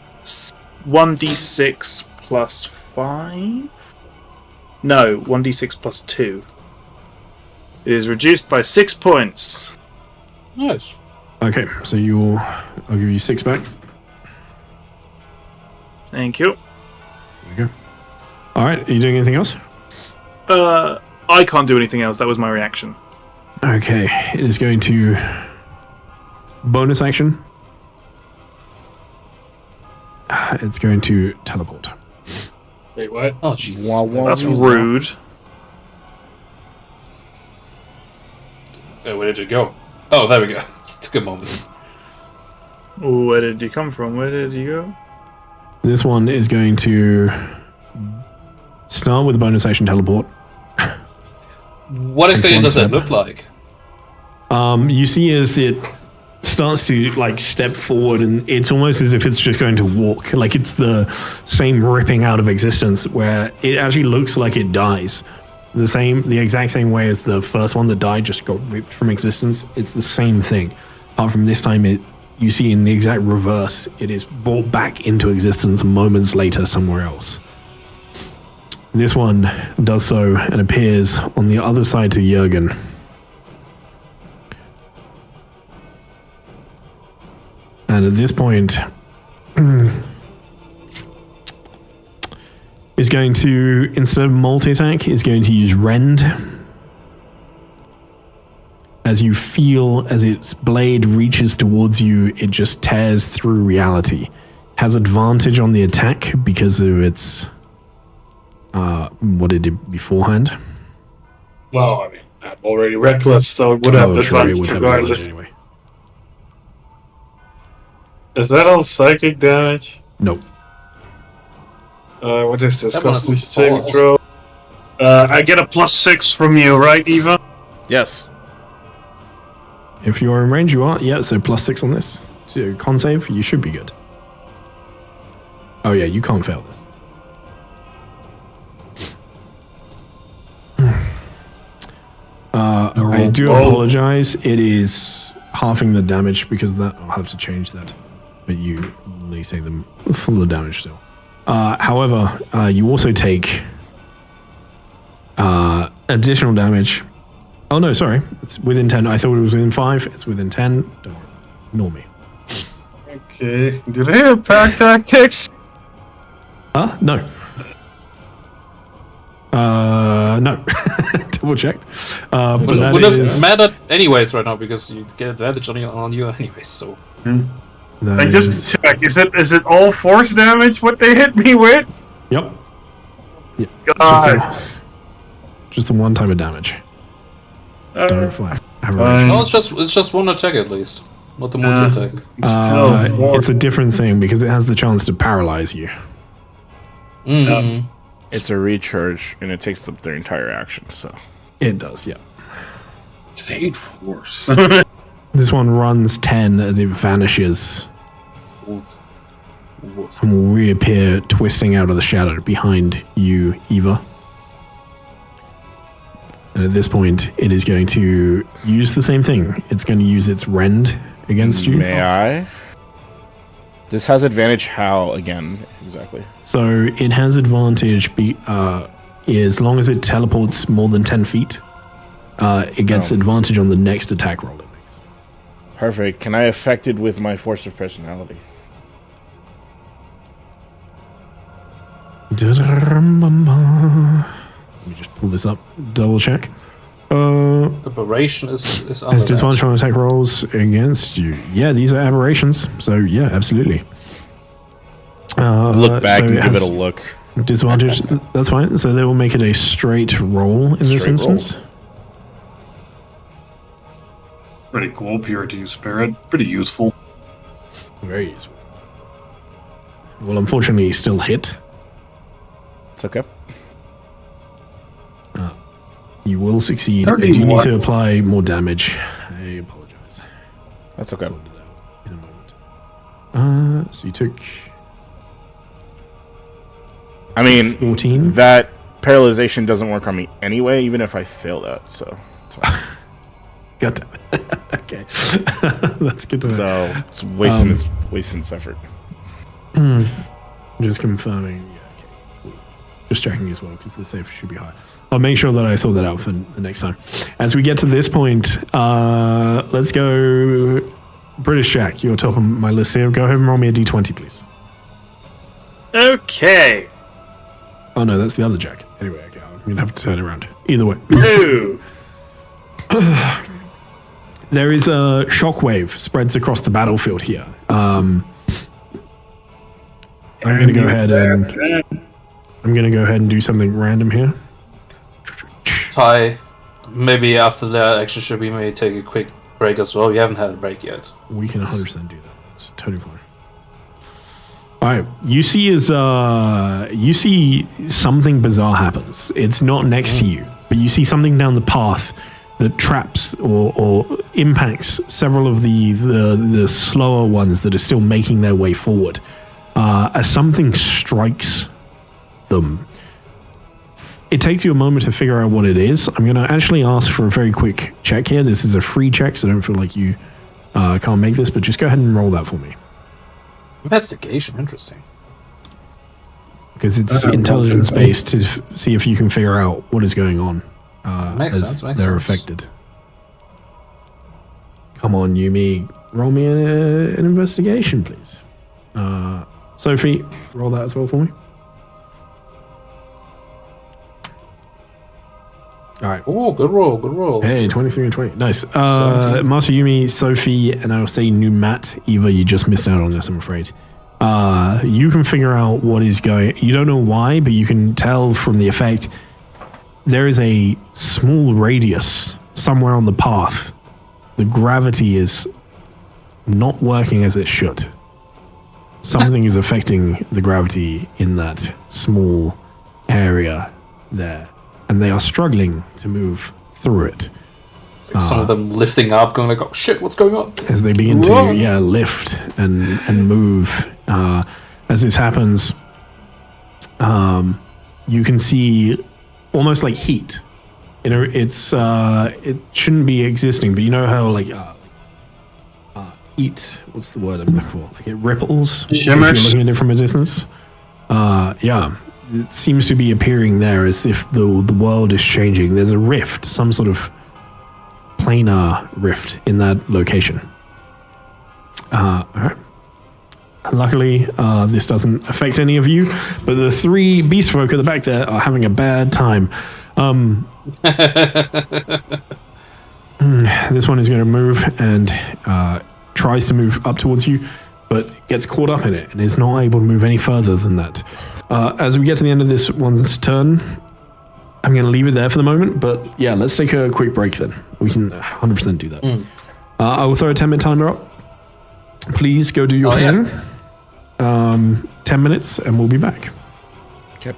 1d6 plus 5? No, 1d6 plus 2. It is reduced by 6 points. Nice. Okay, so I'll give you 6 back. Thank you. There you go. All right, are you doing anything else? I can't do anything else. That was my reaction. Okay, it is going to bonus action. It's going to teleport. Wait, what? Oh, jeez. That's rude. Where did it go? Oh, there we go. It took a moment. Where did you come from? Where did you go? This one is going to start with the bonus action teleport. What exactly one does that step. look like? You see as it starts to like step forward, and it's almost as if it's just going to walk. Like it's the same ripping out of existence, where it actually looks like it dies. The exact same way as the first one that died just got ripped from existence. It's the same thing. Apart from this time, you see in the exact reverse, it is brought back into existence moments later somewhere else. This one does so and appears on the other side to Jurgen. And at this point, is going to, instead of multi-attack, is going to use Rend. As you feel as its blade reaches towards you, it just tears through reality. Has advantage on the attack because of its what it did beforehand. Well, I mean, I'm already reckless, so it would have advantage regardless. Anyway. Is that all psychic damage? Nope. What is this? That one is Constitution saving false. throw. I get a +6 from you, right, Eva? Yes. If you're in range, you are. Yeah, so +6 on this. So con save, you should be good. Oh yeah, you can't fail this. I do apologize. It is halving the damage because that I'll have to change that. But you only take them full of damage still. However, you also take additional damage. Oh no, sorry. It's within 10. I thought it was within 5. It's within 10. Don't worry. Ignore me. Okay. Do they have pack tactics? No. No. Double checked. But that Would have is... mattered anyways right now because you get advantage on you anyways. So that And just is- to check, is it all force damage what they hit me with? Yep. Yeah. God. Just the one time of damage. Don't fly. fine. no, it's just one attack at least, not the multi attack. Still four. It's a different thing because it has the chance to paralyze you. Mm. It's a recharge, and it takes up their entire action, so... It does, yeah. State force. This one runs 10 as it vanishes and will reappear twisting out of the shadow behind you, Eva. And at this point, it is going to use the same thing. It's going to use its Rend against you. May I? This has advantage how, again, exactly? So it has advantage as long as it teleports more than 10 feet. It gets advantage on the next attack roll it makes. Perfect. Can I affect it with my force of personality? Let me just pull this up, double check. Aberration is under Has that. disadvantage on attack rolls against you. Yeah, these are aberrations. So yeah, absolutely. Look back so and it give has it a look. Disadvantage. That's fine. So they will make it a straight roll in this Straight roll. instance. Pretty cool, Purity Spirit. Pretty useful. Very useful. Well, unfortunately, he's still hit. It's okay. You will succeed. I do need 31. to apply more damage. I apologize. That's okay. Sort it out in a moment. So you took I mean, 14. that paralyzation doesn't work on me anyway, even if I fail that, so... it's fine. God damn it. Okay. That's good to know. So, it's wasting its effort. Just confirming. Yeah, okay. Just checking as well, because the safe should be high. I'll make sure that I sort that out for the next time. As we get to this point, let's go... British Jack, you're top of my list here. Go ahead and roll me a d20, please. Okay. Oh no, that's the other Jack. Anyway, okay, I'm going to have to turn it around. Either way. Ooh. There is a shockwave spreads across the battlefield here. I'm going to go ahead and do something random here. Ty, maybe after that action should we maybe take a quick break as well? We haven't had a break yet. We can 100% do that. It's totally fine. All right, you see something bizarre happens. It's not next to you, but you see something down the path that traps or impacts several of the slower ones that are still making their way forward. As something strikes them, it takes you a moment to figure out what it is. I'm going to actually ask for a very quick check here. This is a free check, so don't feel like you can't make this, but just go ahead and roll that for me. Investigation, interesting. Because it's intelligence-based to see if you can figure out what is going on as they're affected. Come on, Yumi. Roll me an investigation, please. Sophie, roll that as well for me. All right. Oh, good roll, good roll. Hey, 23 and 20. Nice. Master Yumi, Sophie, and I'll say new Matt. Eva, you just missed out on this, I'm afraid. You can figure out what is going... You don't know why, but you can tell from the effect there is a small radius somewhere on the path. The gravity is not working as it should. Something is affecting the gravity in that small area there. And they are struggling to move through it. It's like some of them lifting up, going like, oh shit, what's going on? As they begin to lift and move. As this happens, you can see almost like heat. You know, it shouldn't be existing, but you know how like heat, what's the word I'm looking for? Like it ripples if you're looking at it from a distance. Yeah. It seems to be appearing there as if the world is changing. There's a rift, some sort of planar rift in that location. All right. Luckily, this doesn't affect any of you, but the three beast folk at the back there are having a bad time. This one is going to move and tries to move up towards you, but gets caught up in it and is not able to move any further than that. As we get to the end of this one's turn, I'm going to leave it there for the moment, but yeah, let's take a quick break then. We can 100% do that. I will throw a 10-minute timer up. Please go do your thing. Yeah. 10 minutes and we'll be back. Okay.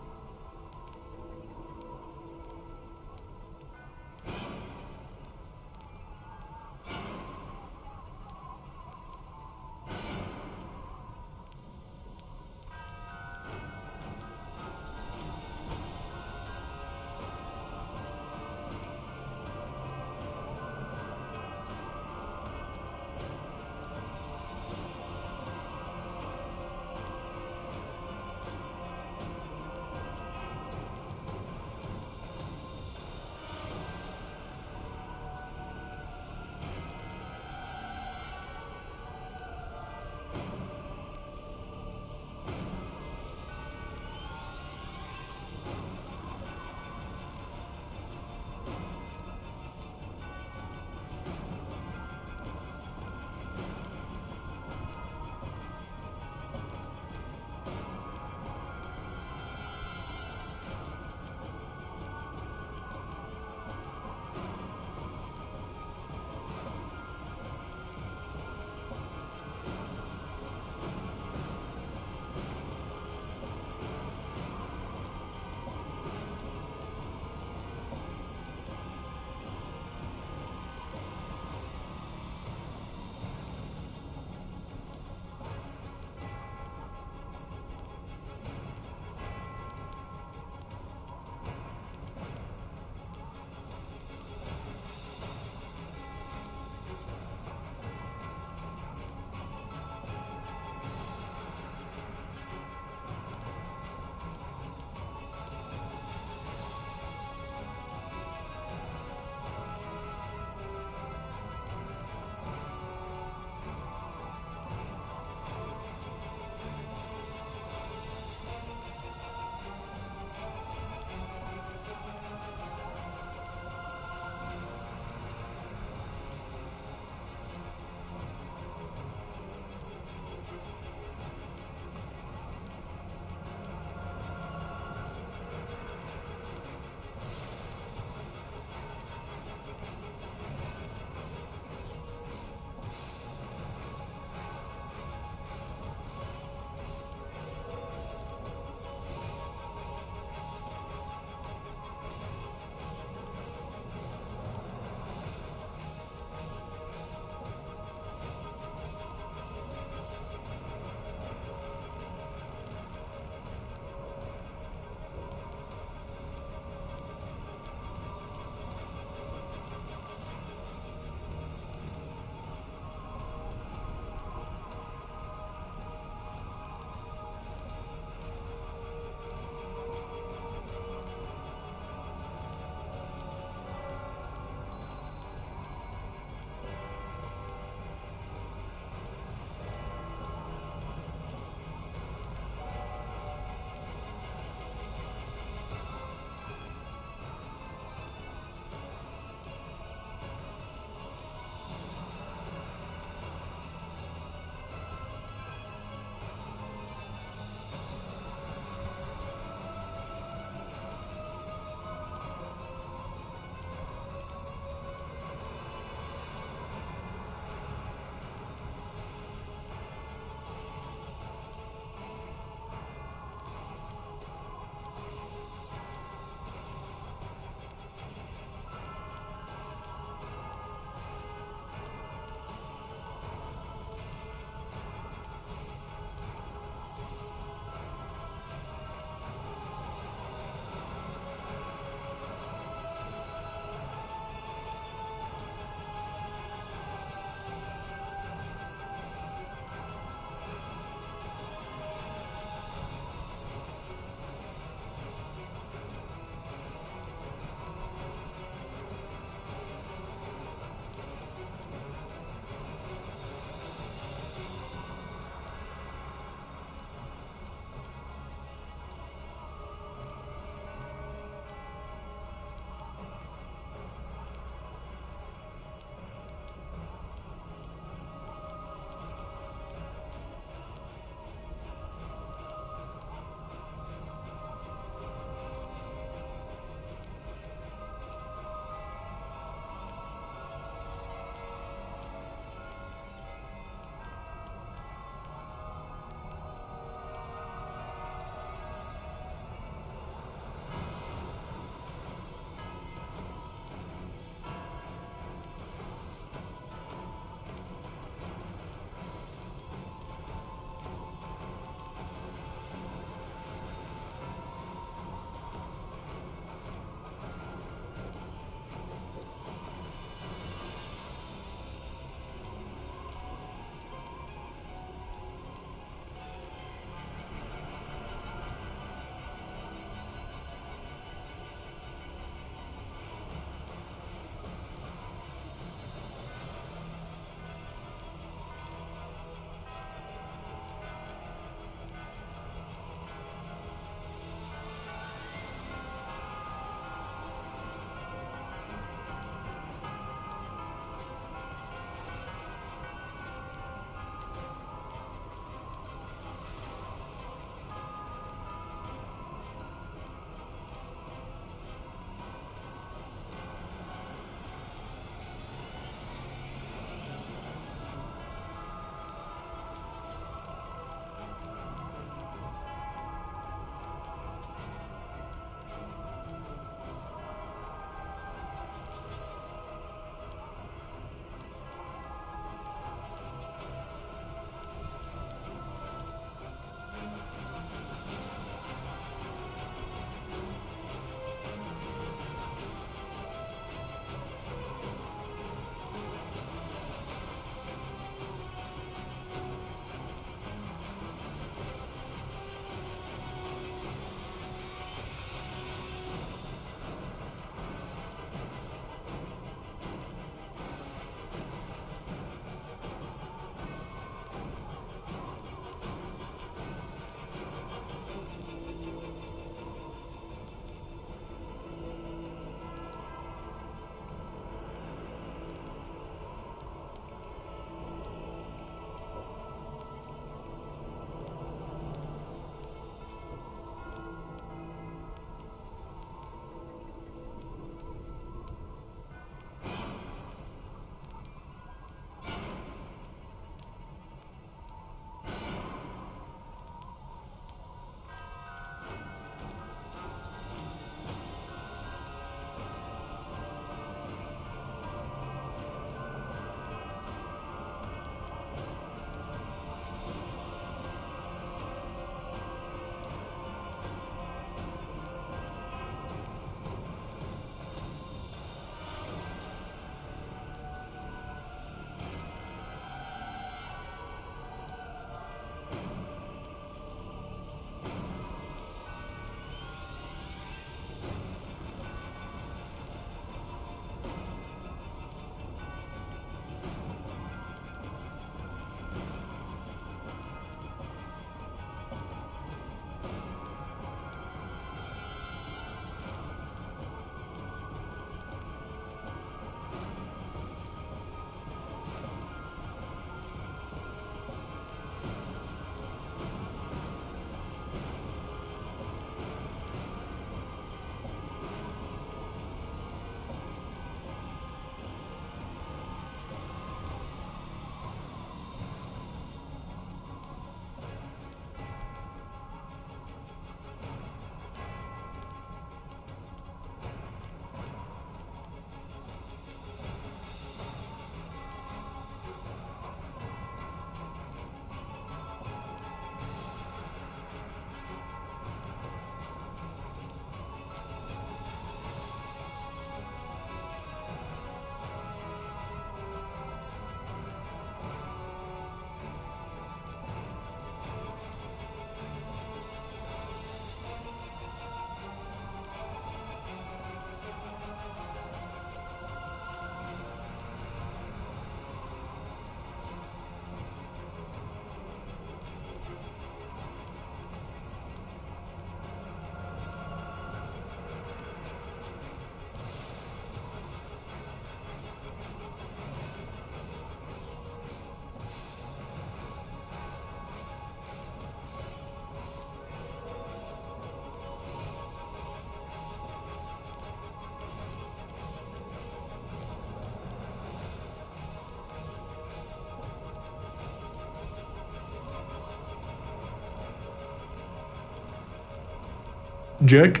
jerk.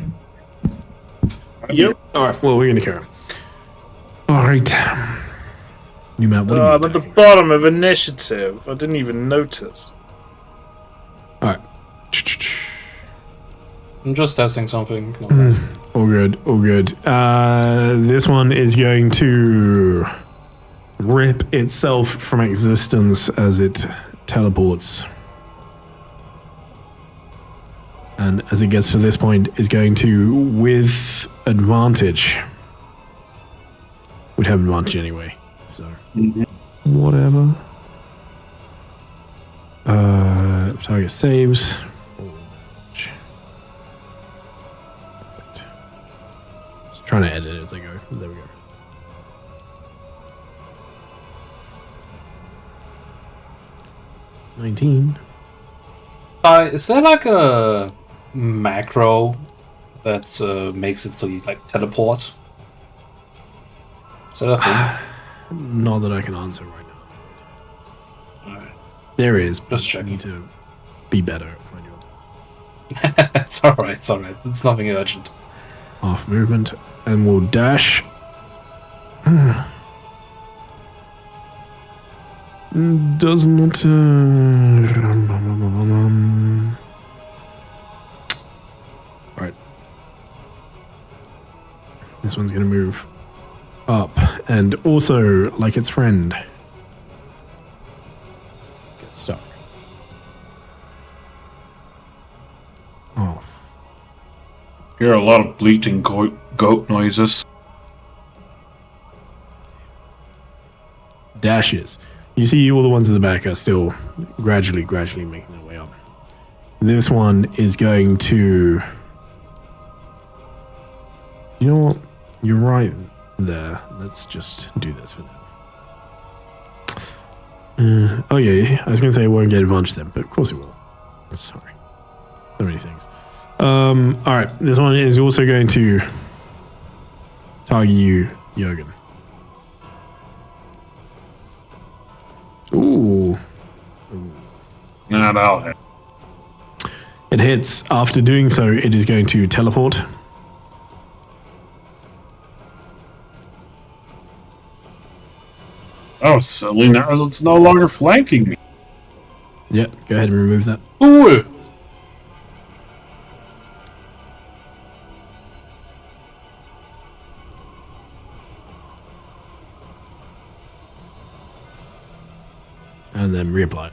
Yep. All right. Well, we're gonna carry him. All right. New map. What I'm at the bottom of initiative. I didn't even notice. All right. I'm just testing something. All good. All good. This one is going to rip itself from existence as it teleports. And as it gets to this point, is going to, with advantage, would have advantage anyway. So, whatever. Target saves. Perfect. Just trying to edit it as I go. There we go. $19. Is there like a macro that makes it so you like teleport? Is that a thing? Not that I can answer right now. Alright. There is, but Just I checking. need to be better at my job. It's alright, it's alright. It's nothing urgent. Half movement, and we'll dash. Does not. Right. This one's gonna move up, and also, like its friend, get stuck. Oh, Hear a lot of bleating goat noises. dashes. You see all the ones in the back are still gradually making their way up. This one is going to... You know what? You're right there. Let's just do this for now. Oh yeah, I was going to say it won't get advantage then, but of course it will. Sorry. So many things. Alright, this one is also going to target you, Jürgen. Ooh. Nah, that'll hit. It hits. After doing so, it is going to teleport. Oh, silly. Now it's no longer flanking me. Yeah, go ahead and remove that. Ooh! And then reapply.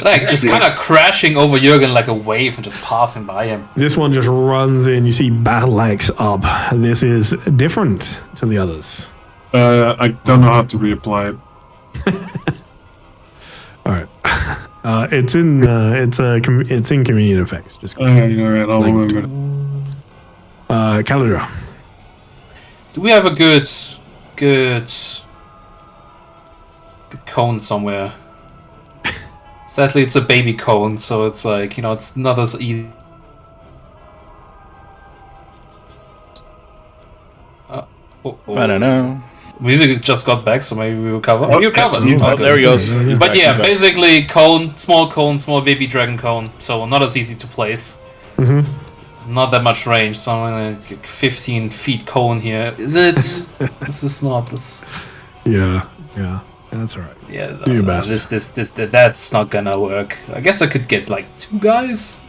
Like, just kind of crashing over Jürgen like a wave and just passing by him. This one just runs in. You see battle axe up. This is different to the others. I don't know how to reapply it. All right. It's in convenient effects. Just Alright, I'll remember. Calidra. Do we have a good cone somewhere? Sadly, it's a baby cone, so it's like, you know, it's not as easy. I don't know. Music just got back, so maybe we recover. Oh, We recovered. yeah. Oh, there he goes. But yeah, basically cone, small baby dragon cone, so not as easy to place. Not that much range, so I'm like 15 feet cone here. Is it? This is not this. Yeah. That's all right. Yeah, Do your no, best. That's not gonna work. I guess I could get like 2 guys.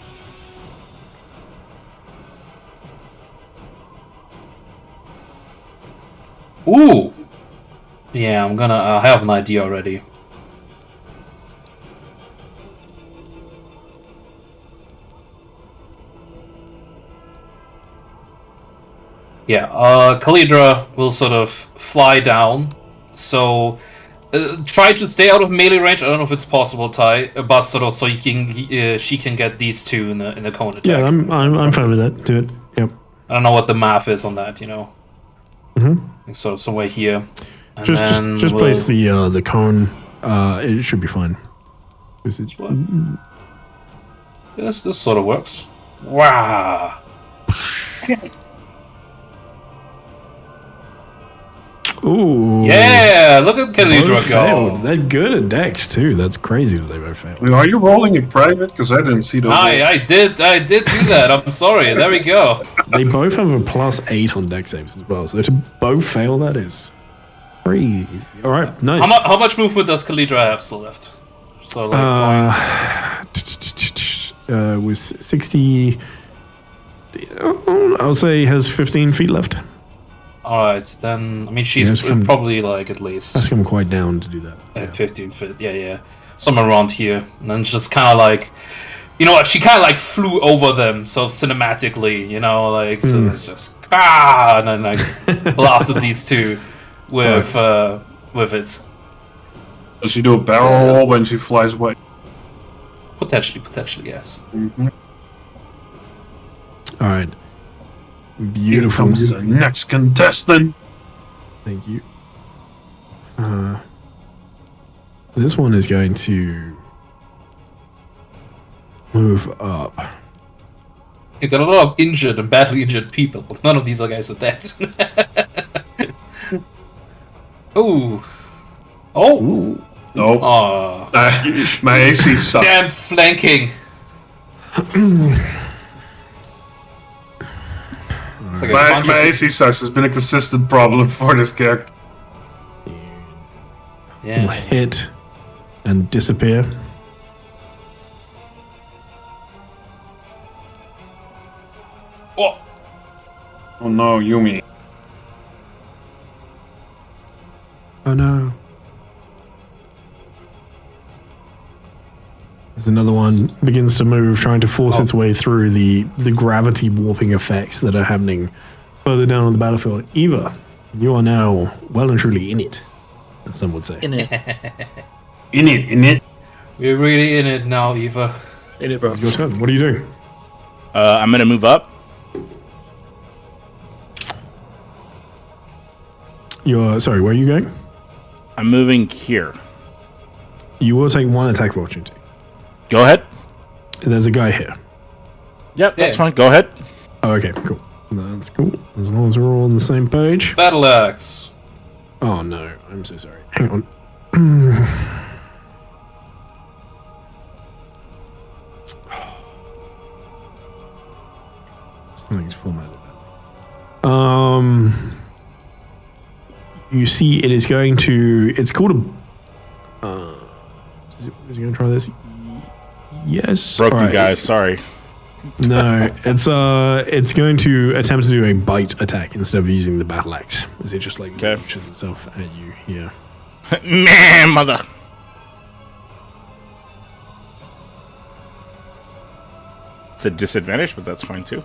Ooh. Yeah, I have an idea already. Yeah, Kalidra will sort of fly down, so try to stay out of melee range. I don't know if it's possible, Ty, but sort of so you can she can get these 2 in the cone attack. Yeah, I'm fine with that. Do it. Yep. I don't know what the math is on that, you know. So somewhere here. And then Just we'll- place the cone. It should be fine. This sort of works. Wow. Ooh. Yeah, look at Both Kalidra failed. go. They're good at Dex too. That's crazy that they both failed. Wait, are you rolling in private? Because I didn't see those. I did do that. I'm sorry. There we go. They both have a +8 on Dex saves as well. So to both fail, that is crazy. All right, nice. How much movement does Kalidra have still left? So like, Was 60. I'll say has 15 feet left. all right, then I mean she's it's come- probably like at least That's come quite down to do that. at 15 feet. Yeah, somewhere around here, and then just kind of like, you know what? She kind of like flew over them, so cinematically, you know, like so it's just and then like blasted these two with it. Does she do a barrel roll when she flies away? Potentially, yes. All right. Here Beautiful. comes the next contestant. Thank you. This one is going to move up. You've got a lot of injured and badly injured people, but none of these guys are dead. Ooh. Oh. Nope. Aw. My AC sucks. Damn flanking. It's like a My bunch of- AC sucks has been a consistent problem for this character. Will Yeah. hit and disappear. Oh. Oh no, Yumi. Oh no. There's another one begins to move, trying to force its way through the gravity warping effects that are happening further down on the battlefield. Eva, you are now well and truly in it, as some would say. In it. In it. We're really in it now, Eva. In it, bro. Your turn. What are you doing? I'm gonna move up. Sorry, where are you going? I'm moving here. You will take one attack of opportunity. Go ahead. There's a guy here. Yep, that's Yeah. fine. Go ahead. Oh, okay, cool. That's cool. As long as we're all on the same page. Battle axe. Oh no, I'm so sorry. Hang on. Something's formatted. You see, it is going to. It's called a. Is it going to try this? Yes. Broke you Alright. guys. Sorry. No, it's going to attempt to do a bite attack instead of using the battle axe. Is it just like Okay. launches itself at you? Yeah. Man, mother. It's a disadvantage, but that's fine too.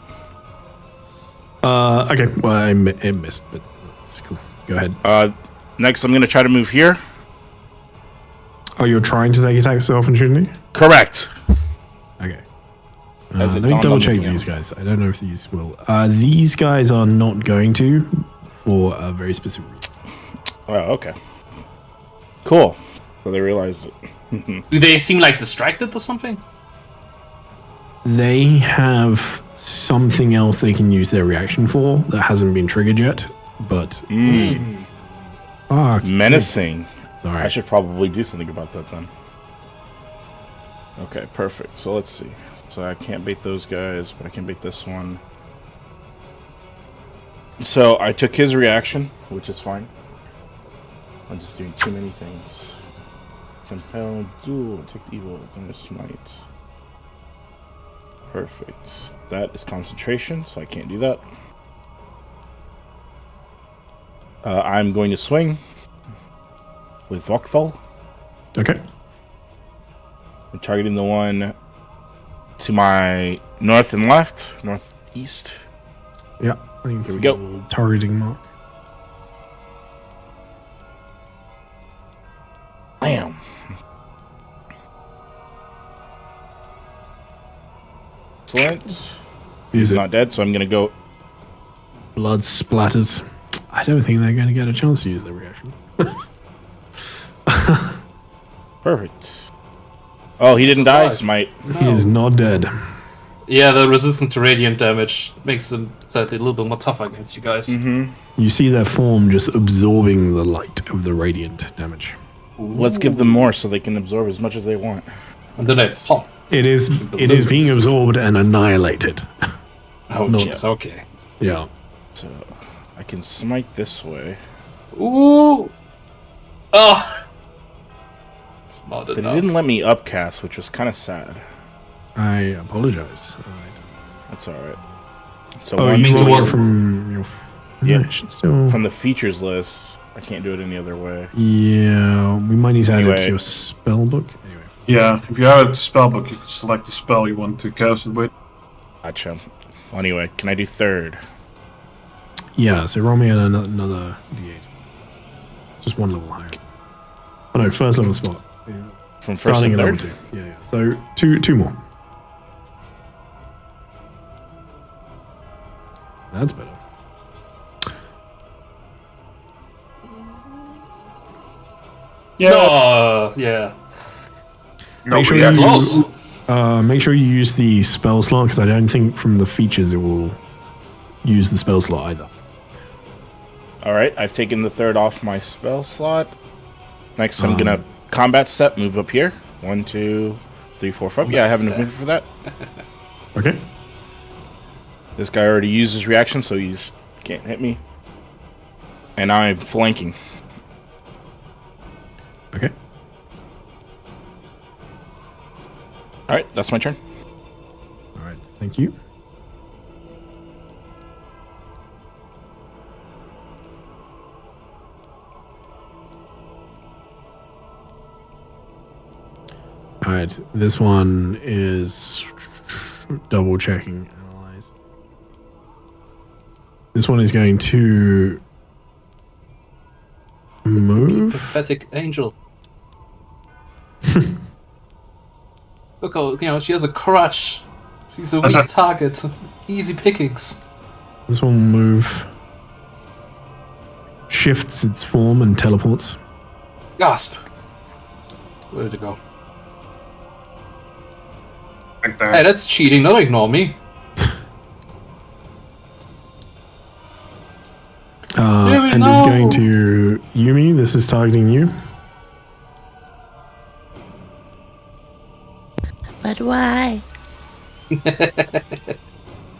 Okay. Well, it missed, but that's cool. Go ahead. Next, I'm gonna try to move here. Oh, you're trying to take attacks of opportunity? Correct. Okay. As it Let me dawned double on me, check yeah. these guys. I don't know if these will. These guys are not going to, for a very specific reason. Oh, okay. Cool. So they realized it. Do they seem like distracted or something? They have something else they can use their reaction for that hasn't been triggered yet, but fuck. Menacing. Sorry. I should probably do something about that then. Okay, perfect. So let's see. So I can't bait those guys, but I can bait this one. So I took his reaction, which is fine. I'm just doing too many things. Compel, duel, take evil, then smite. Perfect. That is concentration, so I can't do that. I'm going to swing with Vokthal. Okay. I'm targeting the one to my north and left, northeast. Yeah. I think Here we it's go. a little targeting mark. Bam. Excellent. He's Use it. not dead, so I'm gonna go. Blood splatters. I don't think they're going to get a chance to use their reaction. Perfect. Oh, he didn't die. alive. Smite. He is not dead. Yeah, the resistance to radiant damage makes them slightly a little bit more tougher against you guys. You see their form just absorbing the light of the radiant damage. Let's give them more so they can absorb as much as they want. And then they pop. It is being absorbed and annihilated. Oh, Not- jeez, okay. Yeah. So I can smite this way. Ooh! Oh! It's not But it enough. didn't let me upcast, which was kind of sad. I apologize. That's alright. So Oh, one, you to roll one. it from your... Yeah. Yeah, it should still... from the features list. I can't do it any other way. Yeah, we might need to add it to Anyway. your spell book. Anyway. Yeah, if you have the spell book, you can select the spell you want to cast it with. Gotcha. Well, anyway, can I do third? Yeah, so roll me another d8. Just one level higher. Oh no, first level spot. Yeah. From first Starting to at level third? 2. Yeah. So two more. That's better. Yeah. Make sure yeah. Close. make sure you use the spell slot because I don't think from the features it will use the spell slot either. Alright, I've taken the third off my spell slot. Next, I'm gonna combat step, move up here. 1, 2, 3, 4, 5. Yeah, I have enough movement for that. Okay. This guy already used his reaction, so he can't hit me. And now I'm flanking. Okay. Alright, that's my turn. All right. Thank you. All right. This one is double checking. Analyze. This one is going to move. Pathetic angel. Look, how, she has a crush. She's a weak target. Easy pickings. This one will move. Shifts its form and teleports. Gasp. Where did it go? Like Hey, that. that's cheating. Don't ignore me. Yumi, And is no. going to Yumi. This is targeting you. But why?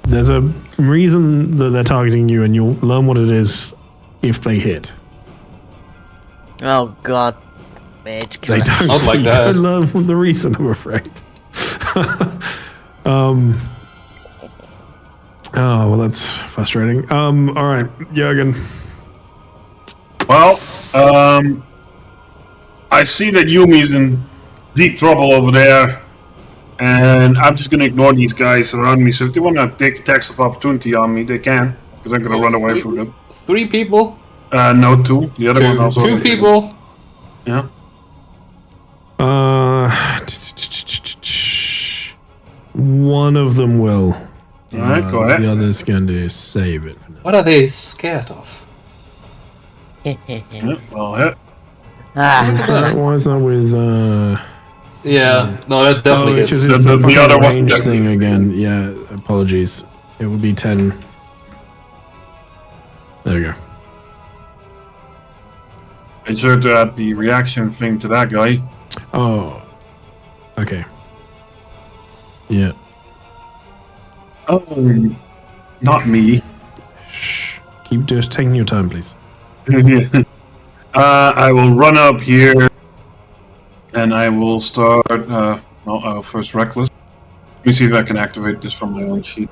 There's a reason that they're targeting you, and you'll learn what it is if they hit. Oh god. Mage They killer. don't, Not like you that. don't learn the reason, I'm afraid. Oh, well, that's frustrating. All right, Jurgen. Well, I see that Yumi's in deep trouble over there, and I'm just gonna ignore these guys around me. So if they want to take attacks of opportunity on me, they can, because I'm gonna run away from them. 3 people. No, 2. The other one also. 2 people. Yeah. One of them will. All right, go ahead. The other's going to save it for now. What are they scared of? Yeah, well, hit. Ah, Why is that with? Yeah, no, that definitely it's hits. just The fucking other one range definitely- thing again. Yeah, apologies. It would be 10. There we go. I sure to add the reaction thing to that guy. Oh. Okay. Yeah. Oh, not me. Shh. Keep just taking your time, please. I will run up here, and I will start. First reckless. Let me see if I can activate this from my own sheet.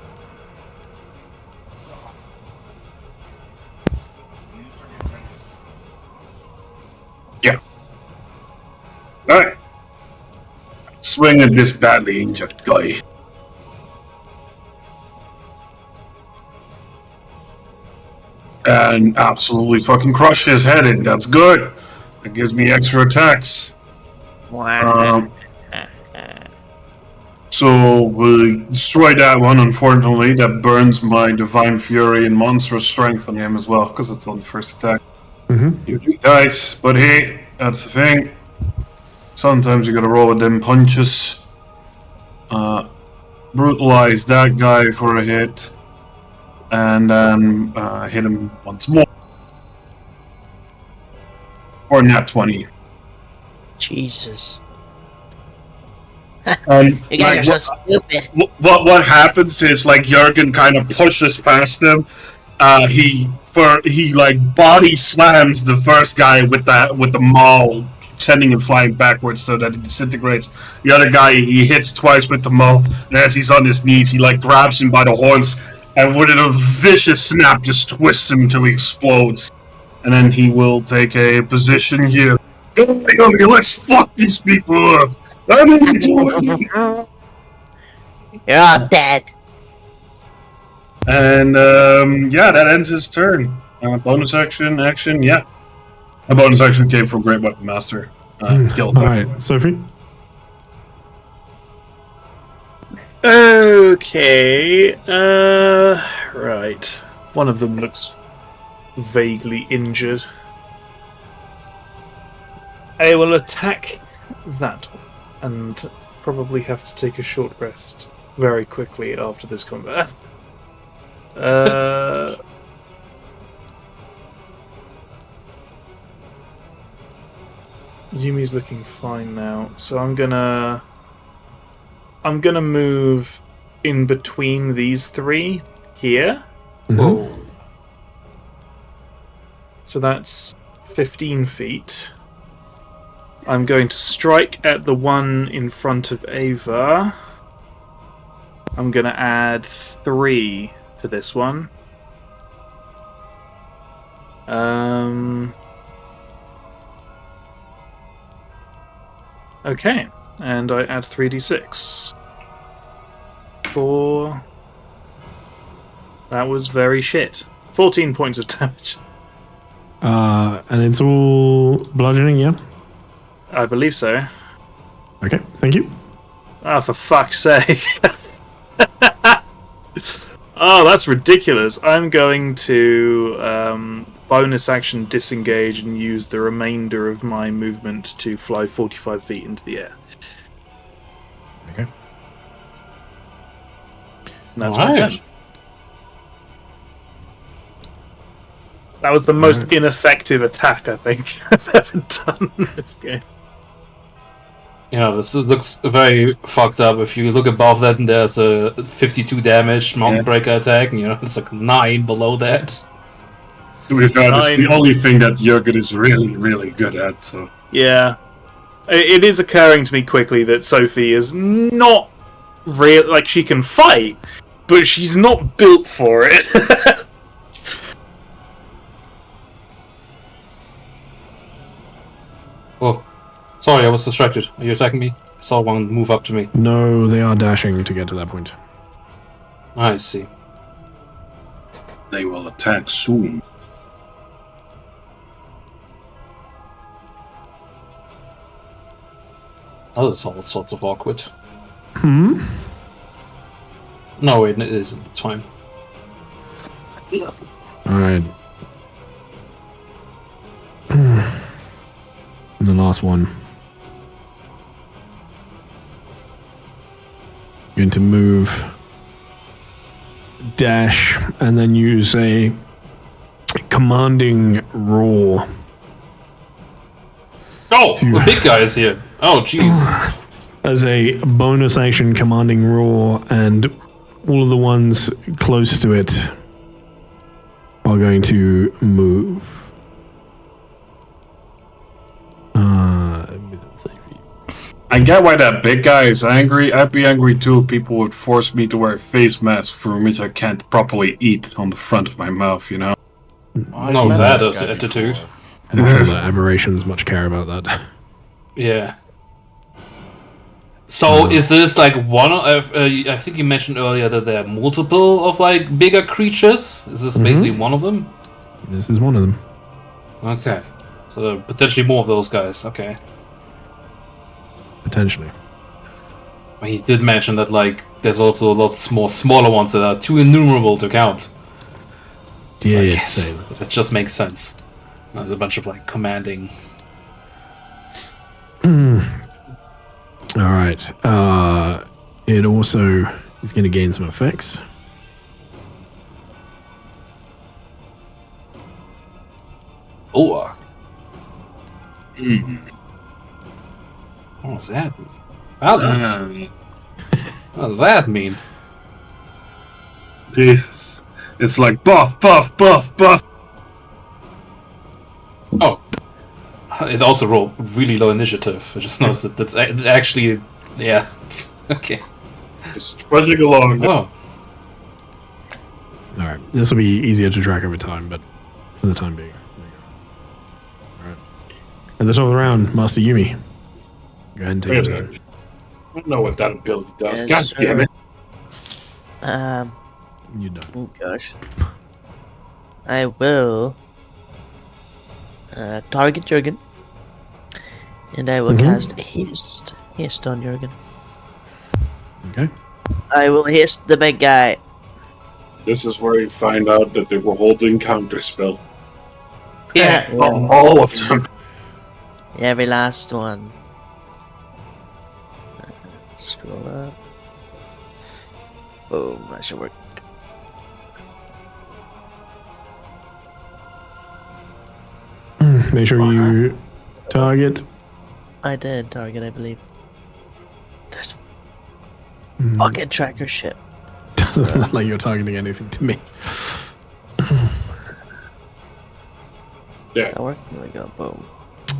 Yeah. All right. Swing at this badly injured guy. And absolutely fucking crush his head in. That's good. That gives me extra attacks. So we'll destroy that one. Unfortunately, that burns my divine fury and monstrous strength on him as well, because it's on the first attack. You do dice, but hey, that's the thing. Sometimes you gotta roll with them punches. brutalize that guy for a hit, and then hit him once more. Or nat 20. Jesus. And You guys are so stupid. what happens is like Jurgen kind of pushes past him. He like body slams the first guy with the maul, sending him flying backwards so that he disintegrates. The other guy he hits twice with the maul, and as he's on his knees, he like grabs him by the horns and with a vicious snap just twists him until he explodes. And then he will take a position here. Let's fuck these people up. You're all dead. And yeah, that ends his turn. Bonus action, yeah. A bonus action came from Great Weapon Master. Killed All him. right, Sophie. Okay. Right. One of them looks vaguely injured. I will attack that one and probably have to take a short rest very quickly after this combat. Yumi's looking fine now, so I'm gonna move in between these three here. Mhm. So that's 15 feet. I'm going to strike at the one in front of Ava. I'm going to add 3 to this one. Okay, and I add 3d6. 4. That was very shit. 14 points of damage. And it's all bludgeoning, yeah? I believe so. Okay, thank you. Oh, for fuck's sake. Oh, that's ridiculous. I'm going to bonus action disengage and use the remainder of my movement to fly 45 feet into the air. Okay. And that's my turn. That was the most ineffective attack I think I've ever done in this game. Yeah, this looks very fucked up. If you look above that, and there's a 52 damage Mountain Breaker attack, and it's like 9 below that. To be fair, that's the only thing that Jurgen is really, really good at. So yeah, it is occurring to me quickly that Sophie is not real. Like, she can fight, but she's not built for it. Oh, sorry, I was distracted. Are you attacking me? I saw one move up to me. No, they are dashing to get to that point. I see. they will attack soon. Oh, that's all sorts of awkward. Hmm? No, wait, it isn't. It's fine. Alright. The last one. Going to move, dash, and then use a commanding roar. Oh, the big guy is here. Oh, jeez. As a bonus action, commanding roar, and all of the ones close to it are going to move. I get why that big guy is angry. I'd be angry too if people would force me to wear a face mask for which I can't properly eat on the front of my mouth, you know? No, that is attitude. I'm not sure that aberrations much care about that. Yeah. So is this like one of? I think you mentioned earlier that there are multiple of like bigger creatures. Is this basically one of them? This is one of them. Okay. So there are potentially more of those guys. Okay. Potentially. He did mention that like there's also lots more smaller ones that are too innumerable to count. Yeah, I yeah, guess same. that just makes sense. There's a bunch of like commanding. Alright. It also He's going to gain some effects. Oh. What does that mean? Balance. What does that mean? Jesus. It's like buff, buff, buff, buff. Oh. It also rolled really low initiative. I just noticed that that's actually... Yeah. Okay. Just trudging along. Oh. Alright, this will be easier to track over time, but for the time being. There you go. Alright. At the top of the round, Master Yumi. Go ahead and take Wait your a turn. minute. I don't know what that ability does. Yes, God damn it. You don't. Oh gosh. I will target Jurgen. And I will cast Haste. Haste on Jurgen. Okay. I will haste the big guy. This is where you find out that they were holding counterspell. Yeah. All of them. Every last one. Scroll up. Boom, that should work. Make sure you target. I did target, I believe. This fucking tracker shit. Doesn't look like you're targeting anything to me. Yeah. That worked? There we go, boom.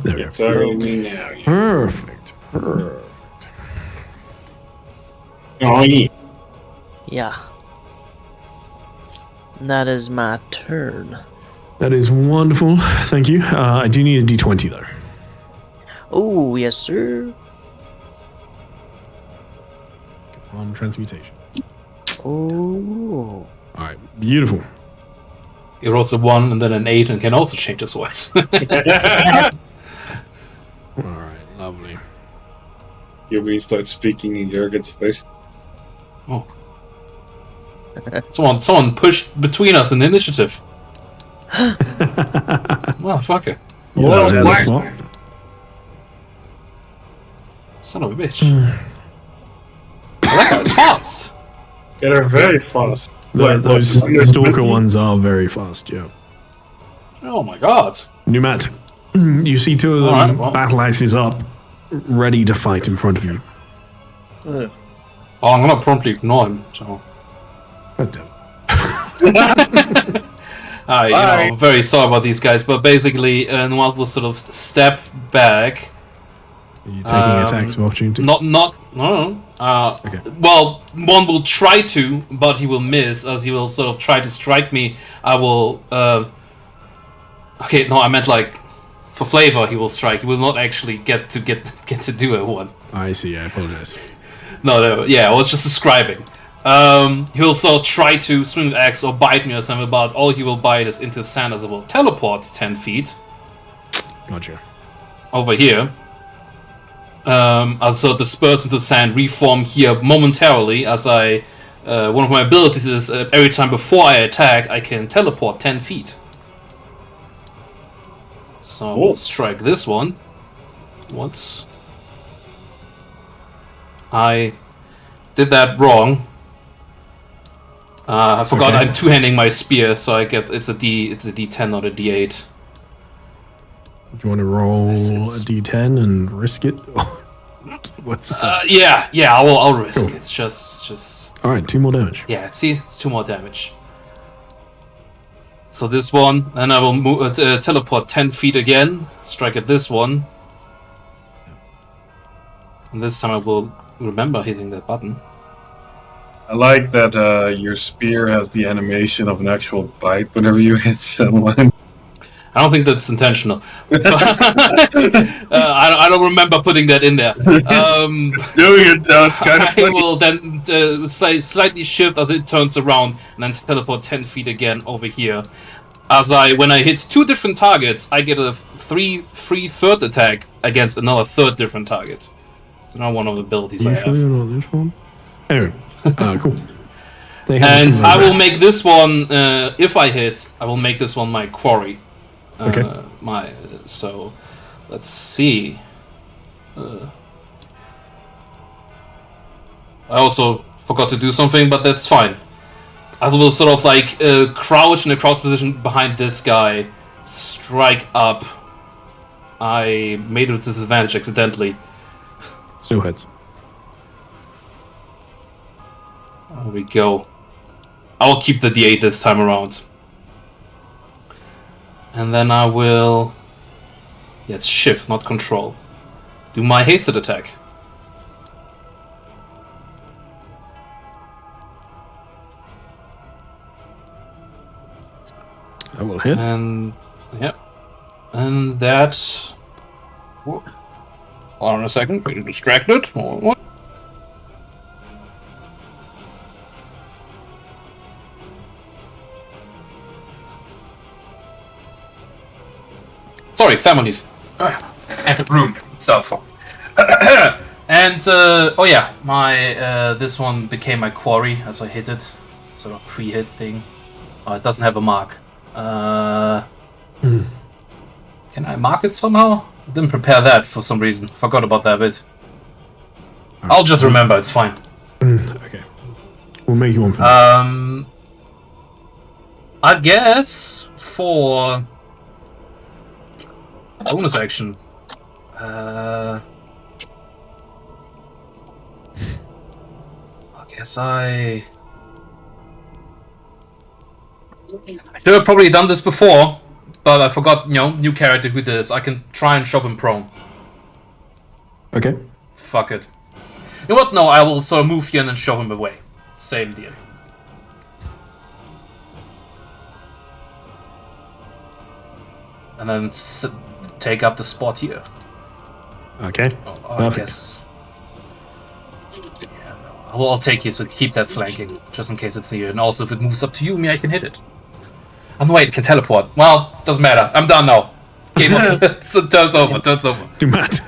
There we go. Sorry, me now. Perfect. Perfect. Oh, yeah. Yeah. And that is my turn. That is wonderful. Thank you. I do need a d20 though. Oh, yes, sir. On transmutation. Oh. Alright, beautiful. He rolls a 1 and then an 8 and can also change his voice. Alright, lovely. Yumi starts speaking in Jurgen's face. Oh. Someone pushed between us in the initiative. Motherfucker. You know, on the spot. Son of a bitch. That guy's fast. Yeah, they're very fast. Those stalker ones are very fast, yeah. Oh my god. Numat, you see two of them, Alright, well. battle axes up, ready to fight in front of you. Oh, I'm gonna promptly ignore him, so. God damn it. I'm very sorry about these guys, but basically, Noel will sort of step back. Are you taking attacks of opportunity? No. Okay. Well, one will try to, but he will miss, as he will sort of try to strike me. I will, okay, no, I meant like, for flavor he will strike. He will not actually get to do a one. I see, I apologize. No, yeah, I was just describing. He'll sort of try to swing the axe or bite me or something, but all he will bite is into sand as it will teleport 10 feet Gotcha. over here. Also disperse into sand, reform here momentarily, as I, one of my abilities is every time before I attack, I can teleport 10 feet. So we'll strike this one once. I did that wrong. I forgot Okay. I'm two-handing my spear, so I get it's a D10 not a D8. Do you want to roll a d10 and risk it? What's that? Yeah, I'll risk Cool. it. It's just Alright, 2 more damage. yeah. See, it's 2 more damage. So this one, and I will move, teleport 10 feet again. Strike at this one, and this time I will remember hitting that button. I like that your spear has the animation of an actual bite whenever you hit someone. I don't think that's intentional. I don't remember putting that in there. It's doing it though, it's kind of I funny. will then slightly shift as it turns around and then teleport 10 feet again over here. When I hit 2 different targets, I get a free third attack against another third different target. It's not one of the abilities I Are you sure have. you're not this one? Anyway, cool. They have And a similar I will rest. make this one, if I hit, I will make this one my quarry. Okay. So, let's see. I also forgot to do something, but that's fine. I will sort of like crouch in a crouch position behind this guy, strike up. I made it with disadvantage accidentally. Still hits. There we go. I'll keep the D8 this time around. And then I will... Yeah, it's shift, not control. Do my hasted attack. That will hit. And... Yep. And that's... Hold on a second, getting distracted. What? Sorry, families. And room stuff. And oh yeah, my this one became my quarry as I hit it. Sort of pre-hit thing. It doesn't have a mark. Can I mark it somehow? I didn't prepare that for some reason. Forgot about that bit. I'll just remember. It's fine. Okay. We'll make you one for I guess for bonus action. I guess I should have probably done this before, but I forgot, new character who did this. I can try and shove him prone. Okay. Fuck it. You know what? No, I will sort of move here and then shove him away. Same deal. And then take up the spot here. Okay. I Perfect. guess. Yeah, no. I'll take you, so keep that flanking, just in case it's needed. And also, if it moves up to you, I can hit it. Oh, no, wait, it can teleport. Well, doesn't matter. I'm done now. Game over. So turn's over. Do Matt.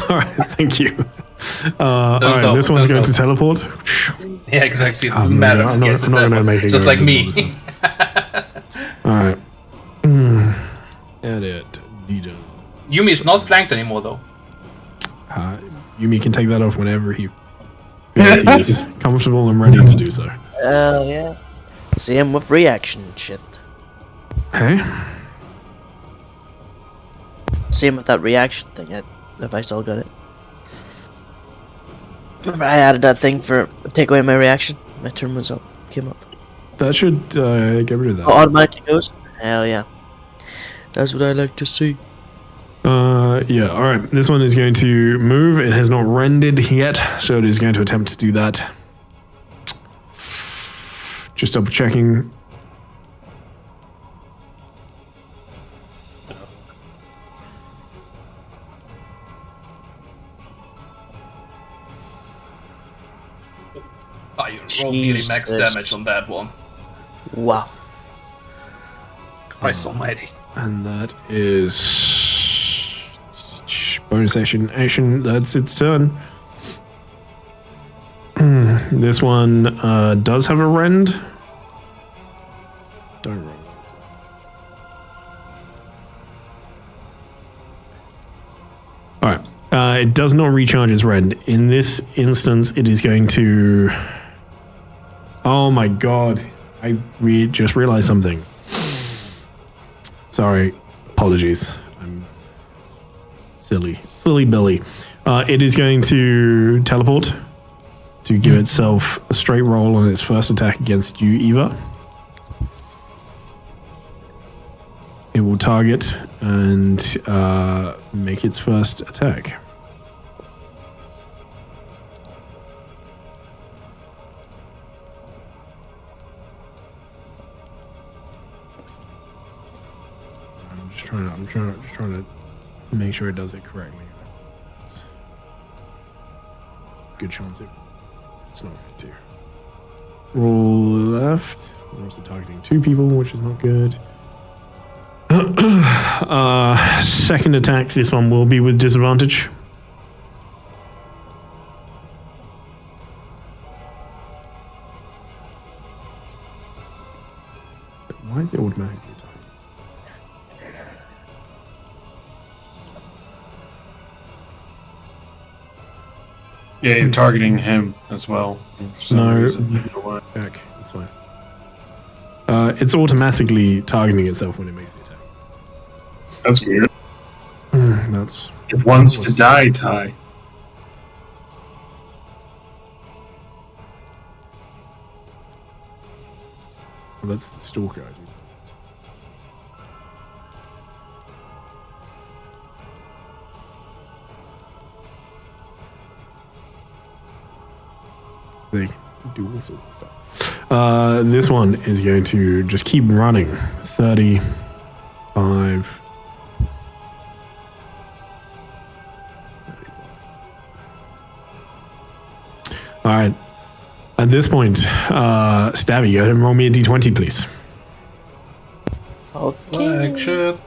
Alright, thank you. Alright, this one's going to teleport. Yeah, exactly. It Oh, doesn't man, matter. I'm not gonna make it just go like invisible, me. Alright. Edit. Detail. Yumi's not flanked anymore, though. Yumi can take that off whenever he feels he is comfortable and ready to do so. Oh, yeah. Same with reaction shit. Hey? Same with that reaction thing, if I still got it. Remember I added that thing for take away my reaction? My turn was up. Came up. That should get rid of that. Oh, automatically goes? Hell yeah. That's what I like to see. Yeah, alright. This one is going to move. It has not rendered yet, so it is going to attempt to do that. Just double checking. Oh, you rolled nearly max Jesus. damage on that one. Wow. Christ almighty. And that is bonus action. That's its turn. This one does have a rend. Don't roll. Alright. It does not recharge its rend. In this instance, it is going to... Oh my god. I just realized something. Sorry. Apologies. I'm silly. Silly Billy. It is going to teleport to give itself a straight roll on its first attack against you, Eva. It will target and make its first attack. I'm just trying to make sure it does it correctly. Good chance it's not going to. Roll left. We're also targeting 2 people, which is not good. Second attack, this one will be with disadvantage. Why is it automatically targeting? Yeah, you're targeting him as well. For some No. reason. Either way. Back. That's fine. It's automatically targeting itself when it makes the attack. That's weird. That's It wants to die, Ty. that's the stalker. They do all sorts of stuff. This one is going to just keep running. 35. All right. At this point, Stabby, go ahead and roll me a d20, please. Okay. Action.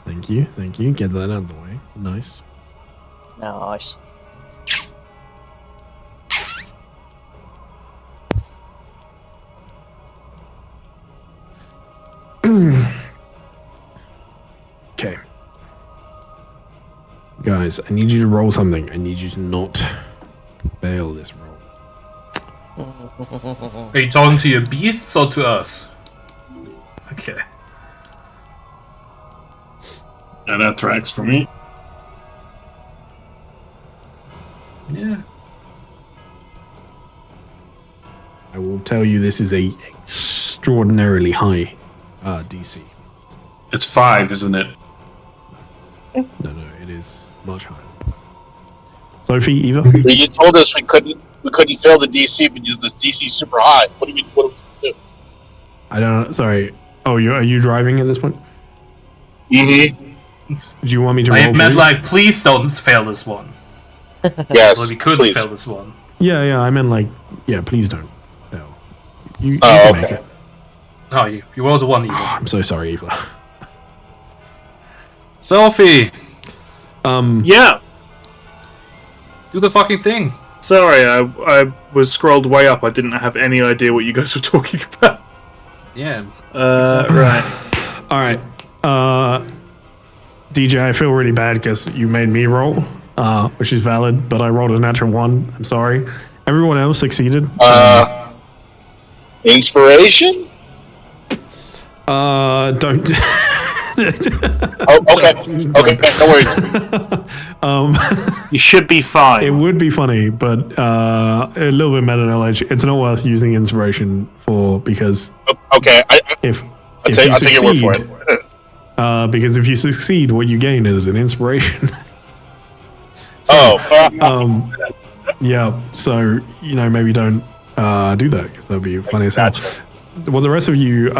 Thank you. Thank you. Get that out of the way. Nice. Nice. Okay. Guys, I need you to roll something. I need you to not fail this roll. Are you talking to your beasts or to us? Okay. Yeah, that tracks for me. Yeah. I will tell you this is a extraordinarily high DC. It's 5, isn't it? No, it is much higher. Sophie, Eva? You told us we couldn't fail the DC, but the DC super high. What do you mean? What do we do? I don't know. Sorry. Oh, are you driving at this point? Mm-hmm. Do you want me to roll I for meant you? like, please don't fail this one. Yes. Well, we couldn't please. fail this one. Yeah, I meant like, yeah, please don't fail. You Oh, can okay. make it. Oh, you rolled a 1 even. I'm so sorry, Eva. Sophie, Yeah. do the fucking thing. Sorry, I was scrolled way up. I didn't have any idea what you guys were talking about. Yeah. Right. All right. DJ, I feel really bad because you made me roll, which is valid, but I rolled a natural 1. I'm sorry. Everyone else succeeded. Inspiration? Don't. Oh, okay. Okay, no worries. You should be fine. It would be funny, but a little bit meta knowledge. It's not worth using inspiration for because Okay, if I'll you take your word for succeed, it. because if you succeed, what you gain is an inspiration. Yeah, so maybe don't do that because that'd be funny as hell. Gotcha. What the rest of you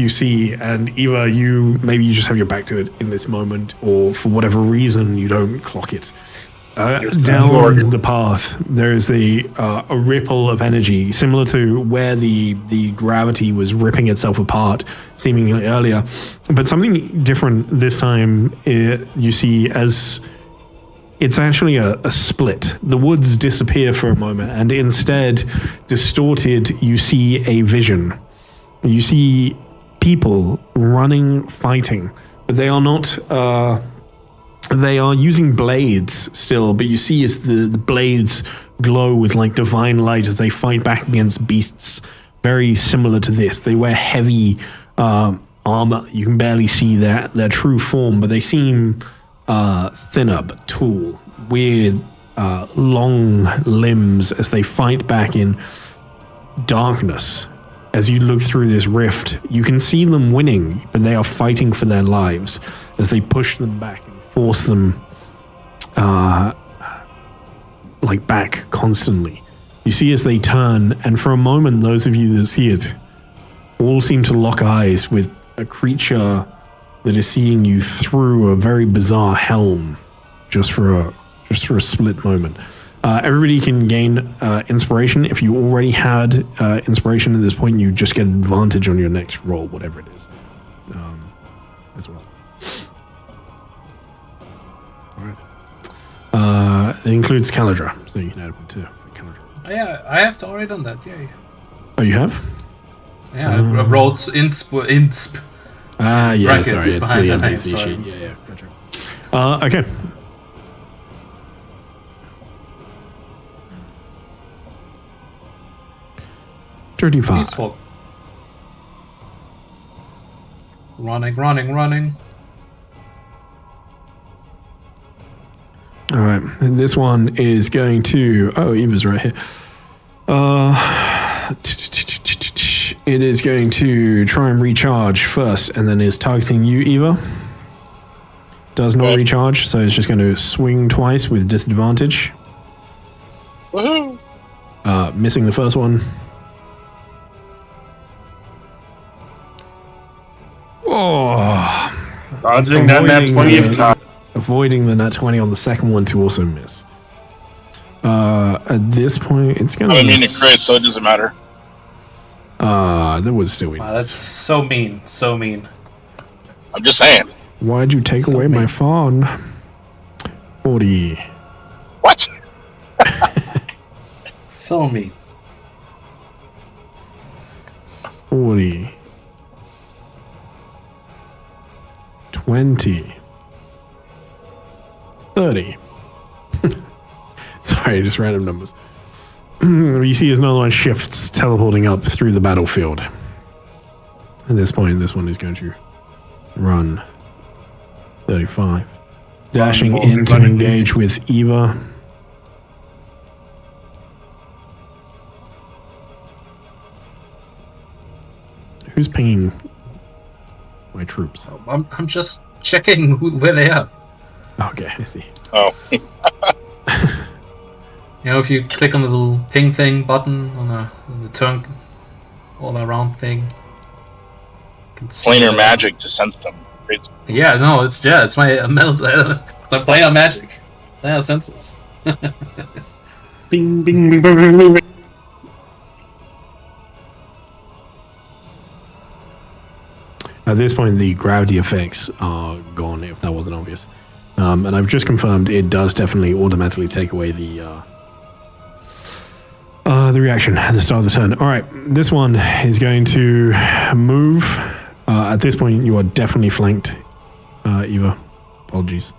see, and Eva, you just have your back to it in this moment, or for whatever reason you don't clock it. Down the path, there is a ripple of energy similar to where the gravity was ripping itself apart, seemingly earlier, but something different this time. You see as it's actually a split. The woods disappear for a moment, and instead, distorted, you see a vision. You see people running, fighting, but they are not. They are using blades still, but you see as the blades glow with like divine light as they fight back against beasts very similar to this. They wear heavy armor. You can barely see their true form, but they seem thinner but tall, weird, long limbs as they fight back in darkness. As you look through this rift, you can see them winning, but they are fighting for their lives as they push them back and force them back constantly. You see as they turn, and for a moment, those of you that see it all seem to lock eyes with a creature that is seeing you through a very bizarre helm, just for a split moment. Everybody can gain inspiration. If you already had inspiration at this point, you just get advantage on your next roll, whatever it is, as well. All right. It includes Calidra, so you can add one too. Calidra. Oh, yeah, I have already done that. Yay. Oh, you have? Yeah, I wrote insp. Yeah, brackets sorry, it's the behind the name, NPC sorry. sheet. Yeah, gotcha. Okay. Peaceful. Running. All right, and this one is going to. Oh, Eva's right here. It is going to try and recharge first, and then is targeting you, Eva. Does not recharge, so it's just going to swing twice with disadvantage. Woohoo! Missing the first one. Oh, Dodging that nat 20 of time. avoiding the nat 20 on the second one to also miss. At this point, it's going to. I mean to crit, so it doesn't matter. That would still be. Wow, that's so mean. So mean. I'm just saying. Why'd you take away my phone? 40. What? So mean. 40. 20. 30. Sorry, just random numbers. You see as another one shifts, teleporting up through the battlefield. At this point, this one is going to run 35. Dashing in to engage with Eva. Who's pinging my troops? I'm just checking where they are. Okay, I see. Oh. You know, if you click on the little ping thing button on the turn all around thing, you can see Planar the- magic to sense them. It's Yeah, no, it's my mental. I'm playing on magic. Yeah, senses. Bing, bing, bing, bing, bing, bing, bing. At this point, the gravity effects are gone, if that wasn't obvious. And I've just confirmed it does definitely automatically take away the reaction at the start of the turn. All right, this one is going to move. At this point, you are definitely flanked, Eva. Apologies.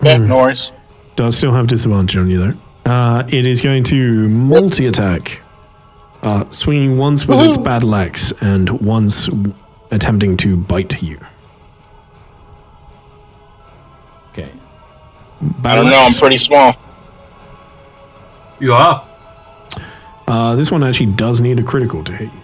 yeah, no worries. Does still have disadvantage on you, though. It is going to multi-attack, swinging once with its battle axe and once attempting to bite you. Okay. I don't know, I'm pretty small. You are. This one actually does need a critical to hit you.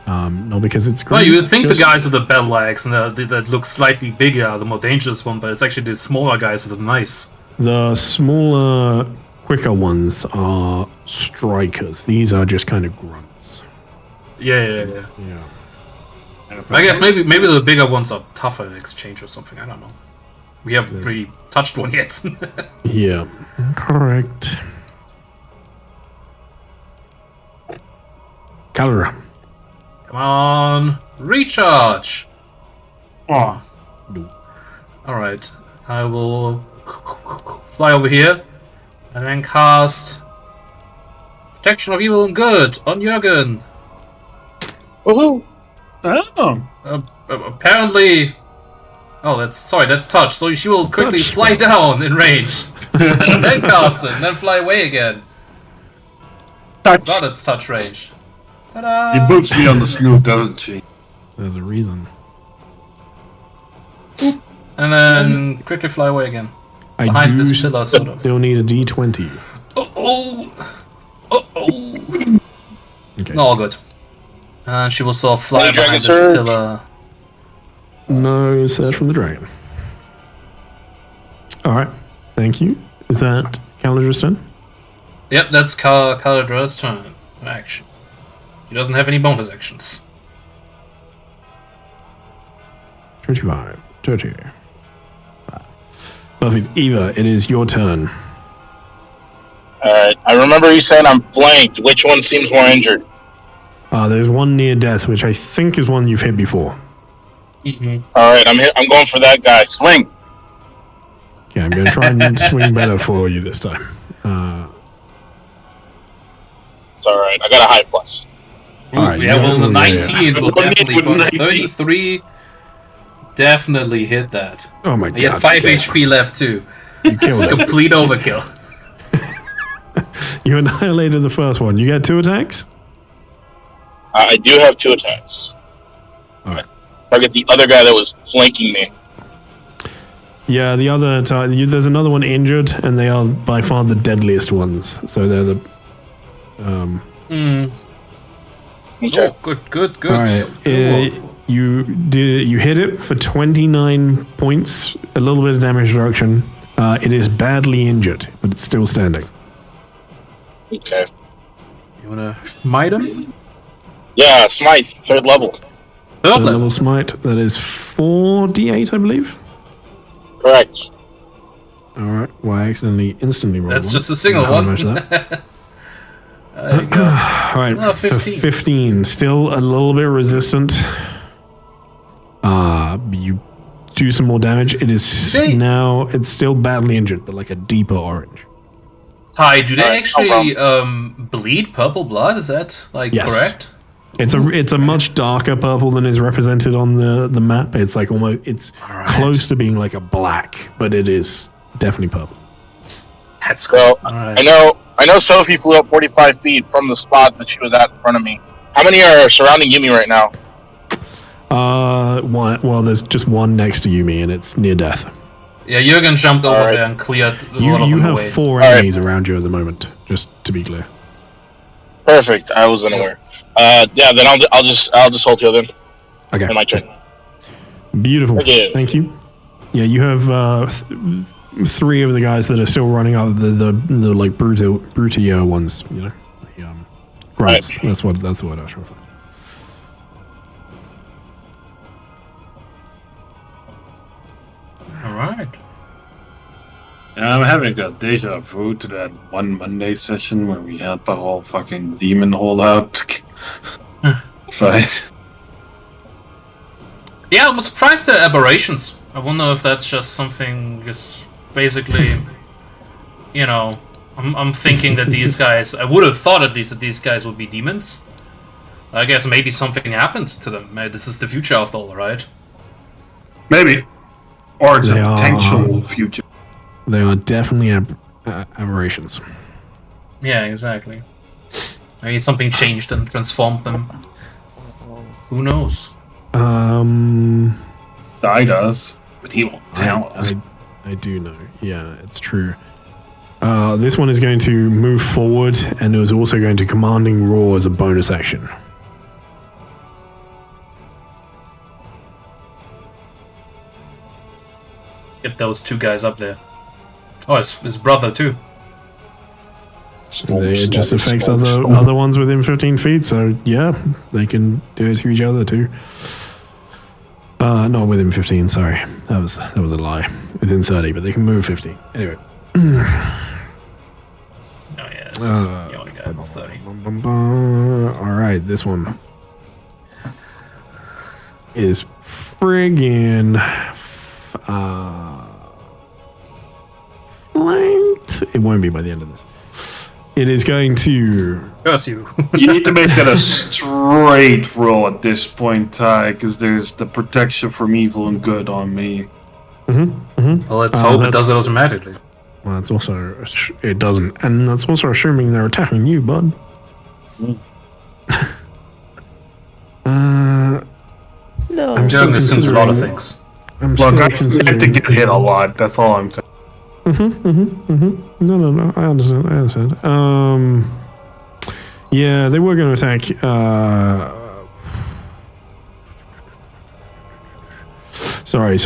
Not because it's Well, great. you would think the just- guys with the battle axe and that look slightly bigger are the more dangerous one, but it's actually the smaller guys with the knives. The smaller, quicker ones are strikers. These are just kind of grunts. Yeah. Yeah. I guess maybe the bigger ones are tougher in exchange or something. I don't know. We haven't really touched one yet. Yeah. Correct. Calera. Come on, recharge. Oh, All right, I will fly over here and then cast Protection of Evil and Good on Jürgen. Woohoo! oh. Apparently, that's touch. So she will quickly Touch. fly down in range, and then cast it, and then fly away again. Touch. Not its touch range. She Ta-da! boots me on the snoot, doesn't she? There's a reason. And then quickly fly away again. I Behind do this pillar, sort of. still need a D20. Oh. Okay. No, all good. And she will sort of fly Any behind dragon this surge? pillar. No search from the dragon. Alright. Thank you. Is that Calendar's turn? Yep, that's Caladra's turn. Action. He doesn't have any bonus actions. 25. 30. Perfect. Eva, it is your turn. Alright, I remember you said I'm flanked. Which one seems more injured? There's one near death, which I think is one you've hit before. Alright, I'm going for that guy. Swing! Okay, I'm going to try and swing better for you this time. It's alright, I got a high plus. Alright, yeah, well, the 19 will What do you definitely need with fuck. 19? 33 definitely hit that. Oh my god. He had 5 HP left too. You killed It's a it. complete overkill. You annihilated the first one. You get 2 attacks? I do have 2 attacks. Alright. Target the other guy that was flanking me. Yeah, the other there's another one injured, and they are by far the deadliest ones. So they're the. Okay. Oh, good. All right, you hit it for 29 points, a little bit of damage reduction. It is badly injured, but it's still standing. Okay. You wanna smite him? Yeah, smite, 3rd level. Third level smite. That is 4d8, I believe. Correct. All right. Well, I accidentally instantly rolled. That's one. just a single How one. much that? There you go. All right, Oh, for 15. 15, still a little bit resistant. You do some more damage. It is Hey. now, it's still badly injured, but like a deeper orange. Hi, do they Alright, actually bleed purple blood? Is that Yes. correct? It's a much darker purple than is represented on the map. It's like almost, it's close to being like a black, but it is definitely purple. That's cool. So, Alright. I know Sophie flew up 45 feet from the spot that she was at in front of me. How many are surrounding Yumi right now? One, well, there's just one next to Yumi, and it's near death. Yeah, Jürgen jumped over Alright. there and cleared a lot of You them have away. 4 right. enemies around you at the moment, just to be clear. Perfect. I was unaware. Yeah, then I'll just hold till then. Okay. In my turn. Beautiful. Okay. Thank you. Yeah, you have 3 of the guys that are still running out. The like brutier ones, you know, the grunts. Right. That's what I was trying to find. Alright. I'm having a deja vu to that one Monday session where we had the whole fucking demon holdout fight. Yeah, I'm surprised at aberrations. I wonder if that's just something, just basically, you know, I'm thinking that these guys, I would have thought at least that these guys would be demons. I guess maybe something happened to them. Maybe this is the future after all, right? Maybe. Or it's They a are- potential future. They are definitely aberrations. Yeah, exactly. Maybe something changed and transformed them. Who knows? Di does, but he won't tell us. I do know. Yeah, it's true. This one is going to move forward, and it was also going to commanding roar as a bonus action. Get those 2 guys up there. Oh, his brother too. It just affects other ones within 15 feet, so yeah, they can do it to each other too. Not within 15, sorry. That was a lie. Within 30, but they can move 15. Anyway. Oh yeah, it's just, you only got about 30. Alright, this one is friggin' flanked. It won't be by the end of this. It is going to... Curse you. You need to make that a straight roll at this point, Ty, because there's the protection from evil and good on me. Well, let's hope it does it automatically. Well, that's also... It doesn't. And that's also assuming they're attacking you, bud. No. I'm still Jürgen assumes a lot of considering- things. I'm Look, still I expect to considering... get hit a lot, that's all I'm saying. No, I understand. Yeah, they were going to attack, Sorry,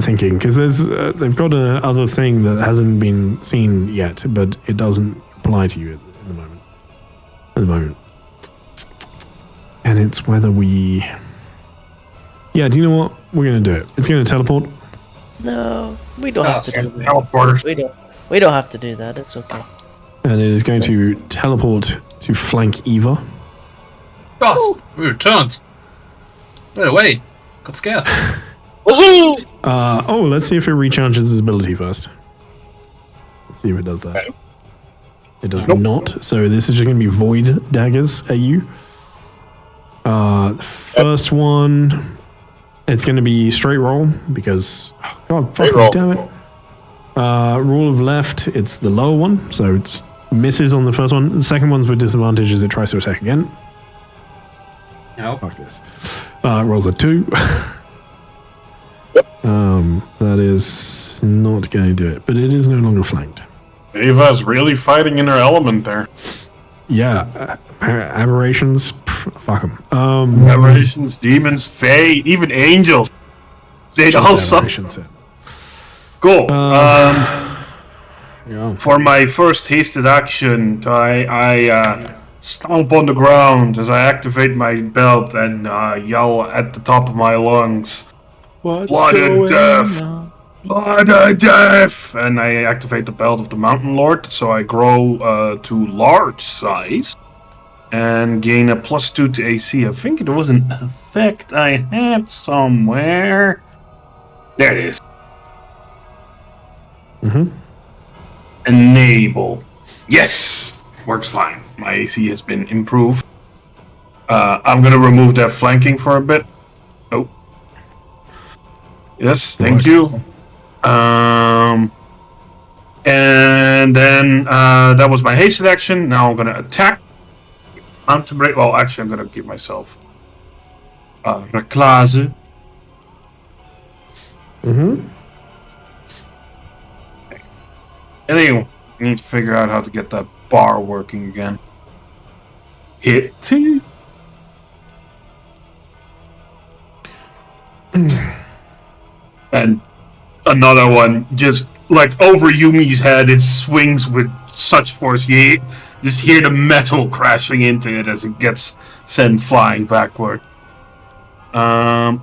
thinking, because there's, they've got another thing that hasn't been seen yet, but it doesn't apply to you at the moment. And it's whether we... Yeah, do you know what? We're going to do it. It's going to teleport. No, we don't have to do that. Teleporter. We don't have to do that. It's okay. And it is going to teleport to flank Eva. Gosh, we returned. Right away. Got scared. Woohoo! Let's see if it recharges his ability first. Let's see if it does that. Okay. It does not, so this is just going to be void daggers at you. The first one, it's going to be straight roll because, oh god, fucking roll. damn it. Rule of left, it's the lower one, so it's misses on the first one. The second one's with disadvantage as it tries to attack again. Nope. Fuck this. Rolls a 2. That is not going to do it, but it is no longer flanked. Ava's really fighting in her element there. Yeah, aberrations, fuck them. Aberrations, demons, fae, even angels. They'd all suck. Cool. Yeah. For my first hasted action, I stomp on the ground as I activate my belt and yell at the top of my lungs, "Blood and death! Blood and death!" And I activate the belt of the Mountain Lord, so I grow to large size and gain a +2 to AC. I think it was an effect I had somewhere. There it is. Enable. Yes! Works fine. My AC has been improved. I'm gonna remove that flanking for a bit. Oh. Yes, thank you. And then that was my hasted action. Now I'm gonna attack. Well, actually, I'm gonna give myself Reclase. Anyway, I need to figure out how to get that bar working again. Hit 2. And another one, just like over Yumi's head, it swings with such force. You just hear the metal crashing into it as it gets sent flying backward. But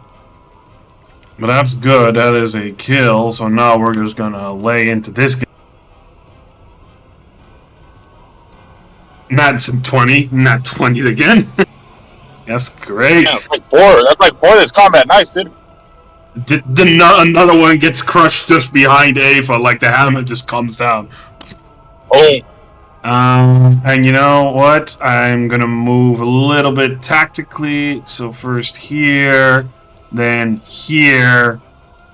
that's good. That is a kill. So now we're just gonna lay into this guy. Not 20, not 20 again. That's great. Yeah, that's like 4. That's like 4 this combat. Nice, dude. Another one gets crushed just behind Ava, like the hammer just comes down. Oh. And you know what? I'm gonna move a little bit tactically. So first here, then here,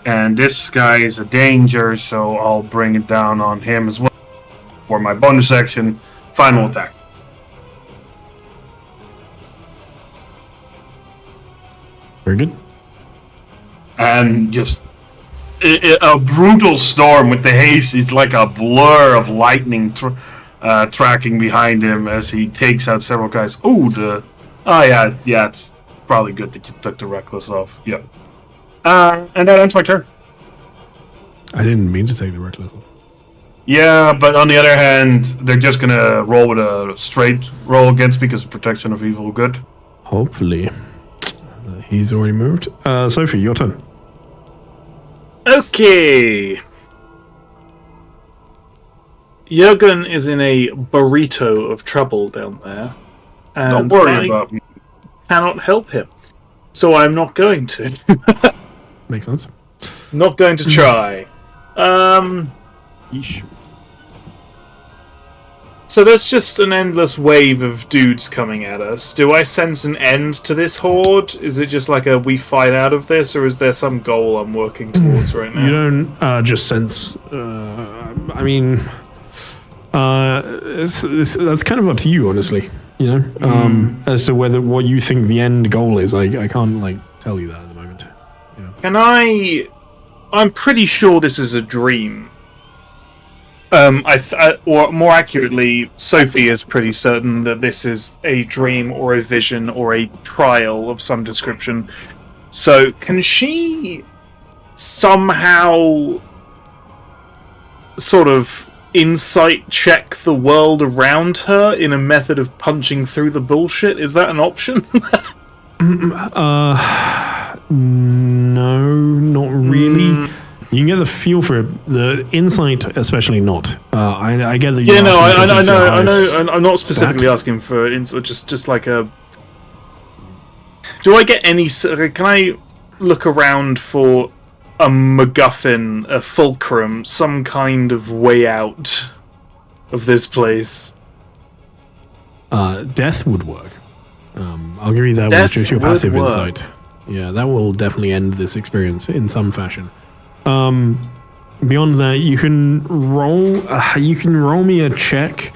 and this guy is a danger, so I'll bring it down on him as well for my bonus action. Final attack. Very good. And just a brutal storm with the haze. It's like a blur of lightning tracking behind him as he takes out several guys. Yeah, it's probably good that you took the reckless off. Yeah. And that ends my turn. I didn't mean to take the reckless off. Yeah, but on the other hand, they're just gonna roll with a straight roll against me because of protection of evil good. Hopefully. He's already moved. Sophie, your turn. Okay. Jürgen is in a burrito of trouble down there. And Don't worry about me. Cannot help him. So I'm not going to. Makes sense. Not going to try. Yeesh. So there's just an endless wave of dudes coming at us. Do I sense an end to this horde? Is it just like a we fight out of this, or is there some goal I'm working towards right now? You don't just sense. I mean, that's kind of up to you, honestly. You know, as to what you think the end goal is. I can't tell you that at the moment. Yeah. Can I? I'm pretty sure this is a dream. Or more accurately, Sophie is pretty certain that this is a dream or a vision or a trial of some description. So, can she somehow sort of insight check the world around her in a method of punching through the bullshit? Is that an option? No, not really. You can get the feel for it. The insight, especially not. I get that. Yeah, no, I know. I'm not specifically asking for insight. Just like a. Do I get any? Can I look around for a MacGuffin, a fulcrum, some kind of way out of this place? Death would work. I'll give you that Death with just your would passive work. insight. Yeah, that will definitely end this experience in some fashion. Beyond that, you can roll. You can roll me a check.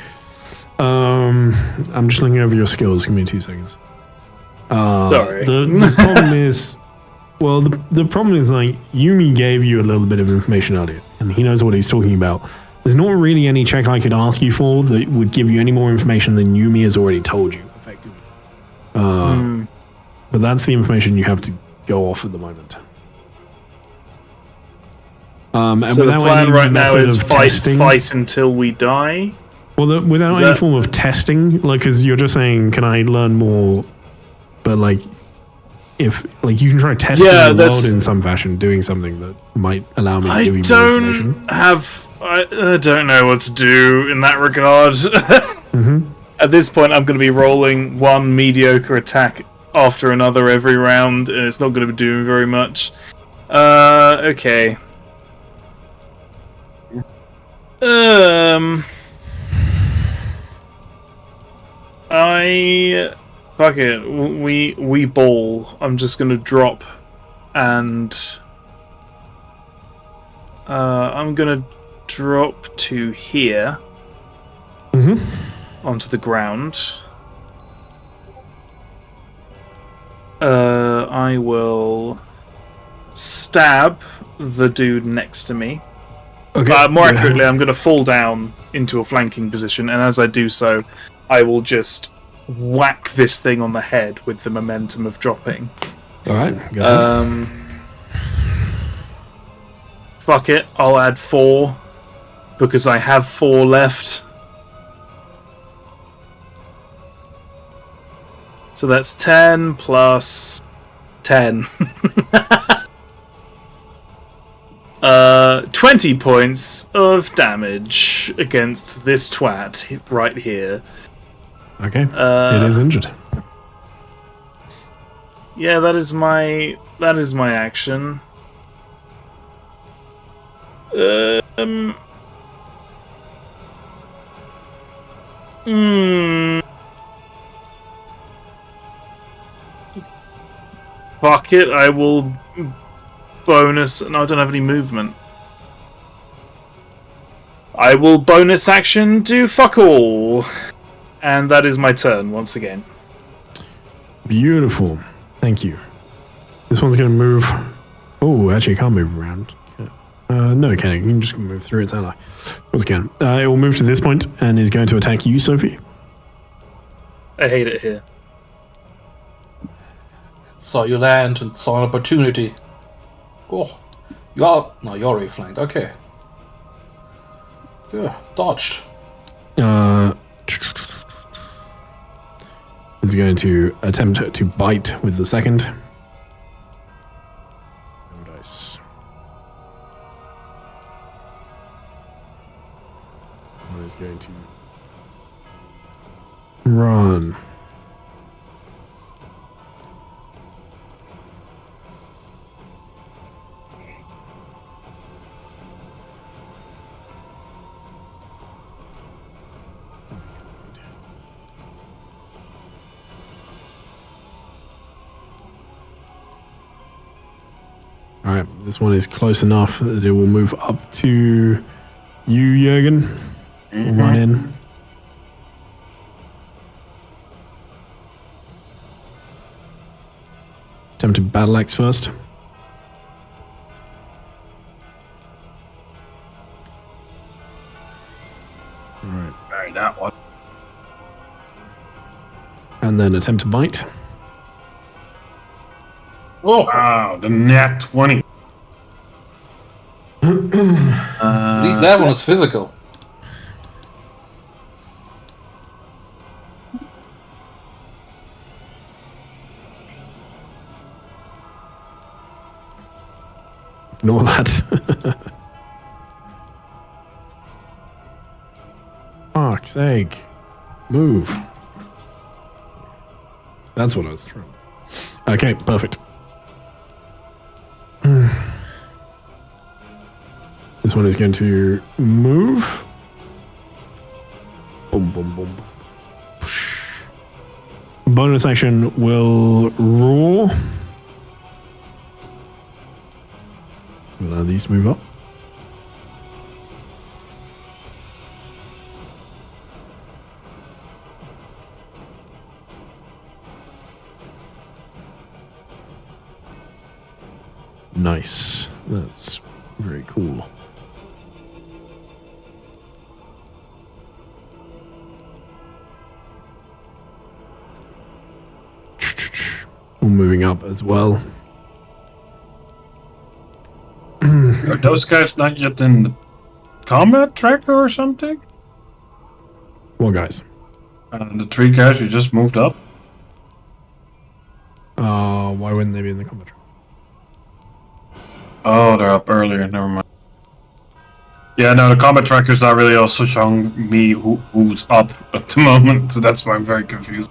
I'm just looking over your skills. Give me 2 seconds. Sorry. The problem is, well, the problem is like Yumi gave you a little bit of information earlier, and he knows what he's talking about. There's not really any check I could ask you for that would give you any more information than Yumi has already told you, effectively. But that's the information you have to go off at the moment. And So the without plan any right now method is of fight testing, until we die. well, without Is any that- form of testing, like, because you're just saying, can I learn more? But like, if like you can try testing Yeah, the world that's- in some fashion, doing something that might allow me to I give you more information. don't have. I don't know what to do in that regard. At this point, I'm going to be rolling one mediocre attack after another every round, and it's not going to be doing very much. Okay. Fuck it. We ball. I'm just gonna drop, and I'm gonna drop to here onto the ground. I will stab the dude next to me. Okay. More accurately, I'm going to fall down into a flanking position, and as I do so, I will just whack this thing on the head with the momentum of dropping. All right. Go ahead. Fuck it, I'll add 4 because I have 4 left. So that's 10 plus 10. 20 points of damage against this twat right here. Okay. It is injured. Yeah, that is my action. Fuck it, I will bonus. No, I don't have any movement. I will bonus action do fuck all. And that is my turn once again. Beautiful. Thank you. This one's going to move. Oh, actually, it can't move around. No, it can. You can just move through its ally. Of course it can. It will move to this point and is going to attack you, Sophie. I hate it here. Saw you land and saw an opportunity. Oh, you're already flanked. Okay. Yeah, dodged. Is going to attempt to bite with the second. No dice. One is going to run. Alright, this one is close enough that it will move up to you, Jurgen. Run in. Attempted battle axe first. Alright. Alright, that one. And then attempt to bite. Oh, Wow, the nat 20. at least that one is physical. Ignore that. Fuck's sake. Move. That's what I was trying. Okay, perfect. This one is going to move. Boom, boom, boom. bonus action will roar. Allow these to move up. Nice. That's very cool. All moving up as well. Are those guys not yet in the combat tracker or something? What guys? The 3 guys who just moved up? Why wouldn't they be in the combat track? Oh, they're up earlier. Never mind. Yeah, no, the combat tracker's not really also showing me who's up at the moment, so that's why I'm very confused.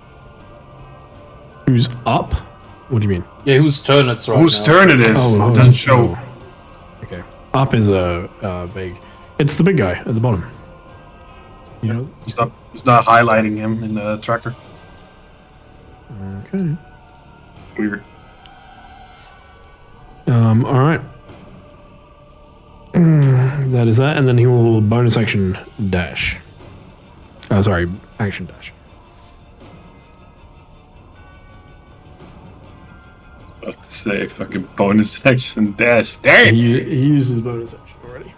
Who's up? What do you mean? Yeah, whose turn it's right Whose now. turn it is? Oh, It doesn't show. oh. Okay. Up is a vague. It's the big guy at the bottom. You know? It's not highlighting him in the tracker. Okay. Weird. All right. That is that, and then he will bonus action dash. Sorry, action dash. About to say fucking bonus action dash. Dang! He used his bonus action already.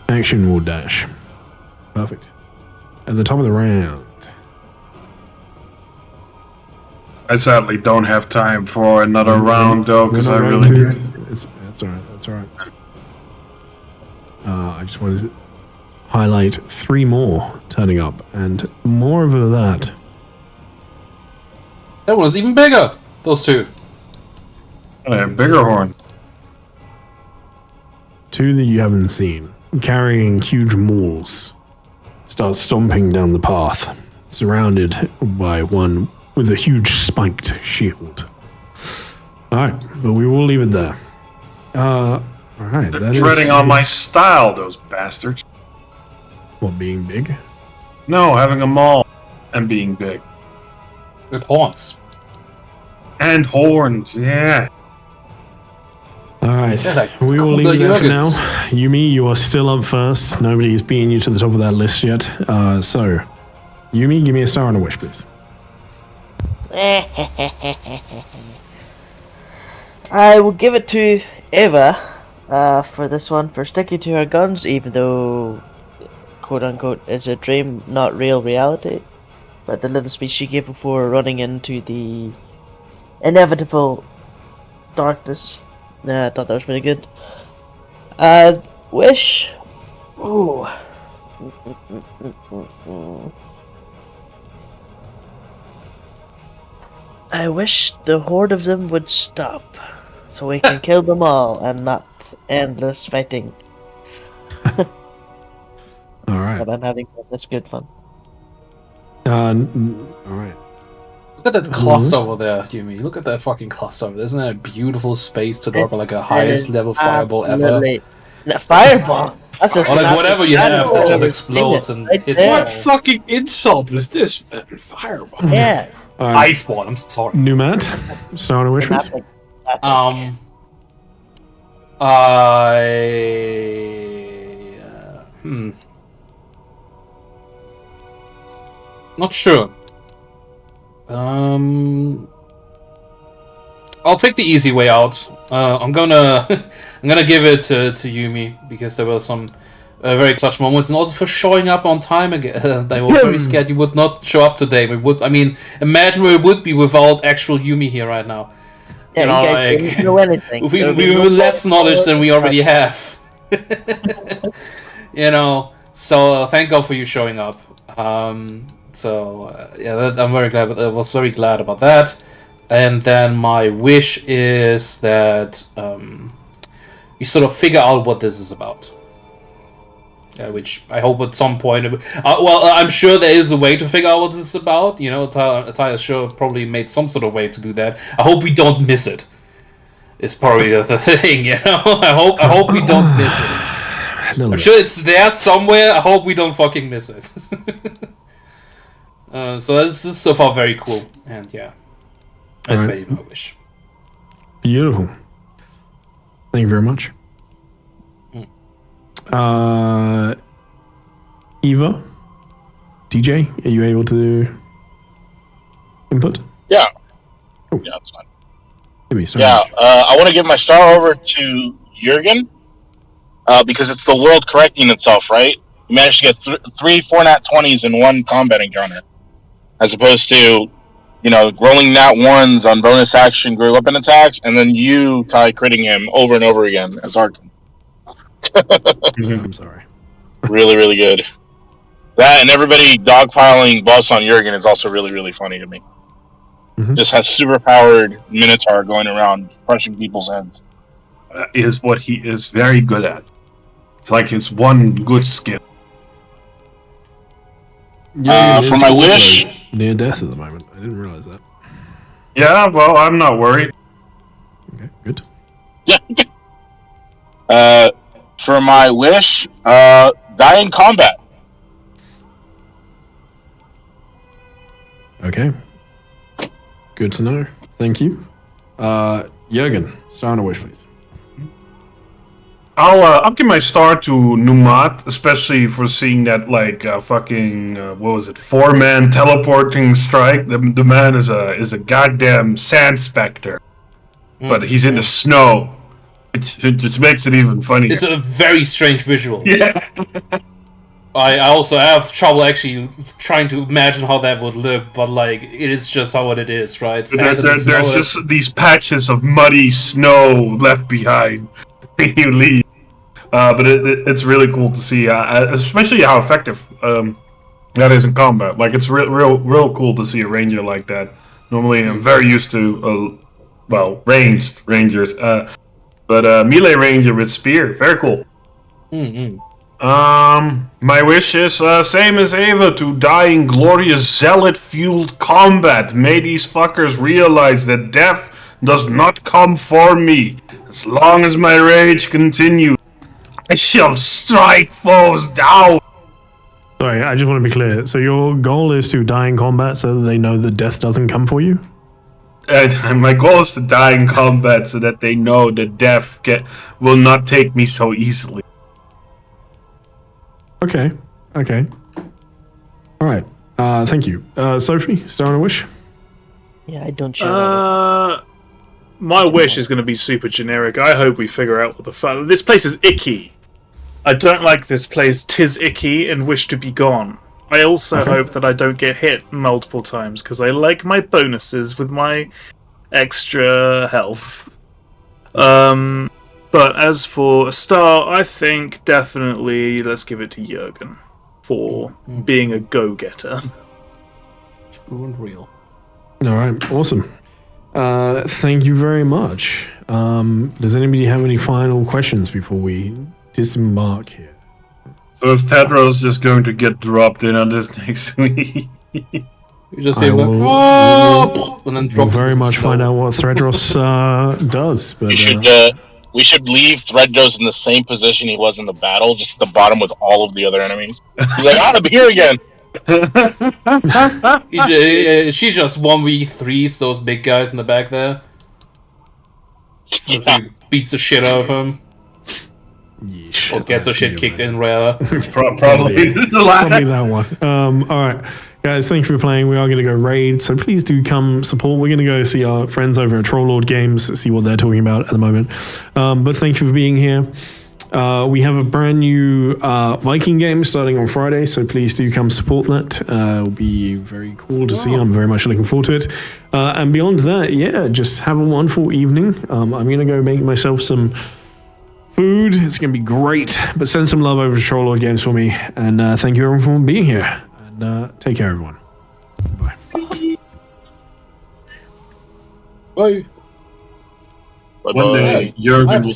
Action will dash. Perfect. At the top of the round. I sadly don't have time for another round though, because I We're not really going need to- That's alright, that's alright. I just wanted to highlight 3 more turning up, and more of that. That one's even bigger. Those 2. bigger horn. 2 that you haven't seen, carrying huge mauls, start stomping down the path, surrounded by one with a huge spiked shield. Alright, but we will leave it there. Alright, They're that treading is... on my style, those bastards. What, being big? No, having a maul and being big. With horns. And horns, yeah. Alright, Yeah, like, we will leave it the there for nuggets. now. Yumi, you are still up first. Nobody's beaten you to the top of that list yet. So, Yumi, give me a star and a wish, please. I will give it to Eva for this one, for sticking to her guns, even though, quote unquote, it's a dream, not real reality. But the little speech she gave before running into the inevitable darkness, I thought that was pretty good. Wish. Ooh. I wish the horde of them would stop, so we can kill them all and not endless fighting. Alright. But I'm having fun. That's good fun. Alright. Look at that cluster over there, Yumi. Look at that fucking cluster over there. Isn't that a beautiful space to drop like a highest level fireball ever? Absolutely. No, fireball. That's a Or like whatever you have that just Oh, explodes and right hits there. What fucking insult is this, man? Fireball. Yeah. Alright. Iceborne, I'm sorry. Numat, star and a wish, please. Not sure. I'll take the easy way out. I'm gonna give it to Yumi because there were some very clutch moments, and also for showing up on time again. They were very scared you would not show up today. Imagine where it would be without actual Yumi here right now. Yeah, You know, you guys like, didn't know anything. We There'll be have no less knowledge than we already have. So thank God for you showing up. I'm very glad. I was very glad about that. And then my wish is that you sort of figure out what this is about. Which I hope at some point. I'm sure there is a way to figure out what this is about. You know, Tyler's sure probably made some sort of way to do that. I hope we don't miss it. It's probably the thing, you know. I hope we don't miss it. I'm sure it's there somewhere. I hope we don't fucking miss it. So that's so far very cool, and yeah, that's Alright. very my wish. Beautiful. Thank you very much. Eva, DJ, are you able to input? Yeah. Cool. Yeah, that's fine. Give me some. Yeah, I want to give my star over to Jurgen because it's the world correcting itself, right? You managed to get 3 4-nat 20s in one combat encounter, as opposed to, rolling nat 1s on bonus action great weapon attacks, and then you, Ty, critting him over and over again as Arkham. I'm sorry. Really, really good. That and everybody dogpiling Boss on Jurgen is also really, really funny to me. Mhm. Just has super-powered Minotaur going around crushing people's heads. Is what he is very good at. It's like his one good skill. For my wish... Near death at the moment. I didn't realize that. Yeah, well, I'm not worried. Okay, good. Yeah. For my wish, die in combat. Okay. Good to know. Thank you. Jurgen, star on a wish, please. I'll give my star to Numat, especially for seeing that fucking what was it, 4-man teleporting strike. The man is a goddamn sand specter, but he's in the snow. It just makes it even funnier. It's a very strange visual. Yeah. I also have trouble actually trying to imagine how that would look, but it is just how it is, right? There's just these patches of muddy snow left behind when you leave. But it's really cool to see, especially how effective that is in combat. It's real cool to see a ranger like that. Normally, I'm very used to, ranged rangers, but melee ranger with spear, very cool. Mm-hmm. My wish is same as Ava, to die in glorious zealot-fueled combat. May these fuckers realize that death does not come for me. As long as my rage continues, I shall strike foes down. Sorry, I just want to be clear. So your goal is to die in combat so that they know that death doesn't come for you? And my goal is to die in combat so that they know that death will not take me so easily. Okay. All right. Thank you. Sophie, star on a wish? Yeah, I don't share that. My wish is going to be super generic. I hope we figure out what the fuck. This place is icky. I don't like this place. 'Tis icky and wish to be gone. I also hope that I don't get hit multiple times because I like my bonuses with my extra health. But as for a star, I think definitely let's give it to Jurgen for being a go-getter. True and real. All right. Awesome. Thank you very much. Does anybody have any final questions before we disembark here? So is Tedros just going to get dropped in on this next week? You just say, And then drop we'll very much find out what Thredros does. But We should leave Threadrose in the same position he was in the battle, just at the bottom with all of the other enemies. He's like, I'm here again. She just 1v3s those big guys in the back there. Yeah. She beats the shit out of him. yeesh, Or gets her shit kicked in, rather. Probably the last. Probably that one. All right, guys, thank you for playing. We are going to go raid, so please do come support. We're going to go see our friends over at Trollord Games, see what they're talking about at the moment. But thank you for being here. We have a brand new Viking game starting on Friday, so please do come support that. It'll be very cool to see. I'm very much looking forward to it. And beyond that, yeah, just have a wonderful evening. I'm going to go make myself some food. It's going to be great. But send some love over to Trollord Games for me. And thank you everyone for being here. And take care, everyone. Bye. Bye. One day, Jurgen will